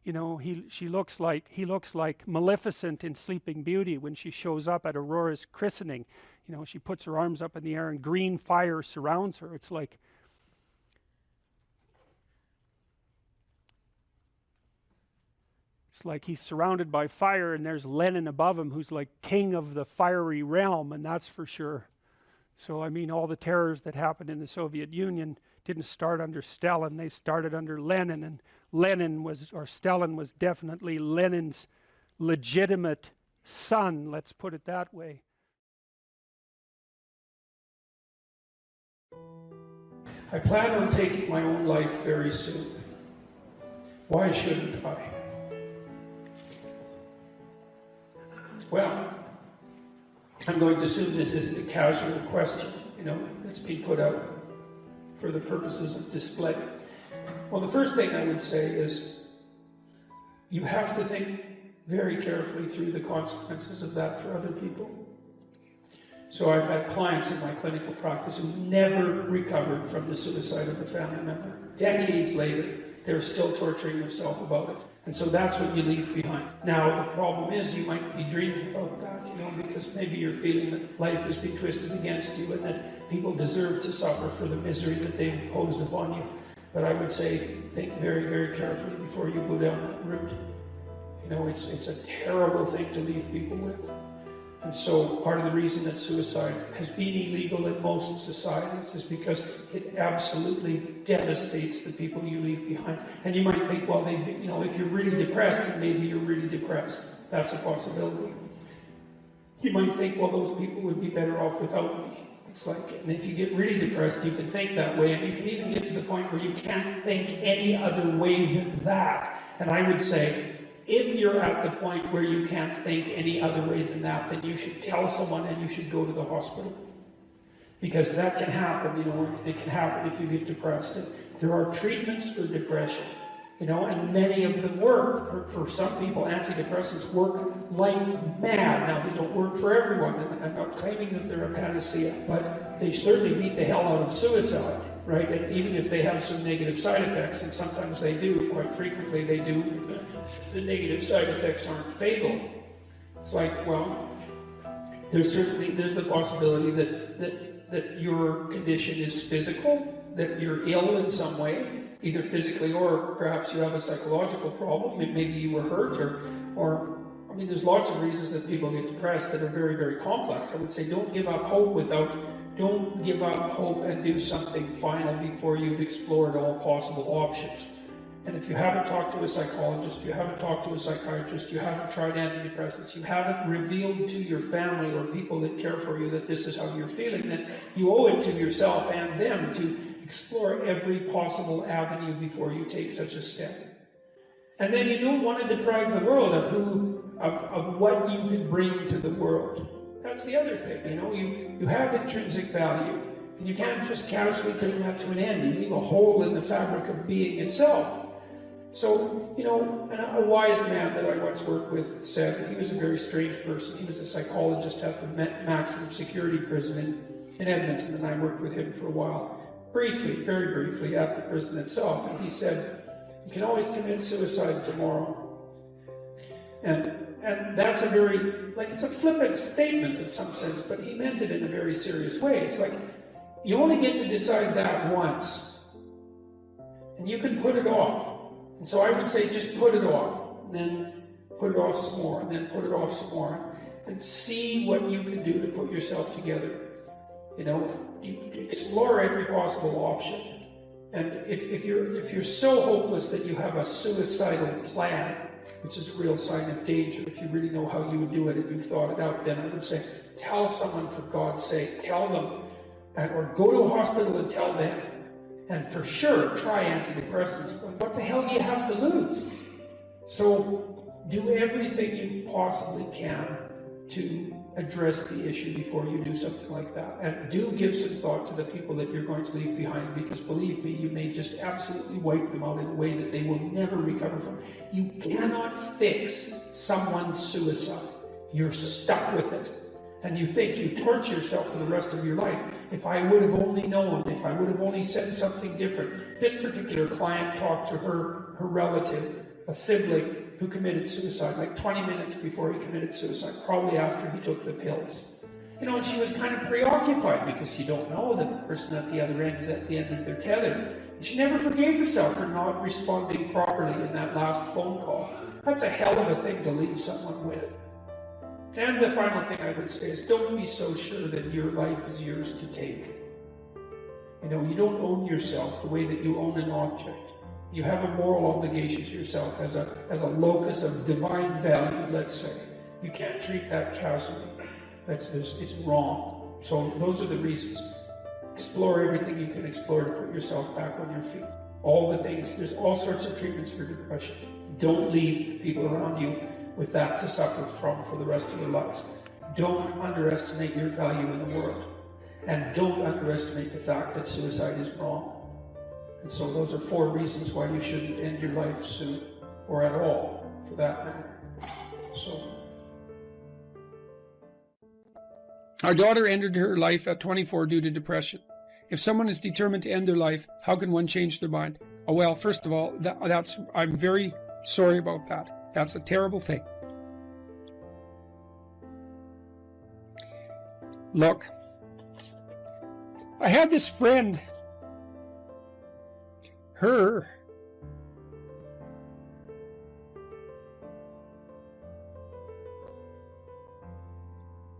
Speaker 4: You know, he looks like Maleficent in Sleeping Beauty when she shows up at Aurora's christening. You know, she puts her arms up in the air and green fire surrounds her. It's like It's like he's surrounded by fire, and there's Lenin above him, who's like king of the fiery realm, and that's for sure. So I mean, all the terrors that happened in the Soviet Union didn't start under Stalin, they started under Lenin, and Lenin was, or Stalin was definitely Lenin's legitimate son, let's put it that way.
Speaker 1: I plan on taking my own life very soon. Why shouldn't I? Well, I'm going to assume this isn't a casual question, you know, that's being put out for the purposes of display. Well, the first thing I would say is you have to think very carefully through the consequences of that for other people. So I've had clients in my clinical practice who never recovered from the suicide of a family member. Decades later, they're still torturing themselves about it. And so that's what you leave behind. Now, the problem is you might be dreaming about that, you know, because maybe you're feeling that life has been twisted against you and that people deserve to suffer for the misery that they've imposed upon you. But I would say, think very, very carefully before you go down that route. You know, it's a terrible thing to leave people with. And so part of the reason that suicide has been illegal in most societies is because it absolutely devastates the people you leave behind. And you might think, well, you know, if you're really depressed, then maybe you're really depressed. That's a possibility. You might think, well, those people would be better off without me. It's like, and if you get really depressed, you can think that way, and you can even get to the point where you can't think any other way than that. And I would say, if you're at the point where you can't think any other way than that, then you should tell someone and you should go to the hospital. Because that can happen, you know, it can happen if you get depressed. And there are treatments for depression, you know, and many of them work. For some people, antidepressants work like mad. Now, they don't work for everyone, and I'm not claiming that they're a panacea, but they certainly beat the hell out of suicide. Right, and even if they have some negative side effects, and sometimes they do, quite frequently they do, the negative side effects aren't fatal. It's like, well, there's the possibility that your condition is physical, that you're ill in some way, either physically or perhaps you have a psychological problem. Maybe you were hurt, or I mean, there's lots of reasons that people get depressed that are very, very complex. I would say don't give up hope Don't give up hope and do something final before you've explored all possible options. And if you haven't talked to a psychologist, you haven't talked to a psychiatrist, you haven't tried antidepressants, you haven't revealed to your family or people that care for you that this is how you're feeling, then you owe it to yourself and them to explore every possible avenue before you take such a step. And then you don't want to deprive the world of what you can bring to the world. That's the other thing, you know, you have intrinsic value, and you can't just casually bring that to an end. You leave a hole in the fabric of being itself. So, you know, a wise man that I once worked with said, he was a very strange person. He was a psychologist at the maximum security prison in Edmonton, and I worked with him for a while, briefly, very briefly, at the prison itself. And he said, you can always commit suicide tomorrow. And that's a very, like, it's a flippant statement in some sense, but he meant it in a very serious way. It's like, you only get to decide that once, and you can put it off. And so I would say just put it off, and then put it off some more, and then put it off some more, and see what you can do to put yourself together. You know, you explore every possible option. And if you're so hopeless that you have a suicidal plan, which is a real sign of danger, if you really know how you would do it and you've thought it out, then I would say, tell someone for God's sake, tell them, or go to a hospital and tell them. And for sure, try antidepressants, but what the hell do you have to lose? So do everything you possibly can to address the issue before you do something like that. And do give some thought to the people that you're going to leave behind, because believe me, you may just absolutely wipe them out in a way that they will never recover from. You cannot fix someone's suicide. You're stuck with it. And you think you torture yourself for the rest of your life. If I would have only known, if I would have only said something different. This particular client talked to her relative, a sibling, who committed suicide like 20 minutes before he committed suicide, probably after he took the pills. You know, and she was kind of preoccupied because you don't know that the person at the other end is at the end of their tether. And she never forgave herself for not responding properly in that last phone call.
Speaker 9: That's a hell of a thing to leave someone with. And the final thing I would say is don't be so sure that your life is yours to take. You know, you don't own yourself the way that you own an object. You have a moral obligation to yourself as a locus of divine value, let's say. You can't treat that casually. It's wrong. So those are the reasons. Explore everything you can explore to put yourself back on your feet. All the things. There's all sorts of treatments for depression. Don't leave the people around you with that to suffer from for the rest of their lives. Don't underestimate your value in the world. And don't underestimate the fact that suicide is wrong. And so those are 4 reasons why you shouldn't end your life soon, or at all, for that matter. So, our daughter ended her life at 24 due to depression. If someone is determined to end their life, how can one change their mind? Oh, well, first of all, I'm very sorry about that. That's a terrible thing. Look, I had this friend,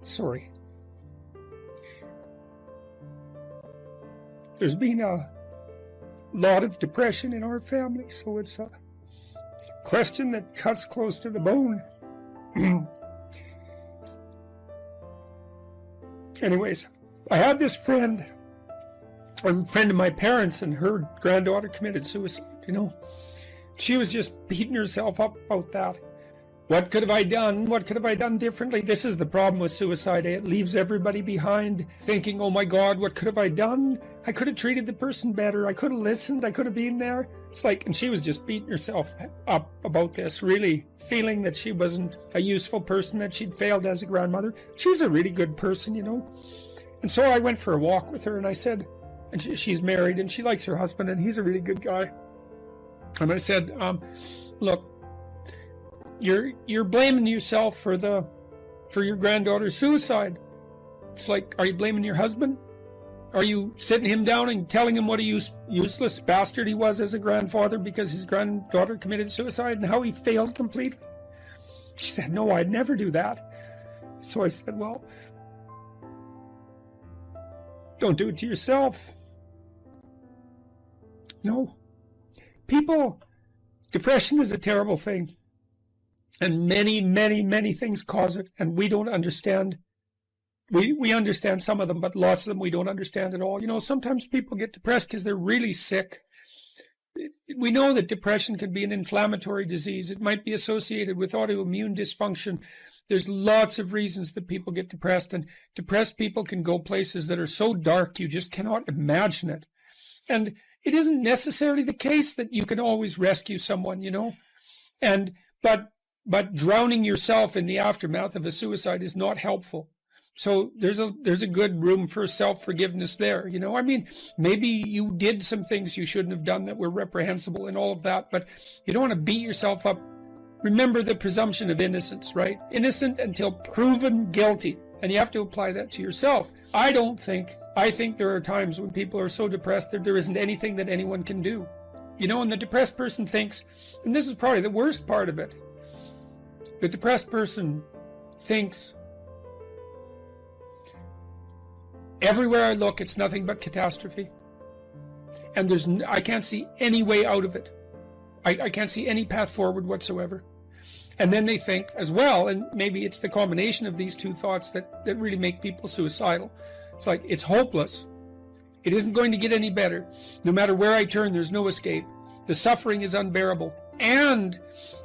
Speaker 9: sorry. There's been a lot of depression in our family, so it's a question that cuts close to the bone. Anyways, I had this friend, a friend of my parents, and her granddaughter committed suicide, you know. She was just beating herself up about that. What could have I done? What could have I done differently? This is the problem with suicide. It leaves everybody behind thinking, oh my God, what could have I done? I could have treated the person better. I could have listened. I could have been there. It's like, and she was just beating herself up about this, really feeling that she wasn't a useful person, that she'd failed as a grandmother. She's a really good person, you know. And so I went for a walk with her and I said, and she's married and she likes her husband and he's a really good guy. And I said, look, you're blaming yourself for your granddaughter's suicide. It's like, are you blaming your husband? Are you sitting him down and telling him what a useless bastard he was as a grandfather because his granddaughter committed suicide and how he failed completely? She said, no, I'd never do that. So I said, well, don't do it to yourself. No. Depression is a terrible thing. And many, many, many things cause it, and we don't understand. We understand some of them, but lots of them we don't understand at all. You know, sometimes people get depressed because they're really sick. We know that depression can be an inflammatory disease. It might be associated with autoimmune dysfunction. There's lots of reasons that people get depressed, and depressed people can go places that are so dark you just cannot imagine it. And it isn't necessarily the case that you can always rescue someone, you know, but drowning yourself in the aftermath of a suicide is not helpful. So there's a good room for self-forgiveness there, you know. I mean, maybe you did some things you shouldn't have done that were reprehensible and all of that, but you don't want to beat yourself up. Remember the presumption of innocence, right? Innocent until proven guilty. And you have to apply that to yourself. I think there are times when people are so depressed that there isn't anything that anyone can do. You know, and the depressed person thinks, and this is probably the worst part of it, the depressed person thinks, everywhere I look, it's nothing but catastrophe. And I can't see any way out of it. I can't see any path forward whatsoever. And then they think as well, and maybe it's the combination of these two thoughts that really make people suicidal. It's like, it's hopeless. It isn't going to get any better. No matter where I turn, there's no escape. The suffering is unbearable. And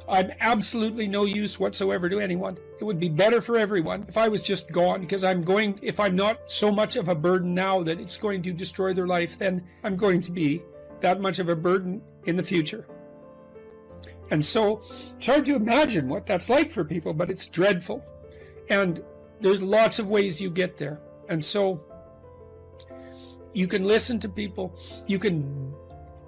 Speaker 9: I'm absolutely no use whatsoever to anyone. It would be better for everyone if I was just gone, because if I'm not so much of a burden now that it's going to destroy their life, then I'm going to be that much of a burden in the future. And so it's hard to imagine what that's like for people, but it's dreadful. And there's lots of ways you get there. And so you can listen to people. You can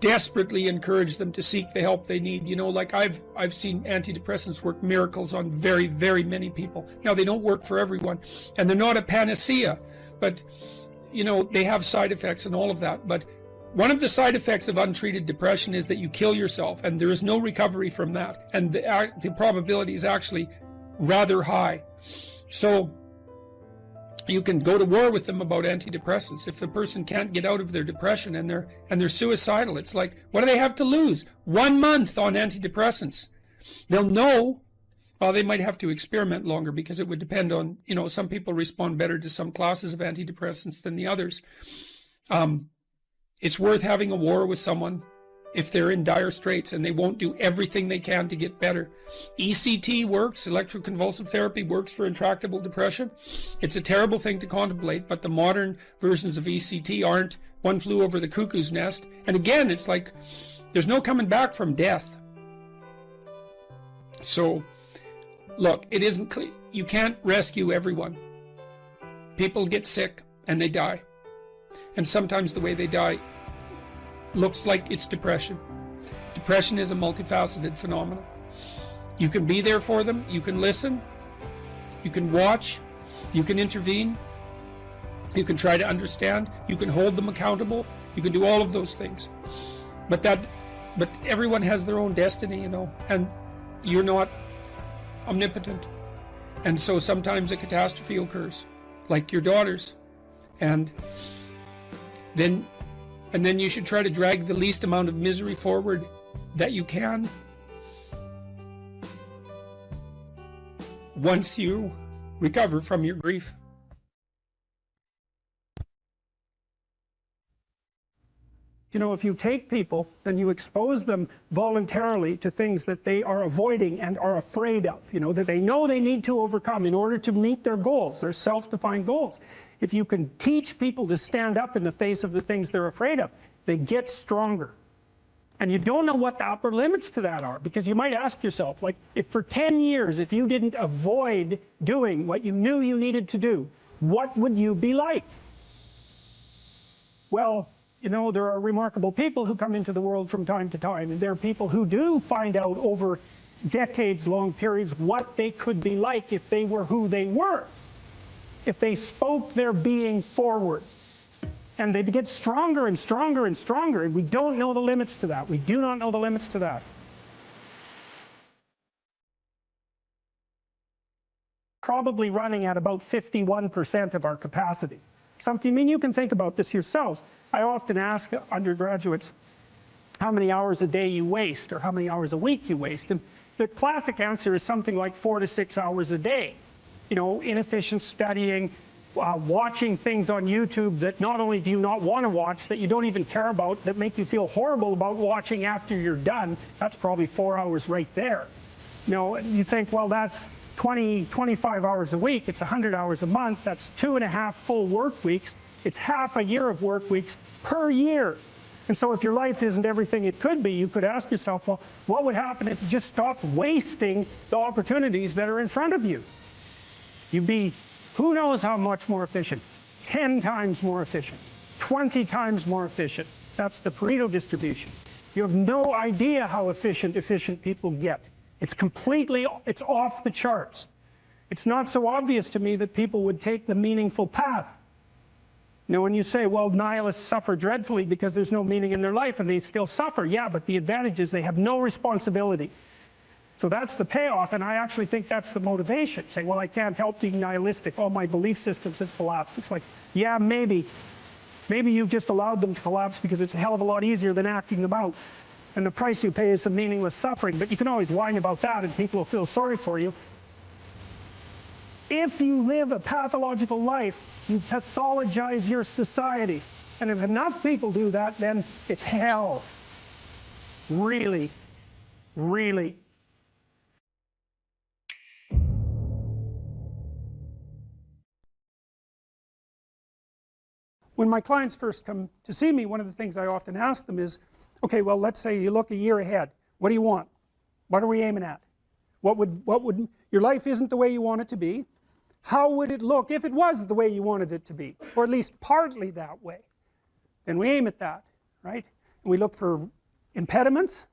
Speaker 9: desperately encourage them to seek the help they need. You know, like I've seen antidepressants work miracles on very, very many people. Now, they don't work for everyone, and they're not a panacea, but, you know, they have side effects and all of that. But One of the side effects of untreated depression is that you kill yourself, and there is no recovery from that, and the probability is actually rather high. So you can go to war with them about antidepressants. If the person can't get out of their depression and they're suicidal, it's like, what do they have to lose? 1 month on antidepressants. They'll know. Well, they might have to experiment longer, because it would depend on, you know, some people respond better to some classes of antidepressants than the others. It's worth having a war with someone if they're in dire straits and they won't do everything they can to get better. ECT works, electroconvulsive therapy works for intractable depression. It's a terrible thing to contemplate, but the modern versions of ECT aren't. One flew over the cuckoo's nest. And again, it's like, there's no coming back from death. So, look, it isn't clear. You can't rescue everyone. People get sick and they die. And sometimes the way they die looks like it's depression. Depression is a multifaceted phenomenon. You can be there for them, you can listen, you can watch, you can intervene, you can try to understand, you can hold them accountable, you can do all of those things. But everyone has their own destiny, you know, and you're not omnipotent. And so sometimes a catastrophe occurs, like your daughter's, and then you should try to drag the least amount of misery forward that you can. Once you recover from your grief. You know, if you take people, then you expose them voluntarily to things that they are avoiding and are afraid of, you know, that they know they need to overcome in order to meet their goals, their self-defined goals. If you can teach people to stand up in the face of the things they're afraid of, they get stronger. And you don't know what the upper limits to that are, because you might ask yourself, like, if for 10 years, if you didn't avoid doing what you knew you needed to do, what would you be like? Well, you know, there are remarkable people who come into the world from time to time, and there are people who do find out over decades-long periods what they could be like if they were who they were, if they spoke their being forward. And they get stronger and stronger and stronger, and we don't know the limits to that. We do not know the limits to that. Probably running at about 51% of our capacity. Something, I mean, you can think about this yourselves. I often ask undergraduates how many hours a day you waste, or how many hours a week you waste. And the classic answer is something like 4 to 6 hours a day. You know, inefficient studying, watching things on YouTube that not only do you not want to watch, that you don't even care about, that make you feel horrible about watching after you're done. That's probably 4 hours right there. You know, you think, well, that's 25 hours a week, it's 100 hours a month, that's 2.5 full work weeks, it's half a year of work weeks per year. And so if your life isn't everything it could be, you could ask yourself, well, what would happen if you just stopped wasting the opportunities that are in front of you? You'd be, who knows how much more efficient? 10 times more efficient, 20 times more efficient. That's the Pareto distribution. You have no idea how efficient people get. It's completely, it's off the charts. It's not so obvious to me that people would take the meaningful path. Now, when you say, well, nihilists suffer dreadfully because there's no meaning in their life and they still suffer, yeah, but the advantage is they have no responsibility. So that's the payoff, and I actually think that's the motivation. Say, well, I can't help being nihilistic. All my belief systems have collapsed. It's like, yeah, maybe. Maybe you've just allowed them to collapse because it's a hell of a lot easier than acting them out. And the price you pay is some meaningless suffering, but you can always whine about that and people will feel sorry for you. If you live a pathological life, you pathologize your society. And if enough people do that, then it's hell. Really, really. When my clients first come to see me, one of the things I often ask them is, okay, well, let's say you look a year ahead. What do you want? What are we aiming at? What would, your life isn't the way you want it to be. How would it look if it was the way you wanted it to be? Or at least partly that way. Then we aim at that, right? And we look for impediments,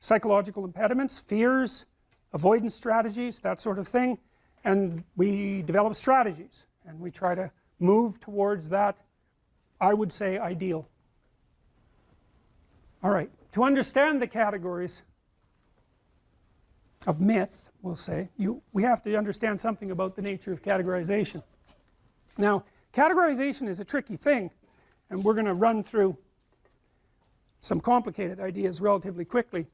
Speaker 9: psychological impediments, fears, avoidance strategies, that sort of thing. And we develop strategies. And we try to move towards that, I would say, ideal. All right, to understand the categories of myth, we'll say, we have to understand something about the nature of categorization. Now, categorization is a tricky thing, and we're going to run through some complicated ideas relatively quickly.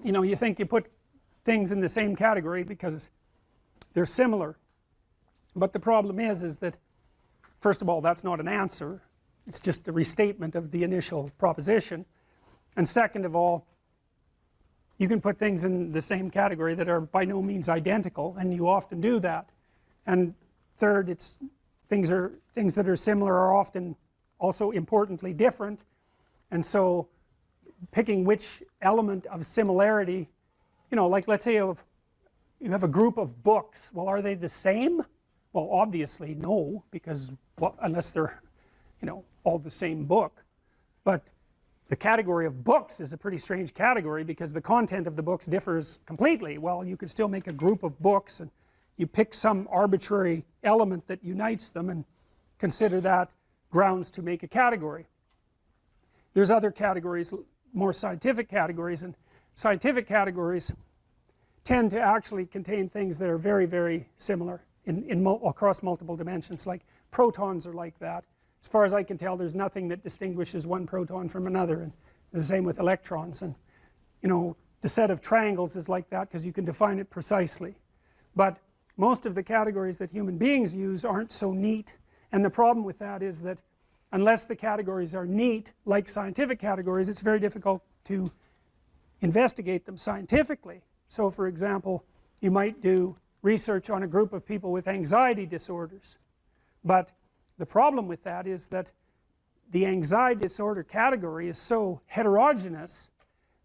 Speaker 9: You know, you think you put things in the same category because they're similar, but the problem is that, first of all, that's not an answer. It's just a restatement of the initial proposition. And second of all, you can put things in the same category that are by no means identical, and you often do that. And third, it's things that are similar are often also importantly different, and so picking which element of similarity, you know, like let's say you have a group of books. Well, are they the same? Well, obviously no, because unless they're, you know, all the same book. But the category of books is a pretty strange category because the content of the books differs completely. Well, you could still make a group of books, and you pick some arbitrary element that unites them and consider that grounds to make a category. There's other categories, more scientific categories, and scientific categories tend to actually contain things that are very, very similar across multiple dimensions. Like protons are like that. As far as I can tell, there's nothing that distinguishes one proton from another, and the same with electrons. And you know, the set of triangles is like that because you can define it precisely. But most of the categories that human beings use aren't so neat, and the problem with that is that unless the categories are neat, like scientific categories, it's very difficult to investigate them scientifically. So for example, you might do research on a group of people with anxiety disorders, but the problem with that is that the anxiety disorder category is so heterogeneous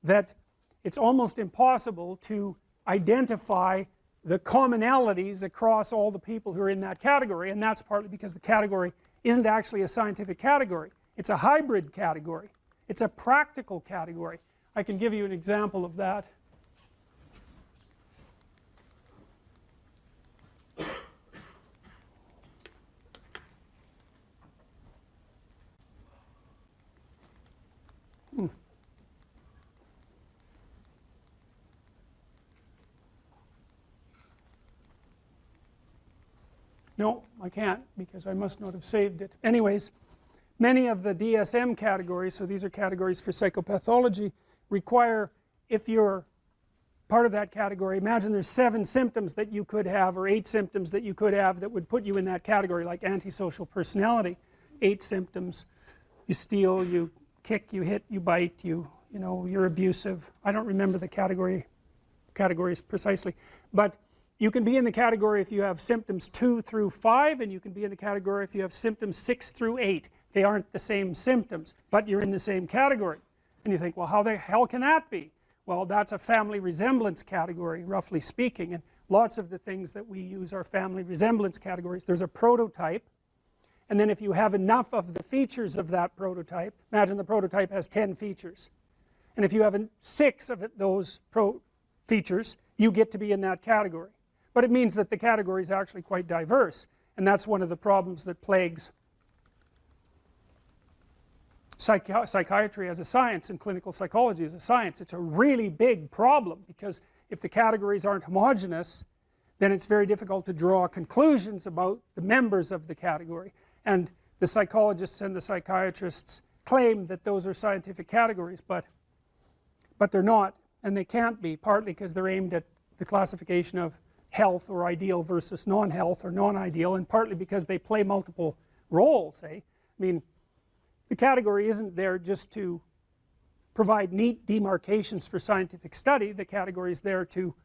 Speaker 9: that it's almost impossible to identify the commonalities across all the people who are in that category, and that's partly because the category isn't actually a scientific category. It's a hybrid category. It's a practical category. I can give you an example of that. No, I can't because I must not have saved it. Anyways, many of the DSM categories, so these are categories for psychopathology, require, if you're part of that category, imagine there's 7 symptoms that you could have, or 8 symptoms that you could have that would put you in that category, like antisocial personality. 8 symptoms: you steal, you kick, you hit, you bite, you know, you're abusive. I don't remember the categories precisely, but you can be in the category if you have symptoms 2 through 5, and you can be in the category if you have symptoms 6 through 8. They aren't the same symptoms, but you're in the same category. And you think, well, how the hell can that be? Well, that's a family resemblance category, roughly speaking, and lots of the things that we use are family resemblance categories. There's a prototype, and then if you have enough of the features of that prototype, imagine the prototype has 10 features, and if you have 6 of those features, you get to be in that category. But it means that the category is actually quite diverse, and that's one of the problems that plagues psychiatry as a science and clinical psychology as a science. It's a really big problem because if the categories aren't homogeneous, then it's very difficult to draw conclusions about the members of the category. And the psychologists and the psychiatrists claim that those are scientific categories, but they're not, and they can't be, partly because they're aimed at the classification of health or ideal versus non-health or non-ideal, and partly because they play multiple roles, eh? I mean, the category isn't there just to provide neat demarcations for scientific study. The category is there to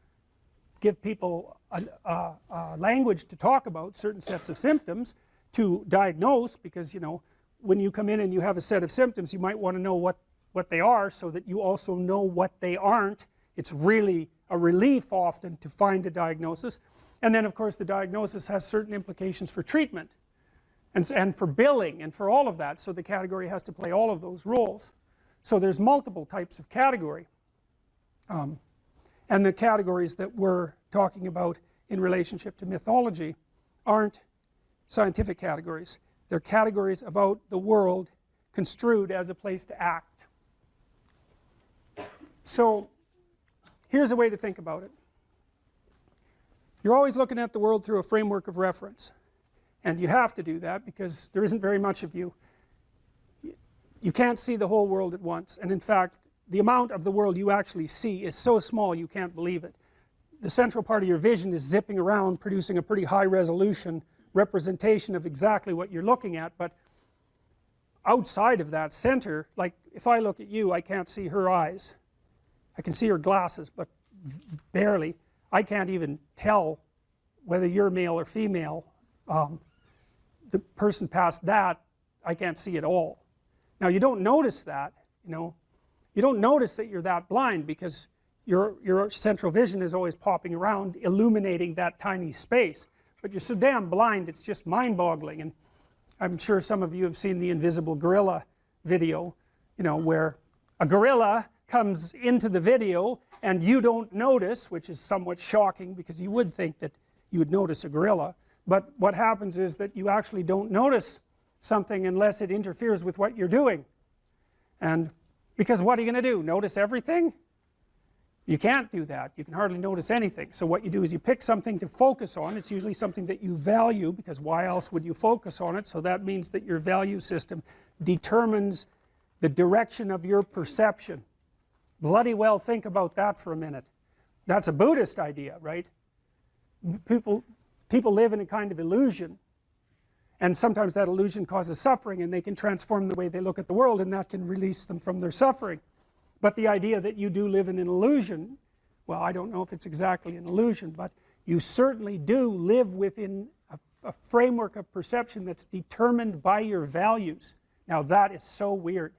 Speaker 9: give people a language to talk about certain sets of symptoms, to diagnose, because, you know, when you come in and you have a set of symptoms, you might want to know what they are so that you also know what they aren't. It's really a relief often to find a diagnosis. And then of course the diagnosis has certain implications for treatment and for billing and for all of that, so the category has to play all of those roles. So there's multiple types of category, and the categories that we're talking about in relationship to mythology aren't scientific categories. They're categories about the world
Speaker 1: construed as a place to act. So here's a way to think about it. You're always looking at the world through a framework of reference, and you have to do that because there isn't very much of you. You can't see the whole world at once, and in fact the amount of the world you actually see is so small you can't believe it. The central part of your vision is zipping around producing a pretty high resolution representation of exactly what you're looking at, but outside of that center, like if I look at you, I can't see her eyes. I can see her glasses, but barely. I can't even tell whether you're male or female. The person past that, I can't see at all. Now you don't notice that, you know. You don't notice that you're that blind because your central vision is always popping around, illuminating that tiny space. But you're so damn blind, it's just mind-boggling. And I'm sure some of you have seen the Invisible Gorilla video, you know, where a gorilla comes into the video and you don't notice, which is somewhat shocking because you would think that you would notice a gorilla. But what happens is that you actually don't notice something unless it interferes with what you're doing. And because what are you going to do? Notice everything? You can't do that. You can hardly notice anything. So what you do is you pick something to focus on. It's usually something that you value, because why else would you focus on it? So that means that your value system determines the direction of your perception. Bloody well think about that for a minute. That's a Buddhist idea, right? People live in a kind of illusion, and sometimes that illusion causes suffering, and they can transform the way they look at the world, and that can release them from their suffering. But the idea that you do live in an illusion, well, I don't know if it's exactly an illusion, but you certainly do live within a framework of perception that's determined by your values. Now that is so weird,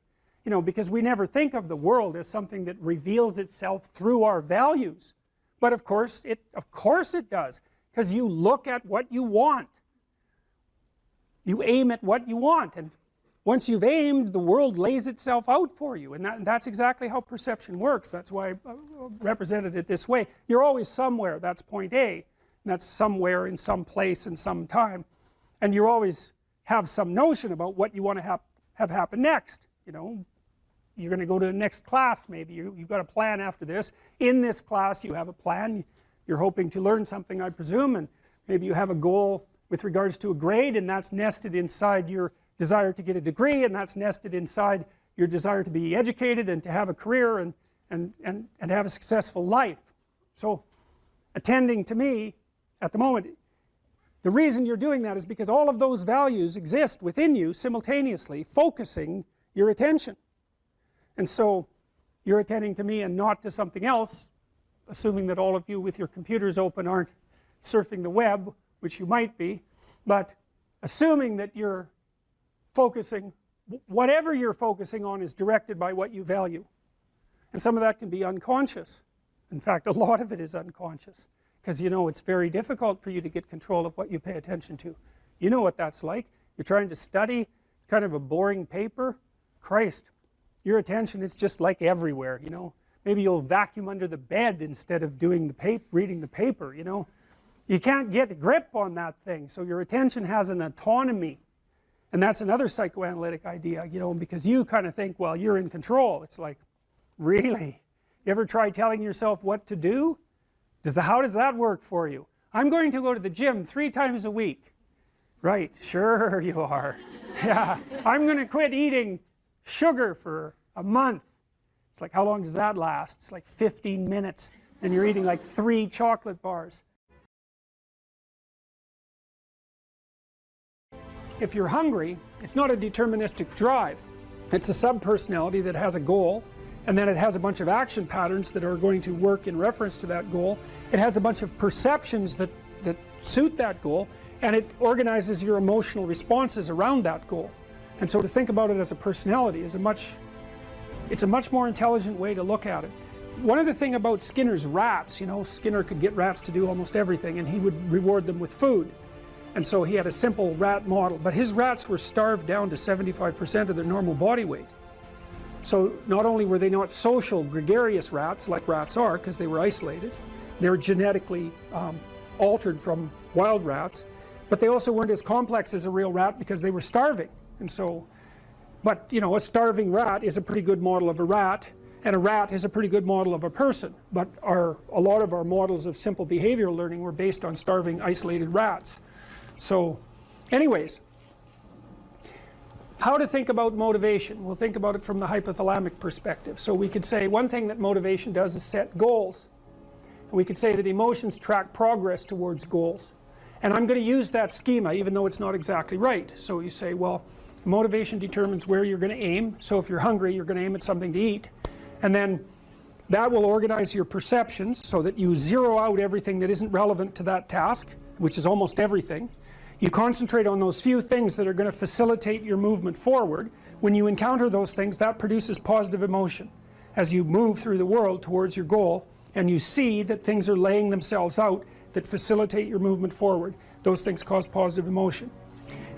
Speaker 1: you know, because we never think of the world as something that reveals itself through our values. But of course it does, because you look at what you want. You aim at what you want, and once you've aimed, the world lays itself out for you, and that's exactly how perception works. That's why I represented it this way. You're always somewhere, that's point A, and that's somewhere in some place in some time, and you always have some notion about what you want to have happen next. You know, you're going to go to the next class maybe, you've got a plan after this. In this class you have a plan, you're hoping to learn something, I presume, and maybe you have a goal with regards to a grade, and that's nested inside your desire to get a degree, and that's nested inside your desire to be educated and to have a career and have a successful life. So attending to me at the moment, the reason you're doing that is because all of those values exist within you simultaneously, focusing your attention. And so you're attending to me and not to something else, assuming that all of you with your computers open aren't surfing the web, which you might be, but assuming that you're focusing, whatever you're focusing on is directed by what you value. And some of that can be unconscious. In fact, a lot of it is unconscious, because you know it's very difficult for you to get control of what you pay attention to. You know what that's like. You're trying to study, it's kind of a boring paper. Christ, your attention is just like everywhere, you know. Maybe you'll vacuum under the bed instead of doing the reading the paper, you know. You can't get a grip on that thing, so your attention has an autonomy. And that's another psychoanalytic idea, you know, because you kind of think, well, you're in control. It's like, really? You ever try telling yourself what to do? How does that work for you? I'm going to go to the gym 3 times a week. Right, sure you are. Yeah, I'm going to quit eating sugar for a month. It's like, how long does that last? It's like 15 minutes, and you're eating like 3 chocolate bars. If you're hungry, it's not a deterministic drive. It's a subpersonality that has a goal, and then it has a bunch of action patterns that are going to work in reference to that goal. It has a bunch of perceptions that suit that goal, and it organizes your emotional responses around that goal. And so to think about it as a personality is it's a much more intelligent way to look at it. One other thing about Skinner's rats, you know, Skinner could get rats to do almost everything, and he would reward them with food. And so he had a simple rat model, but his rats were starved down to 75% of their normal body weight. So not only were they not social, gregarious rats like rats are, because they were isolated, they were genetically altered from wild rats, but they also weren't as complex as a real rat because they were starving. And so
Speaker 9: But, you know, a starving rat is a pretty good model of a rat, and a rat is a pretty good model of a person. But a lot of our models of simple behavioral learning were based on starving, isolated rats. So, anyways, how to think about motivation? We'll think about it from the hypothalamic perspective. So we could say one thing that motivation does is set goals. And we could say that emotions track progress towards goals. And I'm going to use that schema even though it's not exactly right. So you say, well, motivation determines where you're going to aim. So if you're hungry, you're going to aim at something to eat. And then that will organize your perceptions so that you zero out everything that isn't relevant to that task, which is almost everything. You concentrate on those few things that are going to facilitate your movement forward. When you encounter those things, that produces positive emotion as you move through the world towards your goal, and you see that things are laying themselves out that facilitate your movement forward. Those things cause positive emotion.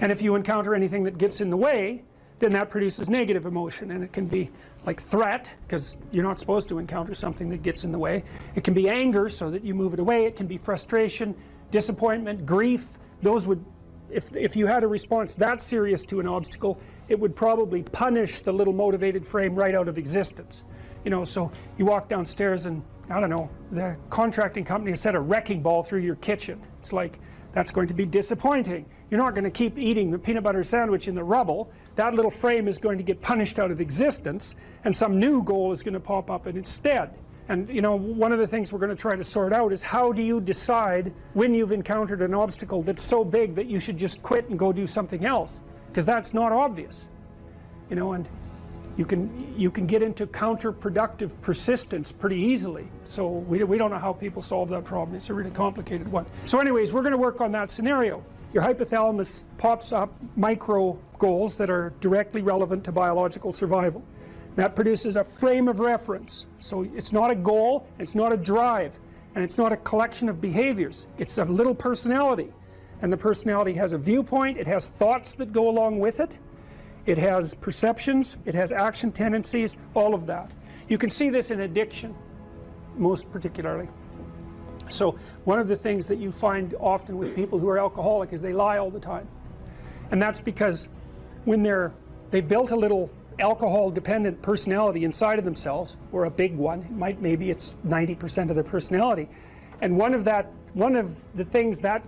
Speaker 9: And if you encounter anything that gets in the way, then that produces negative emotion, and it can be like threat, because you're not supposed to encounter something that gets in the way. It can be anger, so that you move it away. It can be frustration, disappointment, grief. Those would, if you had a response that serious to an obstacle, it would probably punish the little motivated frame right out of existence. You know, so you walk downstairs and, I don't know, the contracting company has set a wrecking ball through your kitchen. It's like, that's going to be disappointing. You're not going to keep eating the peanut butter sandwich in the rubble. That little frame is going to get punished out of existence, and some new goal is going to pop up in its stead. And you know, one of the things we're going to try to sort out is how do you decide when you've encountered an obstacle that's so big that you should just quit and go do something else? Because that's not obvious. You know, and you can get into counterproductive persistence pretty easily. So we don't know how people solve that problem. It's a really complicated one. So anyways, we're going to work on that scenario. Your hypothalamus pops up micro goals that are directly relevant to biological survival. That produces a frame of reference. So it's not a goal, it's not a drive, and it's not a collection of behaviors. It's a little personality. And the personality has a viewpoint, it has thoughts that go along with it. It has perceptions, it has action tendencies, all of that. You can see this in addiction, most particularly. So one of the things that you find often with people who are alcoholic is they lie all the time. And that's because when they've built a little alcohol-dependent personality inside of themselves, or a big one, maybe it's 90% of their personality, and one of the things that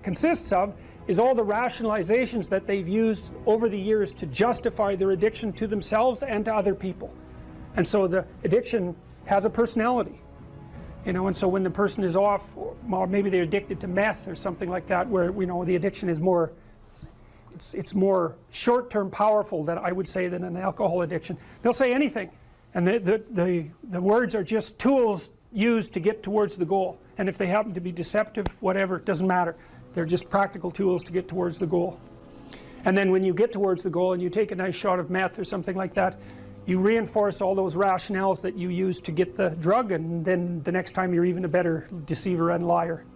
Speaker 9: consists of is all the rationalizations that they've used over the years to justify their addiction to themselves and to other people. And so the addiction has a personality. You know, and so when the person is off, or maybe they're addicted to meth or something like that, where, you know, the addiction is more, it's more short-term powerful, than I would say, than an alcohol addiction. They'll say anything, and the words are just tools used to get towards the goal. And if they happen to be deceptive, whatever, it doesn't matter. They're just practical tools to get towards the goal. And then when you get towards the goal and you take a nice shot of meth or something like that, you reinforce all those rationales that you use to get the drug, and then the next time you're even a better deceiver and liar.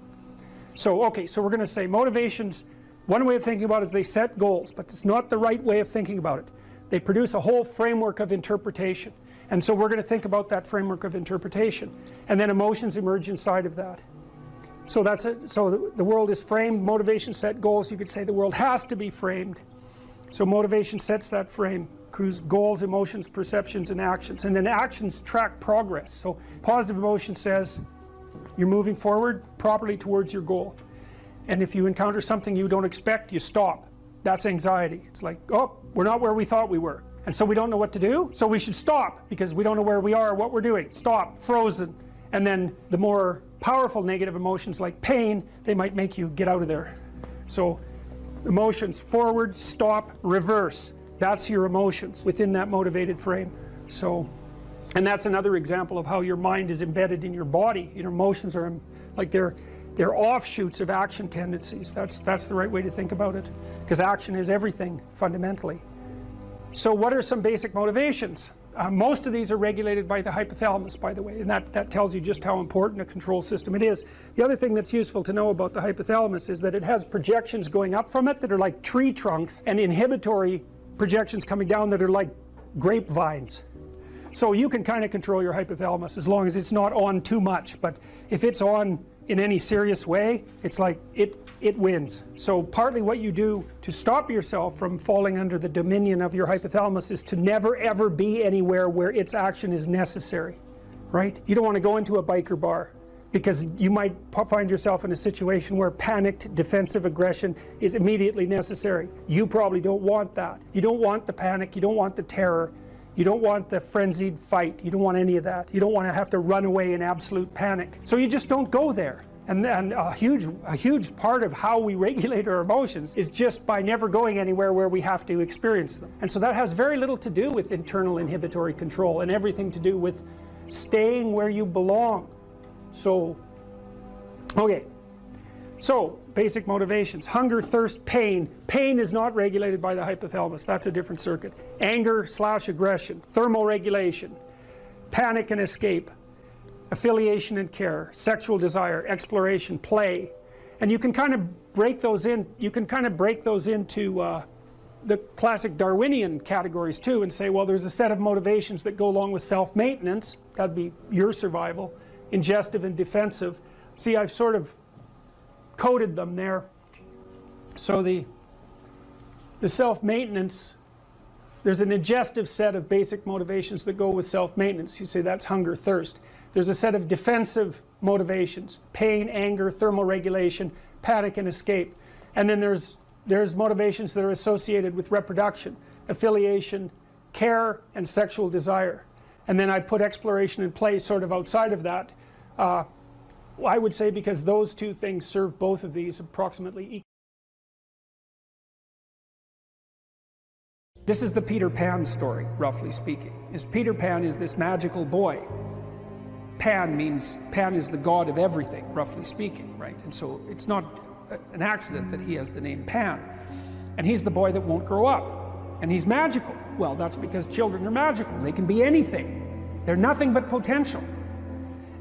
Speaker 9: So, okay, so we're going to say motivations, one way of thinking about it is they set goals, but it's not the right way of thinking about it. They produce a whole framework of interpretation. And so we're going to think about that framework of interpretation. And then emotions emerge inside of that. So that's it. So the world is framed, motivation set goals. You could say the world has to be framed. So motivation sets that frame. Goals, emotions, perceptions, and actions. And then actions track progress. So positive emotion says you're moving forward properly towards your goal. And if you encounter something you don't expect, you stop. That's anxiety. It's like, oh, we're not where we thought we were. And so we don't know what to do, so we should stop because we don't know where we are or what we're doing. Stop, frozen. And then the more powerful negative emotions like pain, they might make you get out of there. So emotions, forward, stop, reverse. That's your emotions within that motivated frame. So, and that's another example of how your mind is embedded in your body. Your emotions are like they're offshoots of action tendencies. That's the right way to think about it, because action is everything fundamentally. So what are some basic motivations? Most of these are regulated by the hypothalamus, by the way, and that tells you just how important a control system it is. The other thing that's useful to know about the hypothalamus is that it has projections going up from it that are like tree trunks, and inhibitory projections coming down that are like grapevines. So you can kind of control your hypothalamus as long as it's not on too much, but if it's on
Speaker 4: in any serious way, it's like it wins. So partly what you do to stop yourself from falling under the dominion of your hypothalamus is to never ever be anywhere where its action is necessary, right? You don't want to go into a biker bar because you might find yourself in a situation where panicked defensive aggression is immediately necessary. You probably don't want that. You don't want the panic, you don't want the terror, you don't want the frenzied fight, you don't want any of that. You don't want to have to run away in absolute panic. So you just don't go there. And a huge part of how we regulate our emotions is just by never going anywhere where we have to experience them. And so that has very little to do with internal inhibitory control and everything to do with staying where you belong. So, okay. So, basic motivations. Hunger, thirst, pain. Pain is not regulated by the hypothalamus. That's a different circuit. Anger/aggression. Thermoregulation. Panic and escape. Affiliation and care. Sexual desire. Exploration. Play. And you can kind of break those in. You can kind of break those into the classic Darwinian categories too, and say, well, there's a set of motivations that go along with self-maintenance. That'd be your survival. Ingestive and defensive. See, I've sort of coded them there. So the self-maintenance, there's an ingestive set of basic motivations that go with self-maintenance. You say that's hunger, thirst. There's a set of defensive motivations, pain, anger, thermoregulation, panic and escape. And then there's motivations that are associated with reproduction, affiliation, care, and sexual desire. And then I put exploration and play sort of outside of that. I would say because those two things serve both of these approximately equally. This is the Peter Pan story, roughly speaking. Peter Pan is this magical boy. Pan is the god of everything, roughly speaking, right? And so it's not an accident that he has the name Pan. And he's the boy that won't grow up. And he's magical. Well, that's because children are magical. They can be anything. They're nothing but potential.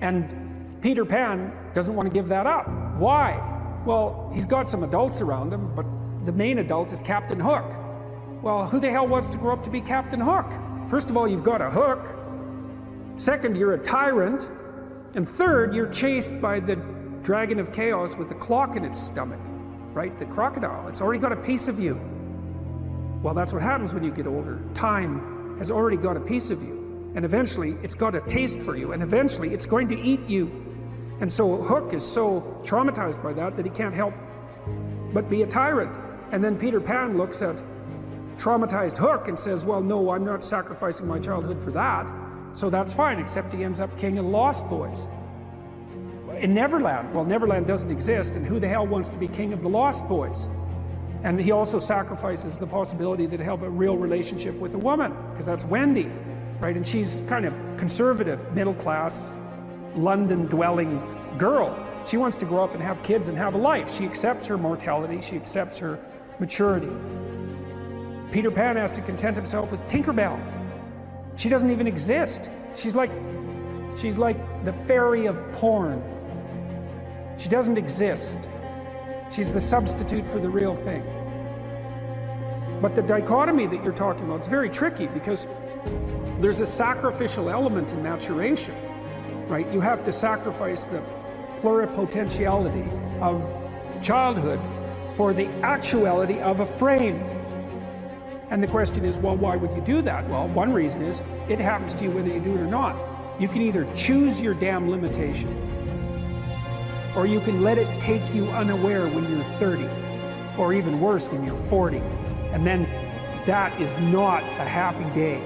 Speaker 4: And Peter Pan doesn't want to give that up. Why? Well, he's got some adults around him, but the main adult is Captain Hook. Well, who the hell wants to grow up to be Captain Hook? First of all, you've got a hook. Second, you're a tyrant. And third, you're chased by the dragon of chaos with a clock in its stomach, right? The crocodile. It's already got a piece of you. Well, that's what happens when you get older. Time has already got a piece of you. And eventually, it's got a taste for you. And eventually, it's going to eat you. And so Hook is so traumatized by that he can't help but be a tyrant. And then Peter Pan looks at traumatized Hook and says, well, no, I'm not sacrificing my childhood for that. So that's fine, except he ends up king of the Lost Boys. In Neverland, well, Neverland doesn't exist, and who the hell wants to be king of the Lost Boys? And he also sacrifices the possibility that he'll have a real relationship with a woman, because that's Wendy, right? And she's kind of conservative, middle class, London-dwelling girl. She wants to grow up and have kids and have a life. She accepts her mortality. She accepts her maturity. Peter Pan has to content himself with Tinkerbell. She doesn't even exist. She's like the fairy of porn. She doesn't exist. She's the substitute for the real thing. But the dichotomy that you're talking about is very tricky because there's a sacrificial element in maturation. Right? You have to sacrifice the pluripotentiality of childhood for the actuality of a frame. And the question is, well, why would you do that? Well, one reason is it happens to you whether you do it or not. You can either choose your damn limitation, or you can let it take you unaware when you're 30, or even worse, when you're 40. And then that is not a happy day.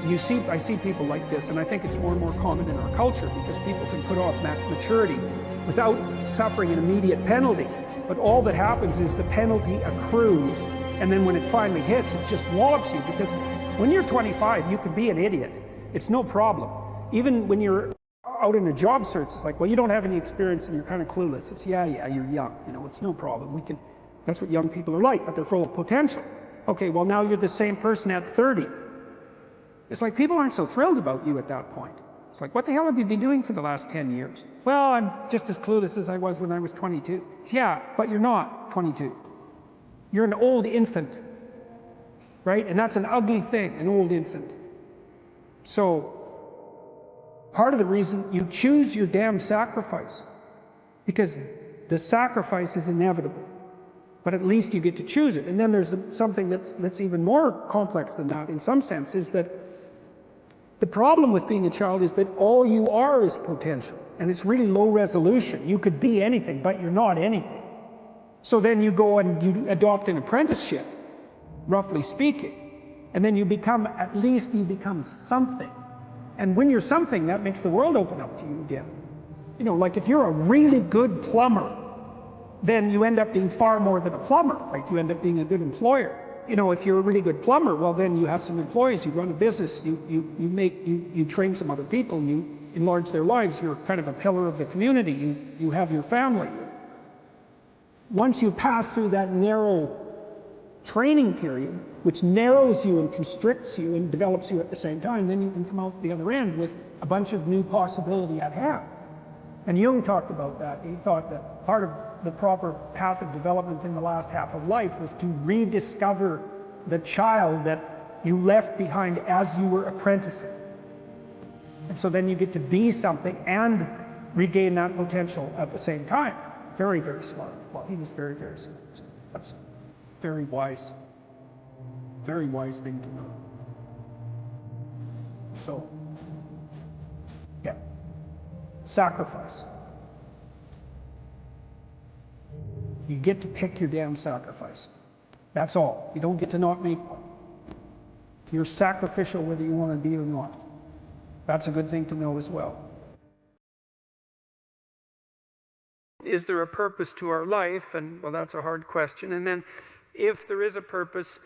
Speaker 4: I see people like this, and I think it's more and more common in our culture because people can put off maturity without suffering an immediate penalty. But all that happens is the penalty accrues, and then when it finally hits, it just wallops you. Because when you're 25, you can be an idiot. It's no problem. Even when you're out in a job search, it's like, well, you don't have any experience and you're kind of clueless. It's, yeah, you're young. You know, it's no problem. That's what young people are like, but they're full of potential. Okay, well, now you're the same person at 30. It's like people aren't so thrilled about you at that point. It's like, what the hell have you been doing for the last 10 years? Well, I'm just as clueless as I was when I was 22. Yeah, but you're not 22. You're an old infant, right? And that's an ugly thing, an old infant. So, part of the reason you choose your damn sacrifice
Speaker 9: because the sacrifice is inevitable, but at least you get to choose it. And then there's something that's even more complex than that in some sense, is that the problem with being a child is that all you are is potential, and it's really low resolution. You could be anything, but you're not anything. So then you go and you adopt an apprenticeship, roughly speaking, and then you become, at least you become something. And when you're something, that makes the world open up to you again. You know, like if you're a really good plumber, then you end up being far more than a plumber. Like you end up being a good employer. You know, if you're a really good plumber, well then you have some employees, you run a business, you train some other people, you enlarge their lives, you're kind of a pillar of the community, you have your family. Once you pass through that narrow training period, which narrows you and constricts you and develops you at the same time, then you can come out the other end with a bunch of new possibility at hand. And Jung talked about that. He thought that part of the proper path of development in the last half of life was to rediscover the child that you left behind as you were apprenticing. And so then you get to be something and regain that potential at the same time. Very, very smart. Well, he was very, very smart. So that's very wise thing to know. So, yeah. Sacrifice. You get to pick your damn sacrifice. That's all. You don't get to not make one. You're sacrificial whether you want to be or not. That's a good thing to know as well. Is there a purpose to our life? And well, that's a hard question. And then if there is a purpose,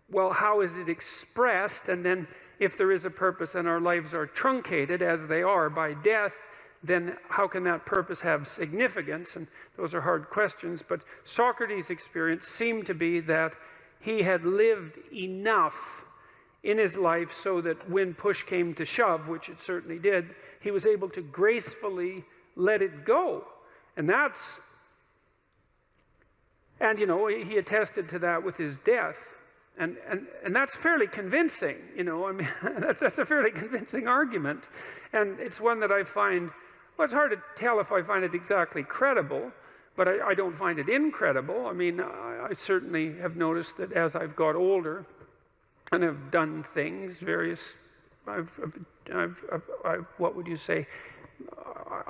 Speaker 9: well, how is it expressed? And then if there is a purpose and our lives are truncated as they are by death, then how can that purpose have significance? And those are hard questions, but Socrates' experience seemed to be that he had lived enough in his life so that when push came to shove, which it certainly did, he was able to gracefully let it go. And you know, he attested to that with his death. And that's fairly convincing, you know, I mean, that's a fairly convincing argument. And it's one that I find, well, it's hard to tell if I find it exactly credible, but I don't find it incredible. I mean, I certainly have noticed that as I've got older and have done things, what would you say,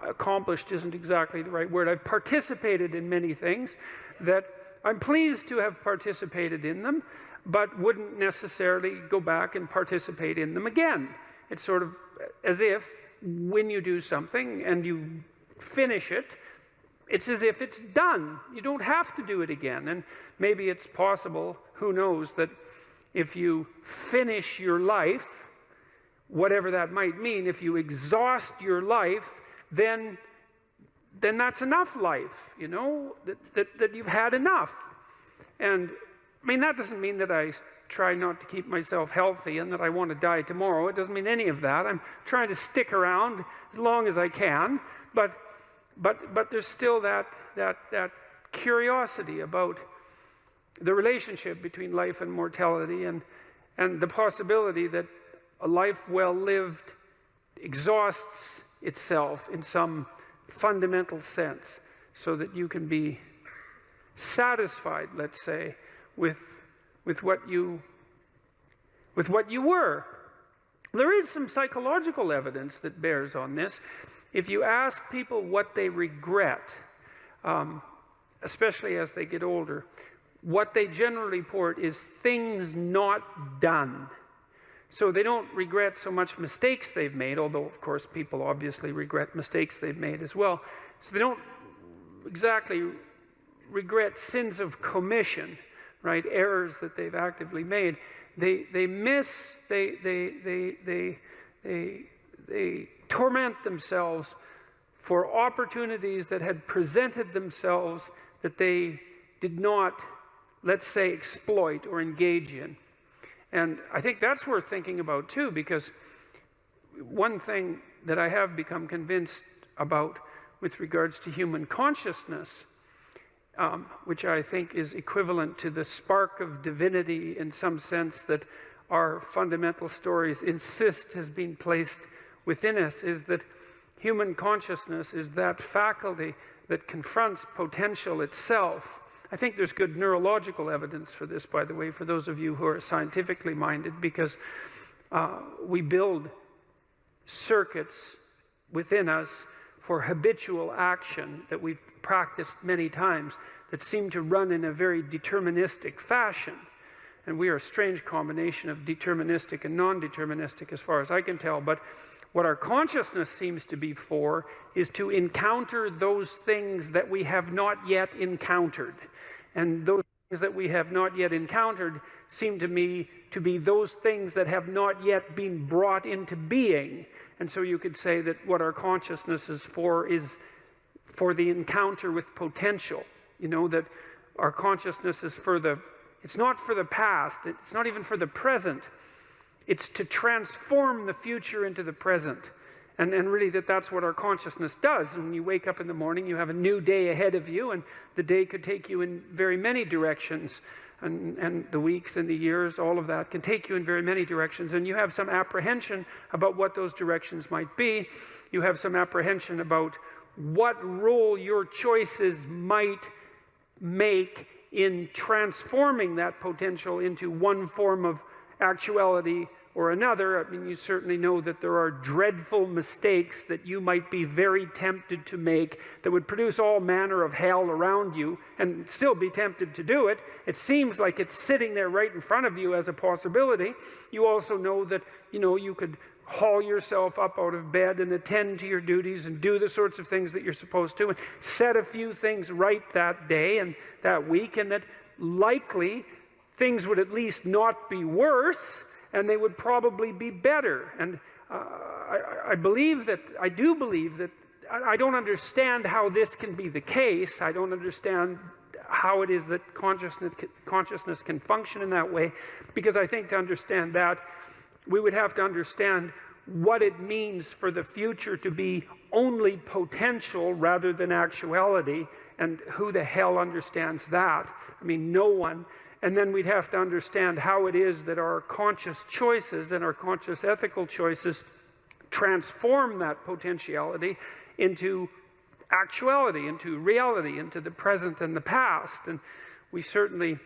Speaker 9: accomplished isn't exactly the right word. I've participated in many things that I'm pleased to have participated in them, but wouldn't necessarily go back and participate in them again. It's sort of as if when you do something and you finish it, it's as if it's done. You don't have to do it again. And maybe it's possible, who knows, that if you finish your life, whatever that might mean, if you exhaust your life, then that's enough life, you know, that you've had enough. And I mean, that doesn't mean that I try not to keep myself healthy and that I want to die tomorrow. It doesn't mean any of that. I'm trying to stick around as long as I can, but there's still that curiosity about the relationship between life and mortality, and the possibility that a life well lived exhausts itself in some fundamental sense, so that you can be satisfied, let's say, with what you were. There is some psychological evidence that bears on this. If you ask people what they regret, especially as they get older, what they generally report is things not done. So they don't regret so much mistakes they've made, although of course people obviously regret mistakes they've made as well. So they don't exactly regret sins of commission, right? Errors that they've actively made. They torment themselves for opportunities that had presented themselves that they did not, let's say, exploit or engage in. And I think that's worth thinking about too, because one thing that I have become convinced about with regards to human consciousness, which I think is equivalent to the spark of divinity in some sense that our fundamental stories insist has been placed within us, is that human consciousness is that faculty that confronts potential itself. I think there's good neurological evidence for this, by the way, for those of you who are scientifically minded, because we build circuits within us for habitual action that we've practiced many times that seem to run in a very deterministic fashion. And we are a strange combination of deterministic and non-deterministic as far as I can tell. But what our consciousness seems to be for is to encounter those things that we have not yet encountered. And those things that we have not yet encountered seem to me to be those things that have not yet been brought into being. And so you could say that what our consciousness is for the encounter with potential. You know, that our consciousness is it's not for the past, it's not even for the present. It's to transform the future into the present. And really that's what our consciousness does. When you wake up in the morning, you have a new day ahead of you, and the day could take you in very many directions. And the weeks and the years, all of that can take you in very many directions. And you have some apprehension about what those directions might be. You have some apprehension about what role your choices might make in transforming that potential into one form of actuality or another. I mean, you certainly know that there are dreadful mistakes that you might be very tempted to make that would produce all manner of hell around you and still be tempted to do it. It seems like it's sitting there right in front of you as a possibility. You also know that, you could haul yourself up out of bed and attend to your duties and do the sorts of things that you're supposed to and set a few things right that day and that week, and that likely things would at least not be worse, and they would probably be better. And I do believe that I don't understand how this can be the case. I don't understand how it is that consciousness can function in that way, because I think to understand that, we would have to understand what it means for the future to be only potential rather than actuality, and who the hell understands that? I mean, no one. And then we'd have to understand how it is that our conscious choices and our conscious ethical choices transform that potentiality into actuality, into reality, into the present and the past. And we certainly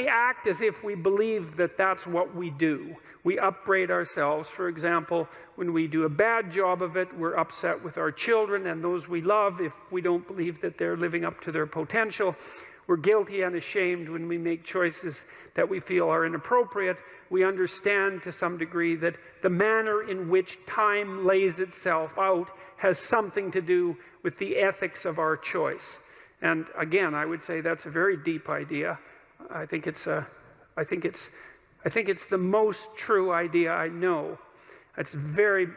Speaker 9: act as if we believe that that's what we do. We upbraid ourselves. For example, when we do a bad job of it, we're upset with our children and those we love if we don't believe that they're living up to their potential. We're guilty and ashamed when we make choices that we feel are inappropriate. We understand to some degree that the manner in which time lays itself out has something to do with the ethics of our choice. And again, I would say that's a very deep idea. I think it's the most true idea I know. It's very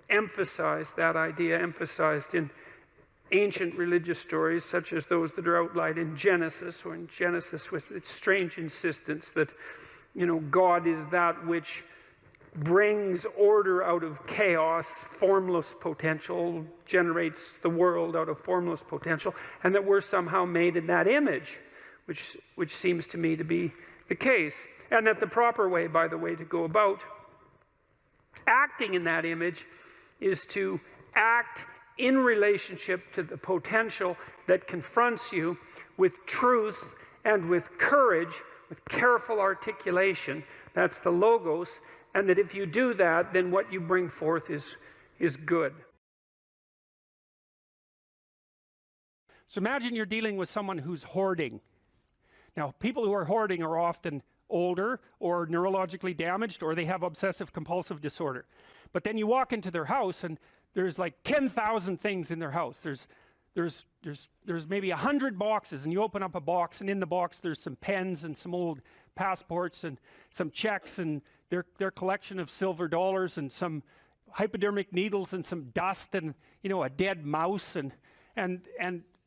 Speaker 9: emphasized, that idea emphasized in ancient religious stories such as those that are outlined in Genesis, or in Genesis with its strange insistence that, God is that which brings order out of chaos, formless potential, generates the world out of formless potential, and that we're somehow made in that image, which seems to me to be the case. And that the proper way, by the way, to go about acting in that image is to act in relationship to the potential that confronts you with truth and with courage, with careful articulation. That's the logos. And that if you do that, then what you bring forth is good.
Speaker 4: So imagine you're dealing with someone who's hoarding. Now, people who are hoarding are often older or neurologically damaged, or they have obsessive compulsive disorder. But then you walk into their house and there's like 10,000 things in their house. There's maybe 100 boxes, and you open up a box, and in the box there's some pens and some old passports and some checks and their collection of silver dollars and some hypodermic needles and some dust and a dead mouse and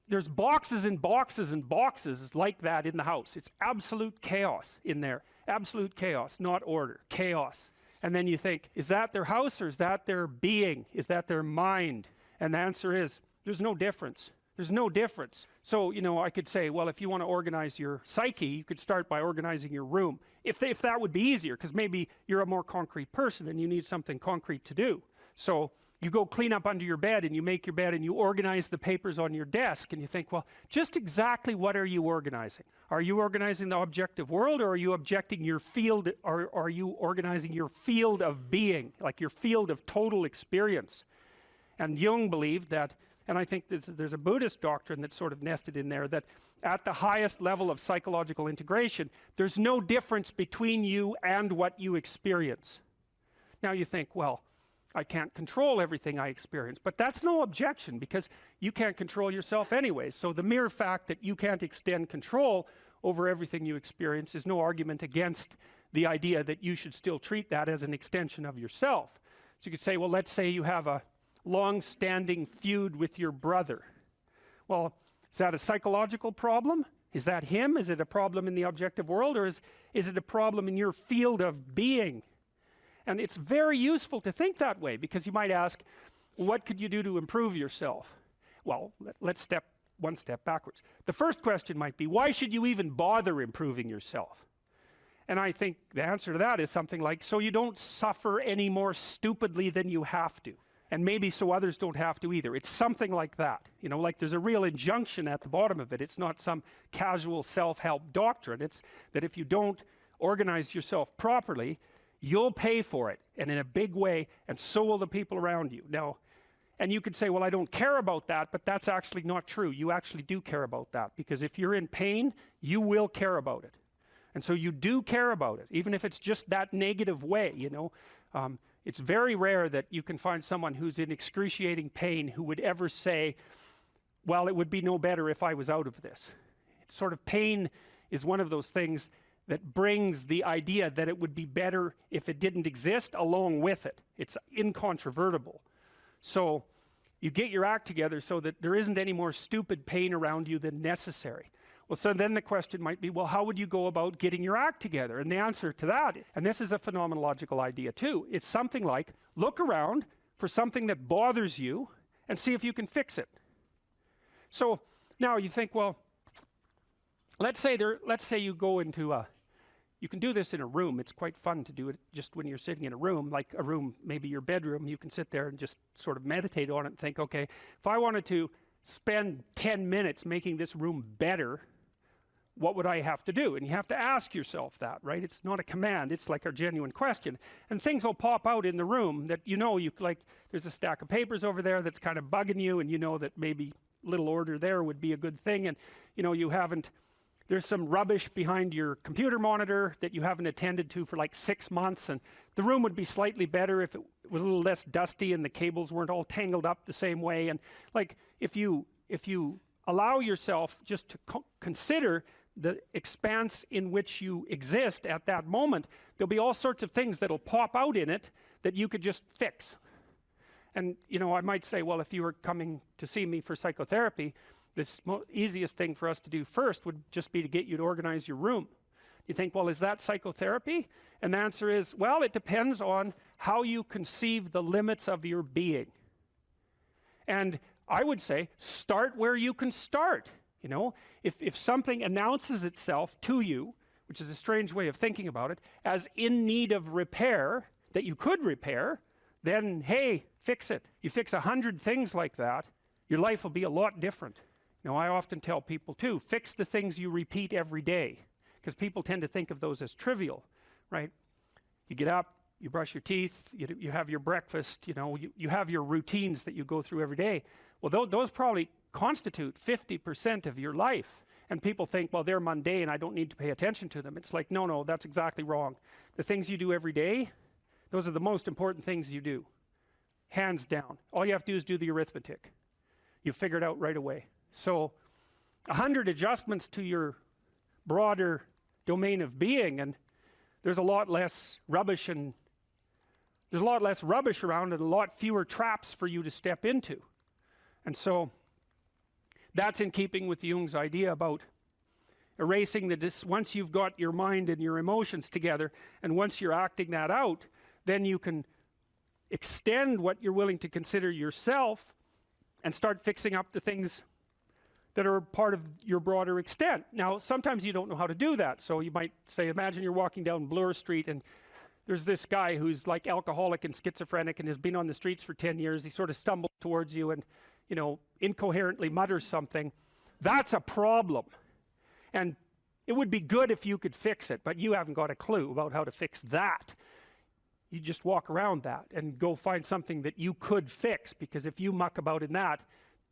Speaker 4: there's boxes and boxes and boxes like that in the house. It's absolute chaos in there. Absolute chaos, not order, chaos. And then you think, is that their house or is that their being? Is that their mind? And the answer is, there's no difference. There's no difference. So, I could say, well, if you want to organize your psyche, you could start by organizing your room. If that would be easier, because maybe you're a more concrete person and you need something concrete to do. So You go clean up under your bed and you make your bed and you organize the papers on your desk and you think, well, just exactly what are you organizing? Are you organizing the objective world, or are you objecting your field, or are you organizing your field of being, like your field of total experience? And Jung believed that, and I think there's a Buddhist doctrine that's sort of nested in there, that at the highest level of psychological integration, there's no difference between you and what you experience. Now you think, well, I can't control everything I experience, but that's no objection, because you can't control yourself anyway. So the mere fact that you can't extend control over everything you experience is no argument against the idea that you should still treat that as an extension of yourself. So you could say, well, let's say you have a long-standing feud with your brother. Well, is that a psychological problem? Is that him? Is it a problem in the objective world, or is it a problem in your field of being? And it's very useful to think that way, because you might ask, what could you do to improve yourself? Well, let's step one step backwards. The first question might be, why should you even bother improving yourself? And I think the answer to that is something like, so you don't suffer any more stupidly than you have to. And maybe so others don't have to either. It's something like that. You know, like there's a real injunction at the bottom of it. It's not some casual self-help doctrine. It's that if you don't organize yourself properly, you'll pay for it, and in a big way, and so will the people around you. Now, and you could say, well, I don't care about that, but that's actually not true. You actually do care about that, because if you're in pain, you will care about it. And so you do care about it, even if it's just that negative way, you know. It's very rare that you can find someone who's in excruciating pain who would ever say, well, it would be no better if I was out of this. It's sort of, pain is one of those things that brings the idea that it would be better if it didn't exist along with it. It's incontrovertible. So you get your act together so that there isn't any more stupid pain around you than necessary. Well, so then the question might be, well, how would you go about getting your act together? And the answer to that, and this is a phenomenological idea too, it's something like, look around for something that bothers you and see if you can fix it. So now you think, well, let's say you go into you can do this in a room. It's quite fun to do it just when you're sitting in a room, like a room, maybe your bedroom. You can sit there and just sort of meditate on it and think, okay, if I wanted to spend 10 minutes making this room better, what would I have to do? And you have to ask yourself that, right? It's not a command, it's like a genuine question. And things will pop out in the room that you know, like there's a stack of papers over there that's kind of bugging you, and you know that maybe little order there would be a good thing, and you know, there's some rubbish behind your computer monitor that you haven't attended to for like 6 months, and the room would be slightly better if it was a little less dusty and the cables weren't all tangled up the same way. And like, if you allow yourself just to consider the expanse in which you exist at that moment, there'll be all sorts of things that'll pop out in it that you could just fix. And you know, I might say, well, if you were coming to see me for psychotherapy, this easiest thing for us to do first would just be to get you to organize your room. You think, well, is that psychotherapy? And the answer is, well, it depends on how you conceive the limits of your being. And I would say, start where you can start. You know, if something announces itself to you, which is a strange way of thinking about it, as in need of repair, that you could repair, then hey, fix it. You fix 100 things like that, your life will be a lot different. You know, I often tell people too, fix the things you repeat every day, because people tend to think of those as trivial, right? You get up, you brush your teeth, you have your breakfast, you know, you have your routines that you go through every day. Well, those probably constitute 50% of your life. And people think, well, they're mundane, I don't need to pay attention to them. It's like, no, that's exactly wrong. The things you do every day, those are the most important things you do. Hands down. All you have to do is do the arithmetic. You figure it out right away. So 100 adjustments to your broader domain of being, and there's a lot less rubbish, and there's a lot less rubbish around, and a lot fewer traps for you to step into. And so that's in keeping with Jung's idea about erasing once you've got your mind and your emotions together, and once you're acting that out, then you can extend what you're willing to consider yourself and start fixing up the things that are part of your broader extent. Now, sometimes you don't know how to do that. So you might say, imagine you're walking down Bloor Street and there's this guy who's like alcoholic and schizophrenic and has been on the streets for 10 years. He sort of stumbles towards you and, you know, incoherently mutters something. That's a problem. And it would be good if you could fix it, but you haven't got a clue about how to fix that. You just walk around that and go find something that you could fix, because if you muck about in that,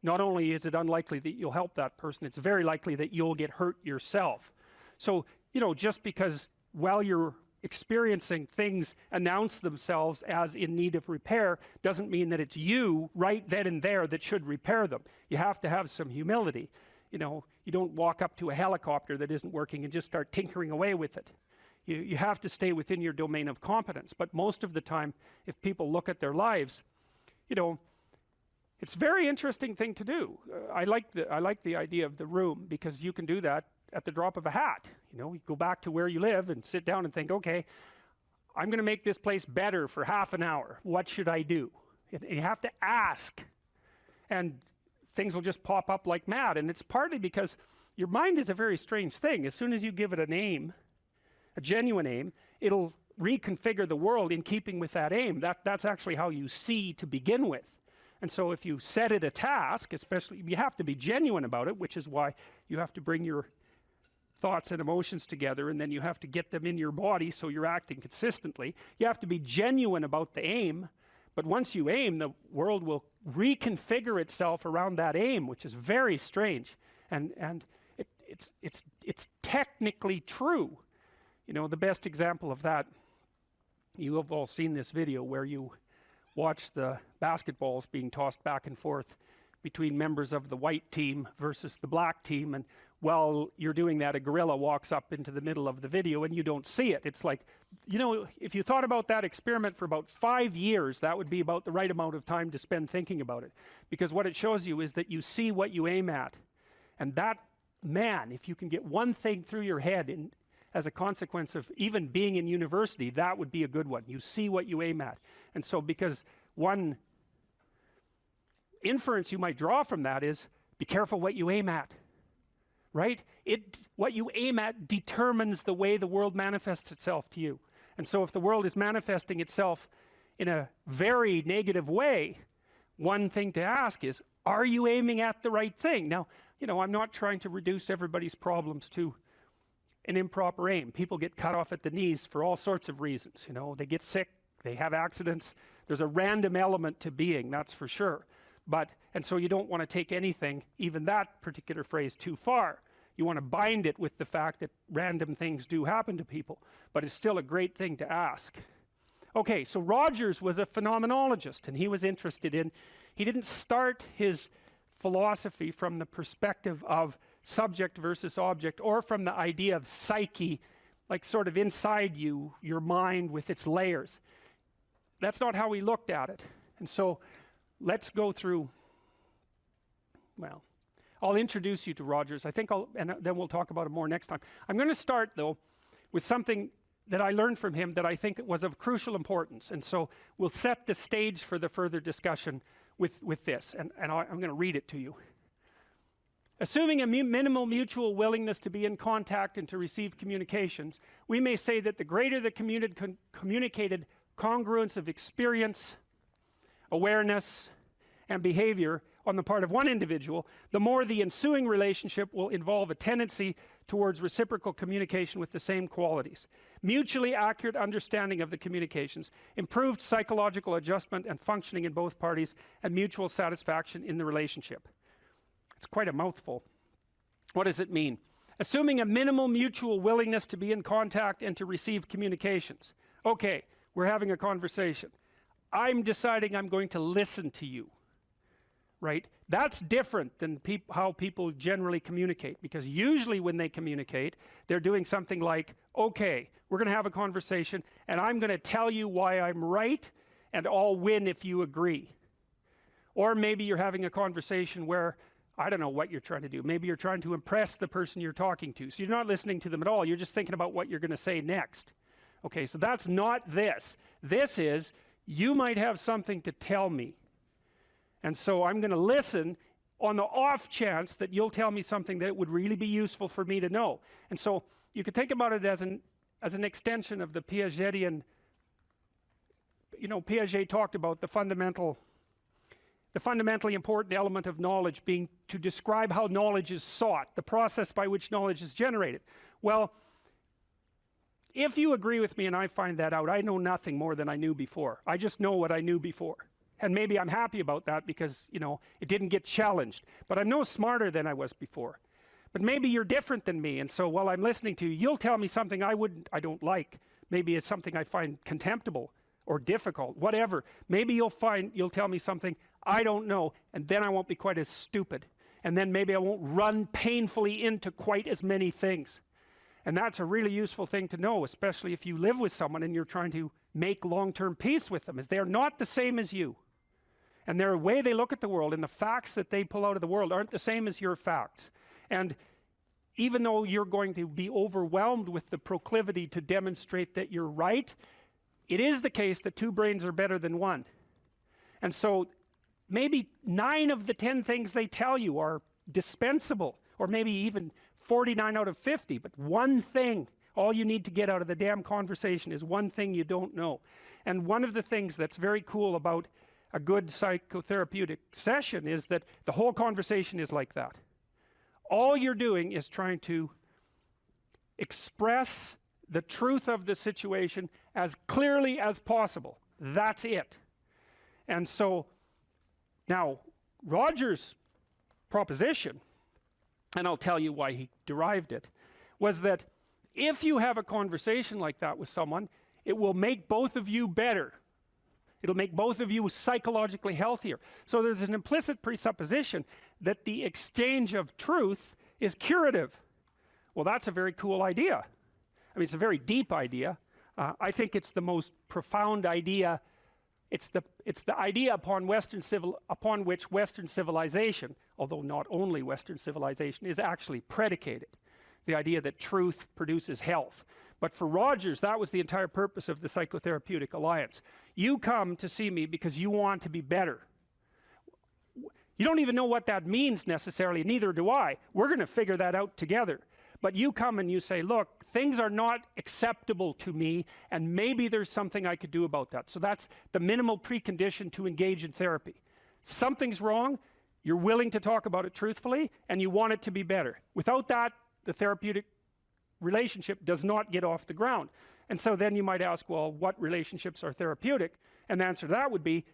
Speaker 4: not only is it unlikely that you'll help that person, it's very likely that you'll get hurt yourself. So, you know, just because while you're experiencing things announce themselves as in need of repair doesn't mean that it's you right then and there that should repair them. You have to have some humility. You know, you don't walk up to a helicopter that isn't working and just start tinkering away with it. You have to stay within your domain of competence. But most of the time, if people look at their lives, you know, it's a very interesting thing to do. I like the idea of the room, because you can do that at the drop of a hat. You know, you go back to where you live and sit down and think, okay, I'm going to make this place better for half an hour. What should I do? And you have to ask, and things will just pop up like mad. And it's partly because your mind is a very strange thing. As soon as you give it a name, a genuine aim, it'll reconfigure the world in keeping with that aim. That's actually how you see to begin with. And so if you set it a task, especially, you have to be genuine about it, which is why you have to bring your thoughts and emotions together, and then you have to get them in your body so you're acting consistently. You have to be genuine about the aim, but once you aim, the world will reconfigure itself around that aim, which is very strange. And it's technically true. You know, the best example of that, you have all seen this video where you watch the basketballs being tossed back and forth between members of the white team versus the black team, and while you're doing that, a gorilla walks up into the middle of the video and you don't see it. It's like, you know, if you thought about that experiment for about 5 years, that would be about the right amount of time to spend thinking about it. Because what it shows you is that you see what you aim at. And that, man, if you can get one thing through your head as a consequence of even being in university, that would be a good one. You see what you aim at. And so because one inference you might draw from that is, be careful what you aim at. Right? What you aim at determines the way the world manifests itself to you. And so if the world is manifesting itself in a very negative way, one thing to ask is, are you aiming at the right thing? Now, you know, I'm not trying to reduce everybody's problems to an improper aim. People get cut off at the knees for all sorts of reasons. You know, they get sick, they have accidents. There's a random element to being, that's for sure. And so you don't want to take anything, even that particular phrase, too far. You want to bind it with the fact that random things do happen to people, but it's still a great thing to ask. Okay, so Rogers was a phenomenologist, and he was interested in, he didn't start his philosophy from the perspective of subject versus object, or from the idea of psyche, like sort of inside you, your mind with its layers. That's not how he looked at it. And so let's go through, well, I'll introduce you to Rogers. I think and then we'll talk about it more next time. I'm going to start, though, with something that I learned from him that I think was of crucial importance. And so we'll set the stage for the further discussion with this. And I'm going to read it to you. Assuming a minimal mutual willingness to be in contact and to receive communications, we may say that the greater the communicated congruence of experience, awareness, and behavior on the part of one individual, the more the ensuing relationship will involve a tendency towards reciprocal communication with the same qualities, mutually accurate understanding of the communications, improved psychological adjustment and functioning in both parties, and mutual satisfaction in the relationship. It's quite a mouthful. What does it mean? Assuming a minimal mutual willingness to be in contact and to receive communications. Okay, we're having a conversation. I'm deciding I'm going to listen to you. Right? That's different than how people generally communicate, because usually when they communicate, they're doing something like, okay, we're going to have a conversation and I'm going to tell you why I'm right and I'll win if you agree. Or maybe you're having a conversation where, I don't know what you're trying to do. Maybe you're trying to impress the person you're talking to. So you're not listening to them at all. You're just thinking about what you're going to say next. Okay, so that's not this. This is, you might have something to tell me. And so I'm going to listen on the off chance that you'll tell me something that would really be useful for me to know. And so you could think about it as an extension of the Piagetian Piaget talked about the fundamentally important element of knowledge being to describe how knowledge is sought, the process by which knowledge is generated. Well, if you agree with me and I find that out, I know nothing more than I knew before. I just know what I knew before. And maybe I'm happy about that because, it didn't get challenged. But I'm no smarter than I was before. But maybe you're different than me, and so while I'm listening to you, you'll tell me something I don't like. Maybe it's something I find contemptible or difficult, whatever. Maybe you'll tell me something I don't know, and then I won't be quite as stupid. And then maybe I won't run painfully into quite as many things. And that's a really useful thing to know, especially if you live with someone and you're trying to make long-term peace with them, is they're not the same as you. And their way they look at the world and the facts that they pull out of the world aren't the same as your facts. And even though you're going to be overwhelmed with the proclivity to demonstrate that you're right, it is the case that 2 brains are better than 1. And so maybe 9 of the 10 things they tell you are dispensable, or maybe even 49 out of 50, but one thing, all you need to get out of the damn conversation is one thing you don't know. And one of the things that's very cool about a good psychotherapeutic session is that the whole conversation is like that. All you're doing is trying to express the truth of the situation as clearly as possible. That's it. And so now Roger's proposition, and I'll tell you why he derived it, was that if you have a conversation like that with someone, it will make both of you better. It'll make both of you psychologically healthier. So there's an implicit presupposition that the exchange of truth is curative. Well, that's a very cool idea. I mean, it's a very deep idea. I think it's the most profound idea. It's the idea upon which Western civilization, although not only Western civilization, is actually predicated. The idea that truth produces health. But for Rogers, that was the entire purpose of the Psychotherapeutic Alliance. You come to see me because you want to be better. You don't even know what that means necessarily, neither do I. We're going to figure that out together. But you come and you say, look, things are not acceptable to me, and maybe there's something I could do about that. So that's the minimal precondition to engage in therapy. Something's wrong, you're willing to talk about it truthfully, and you want it to be better. Without that, the therapeutic relationship does not get off the ground. And so then you might ask, well, what relationships are therapeutic? And the answer to that would be,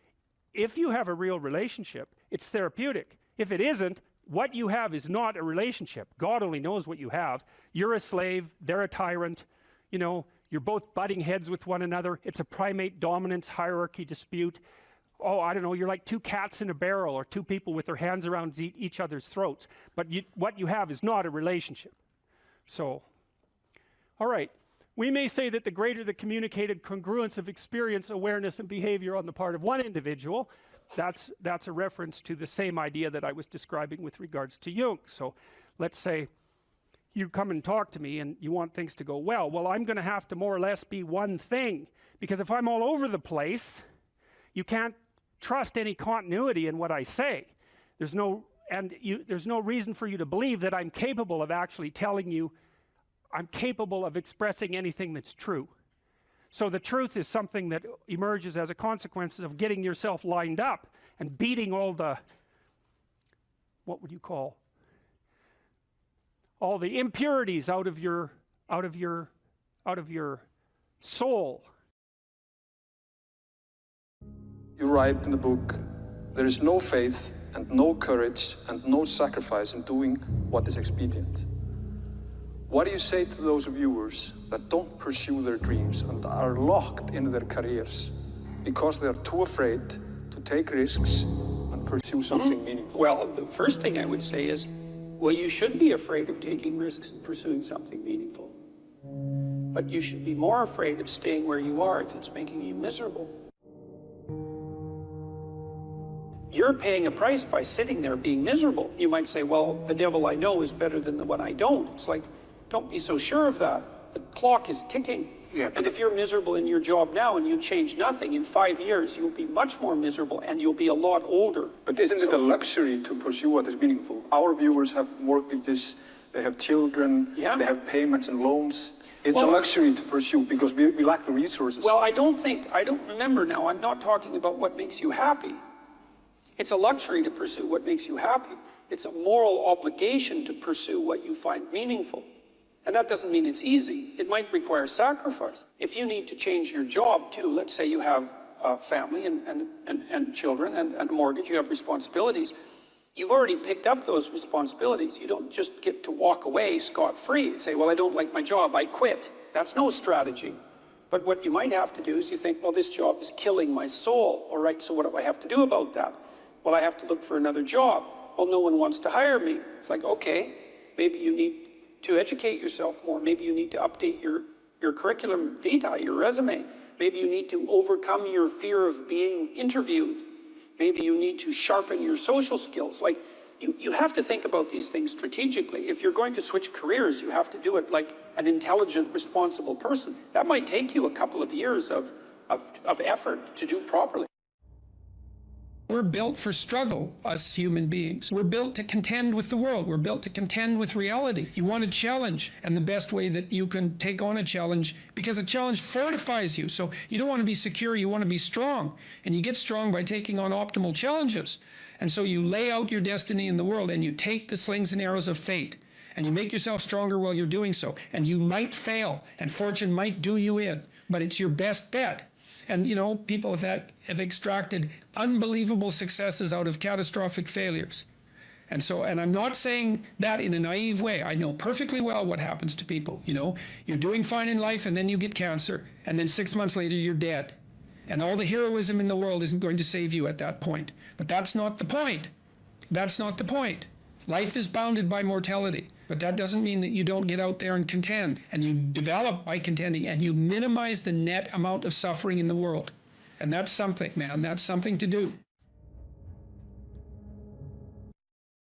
Speaker 4: if you have a real relationship, it's therapeutic. If it isn't, what you have is not a relationship. God only knows what you have. You're a slave, they're a tyrant, you're both butting heads with one another. It's a primate dominance hierarchy dispute. Oh, I don't know, you're like 2 cats in a barrel, or 2 people with their hands around each other's throats. But what you have is not a relationship. So, all right. We may say that the greater the communicated congruence of experience, awareness, and behavior on the part of one individual, that's a reference to the same idea that I was describing with regards to Jung. So let's say you come and talk to me and you want things to go well. Well, I'm going to have to more or less be one thing, because if I'm all over the place, you can't trust any continuity in what I say. There's no reason for you to believe that I'm capable of actually telling you, I'm capable of expressing anything that's true. So the truth is something that emerges as a consequence of getting yourself lined up and beating all the, what would you call, all the impurities out of your soul.
Speaker 11: You write in the book, there is no faith and no courage and no sacrifice in doing what is expedient. What do you say to those viewers that don't pursue their dreams and are locked in their careers because they are too afraid to take risks and pursue something meaningful?
Speaker 9: Well, the first thing I would say is, well, you should be afraid of taking risks and pursuing something meaningful. But you should be more afraid of staying where you are if it's making you miserable. You're paying a price by sitting there being miserable. You might say, well, the devil I know is better than the one I don't. It's like, don't be so sure of that. The clock is ticking.
Speaker 11: Yeah,
Speaker 9: and if you're miserable in your job now and you change nothing, in 5 years you'll be much more miserable and you'll be a lot older.
Speaker 11: But isn't it a luxury to pursue what is meaningful? Our viewers have mortgages, they have children,
Speaker 9: yeah.
Speaker 11: They have payments and loans. It's a luxury to pursue because we lack the resources.
Speaker 9: Well, I don't remember now, I'm not talking about what makes you happy. It's a luxury to pursue what makes you happy. It's a moral obligation to pursue what you find meaningful. And that doesn't mean it's easy. It might require sacrifice. If you need to change your job too, let's say you have a family and children and a mortgage, you have responsibilities. You've already picked up those responsibilities. You don't just get to walk away scot-free and say, well, I don't like my job, I quit. That's no strategy. But what you might have to do is you think, well, this job is killing my soul. All right, so what do I have to do about that? Well, I have to look for another job. Well, no one wants to hire me. It's like, okay, maybe you need to educate yourself more. Maybe you need to update your curriculum vitae, your resume. Maybe you need to overcome your fear of being interviewed. Maybe you need to sharpen your social skills. Like, you have to think about these things strategically. If you're going to switch careers, you have to do it like an intelligent, responsible person. That might take you a couple of years of effort to do properly.
Speaker 1: We're built for struggle, us human beings. We're built to contend with the world. We're built to contend with reality. You want a challenge, and the best way that you can take on a challenge, because a challenge fortifies you. So you don't want to be secure, you want to be strong. And you get strong by taking on optimal challenges. And so you lay out your destiny in the world, and you take the slings and arrows of fate, and you make yourself stronger while you're doing so. And you might fail, and fortune might do you in, but it's your best bet. And, you know, people have extracted unbelievable successes out of catastrophic failures. And I'm not saying that in a naive way. I know perfectly well what happens to people. You know, you're doing fine in life and then you get cancer. And then 6 months later, you're dead. And all the heroism in the world isn't going to save you at that point. But that's not the point. That's not the point. Life is bounded by mortality. But that doesn't mean that you don't get out there and contend. And you develop by contending, and you minimize the net amount of suffering in the world. And that's something, man. That's something to do.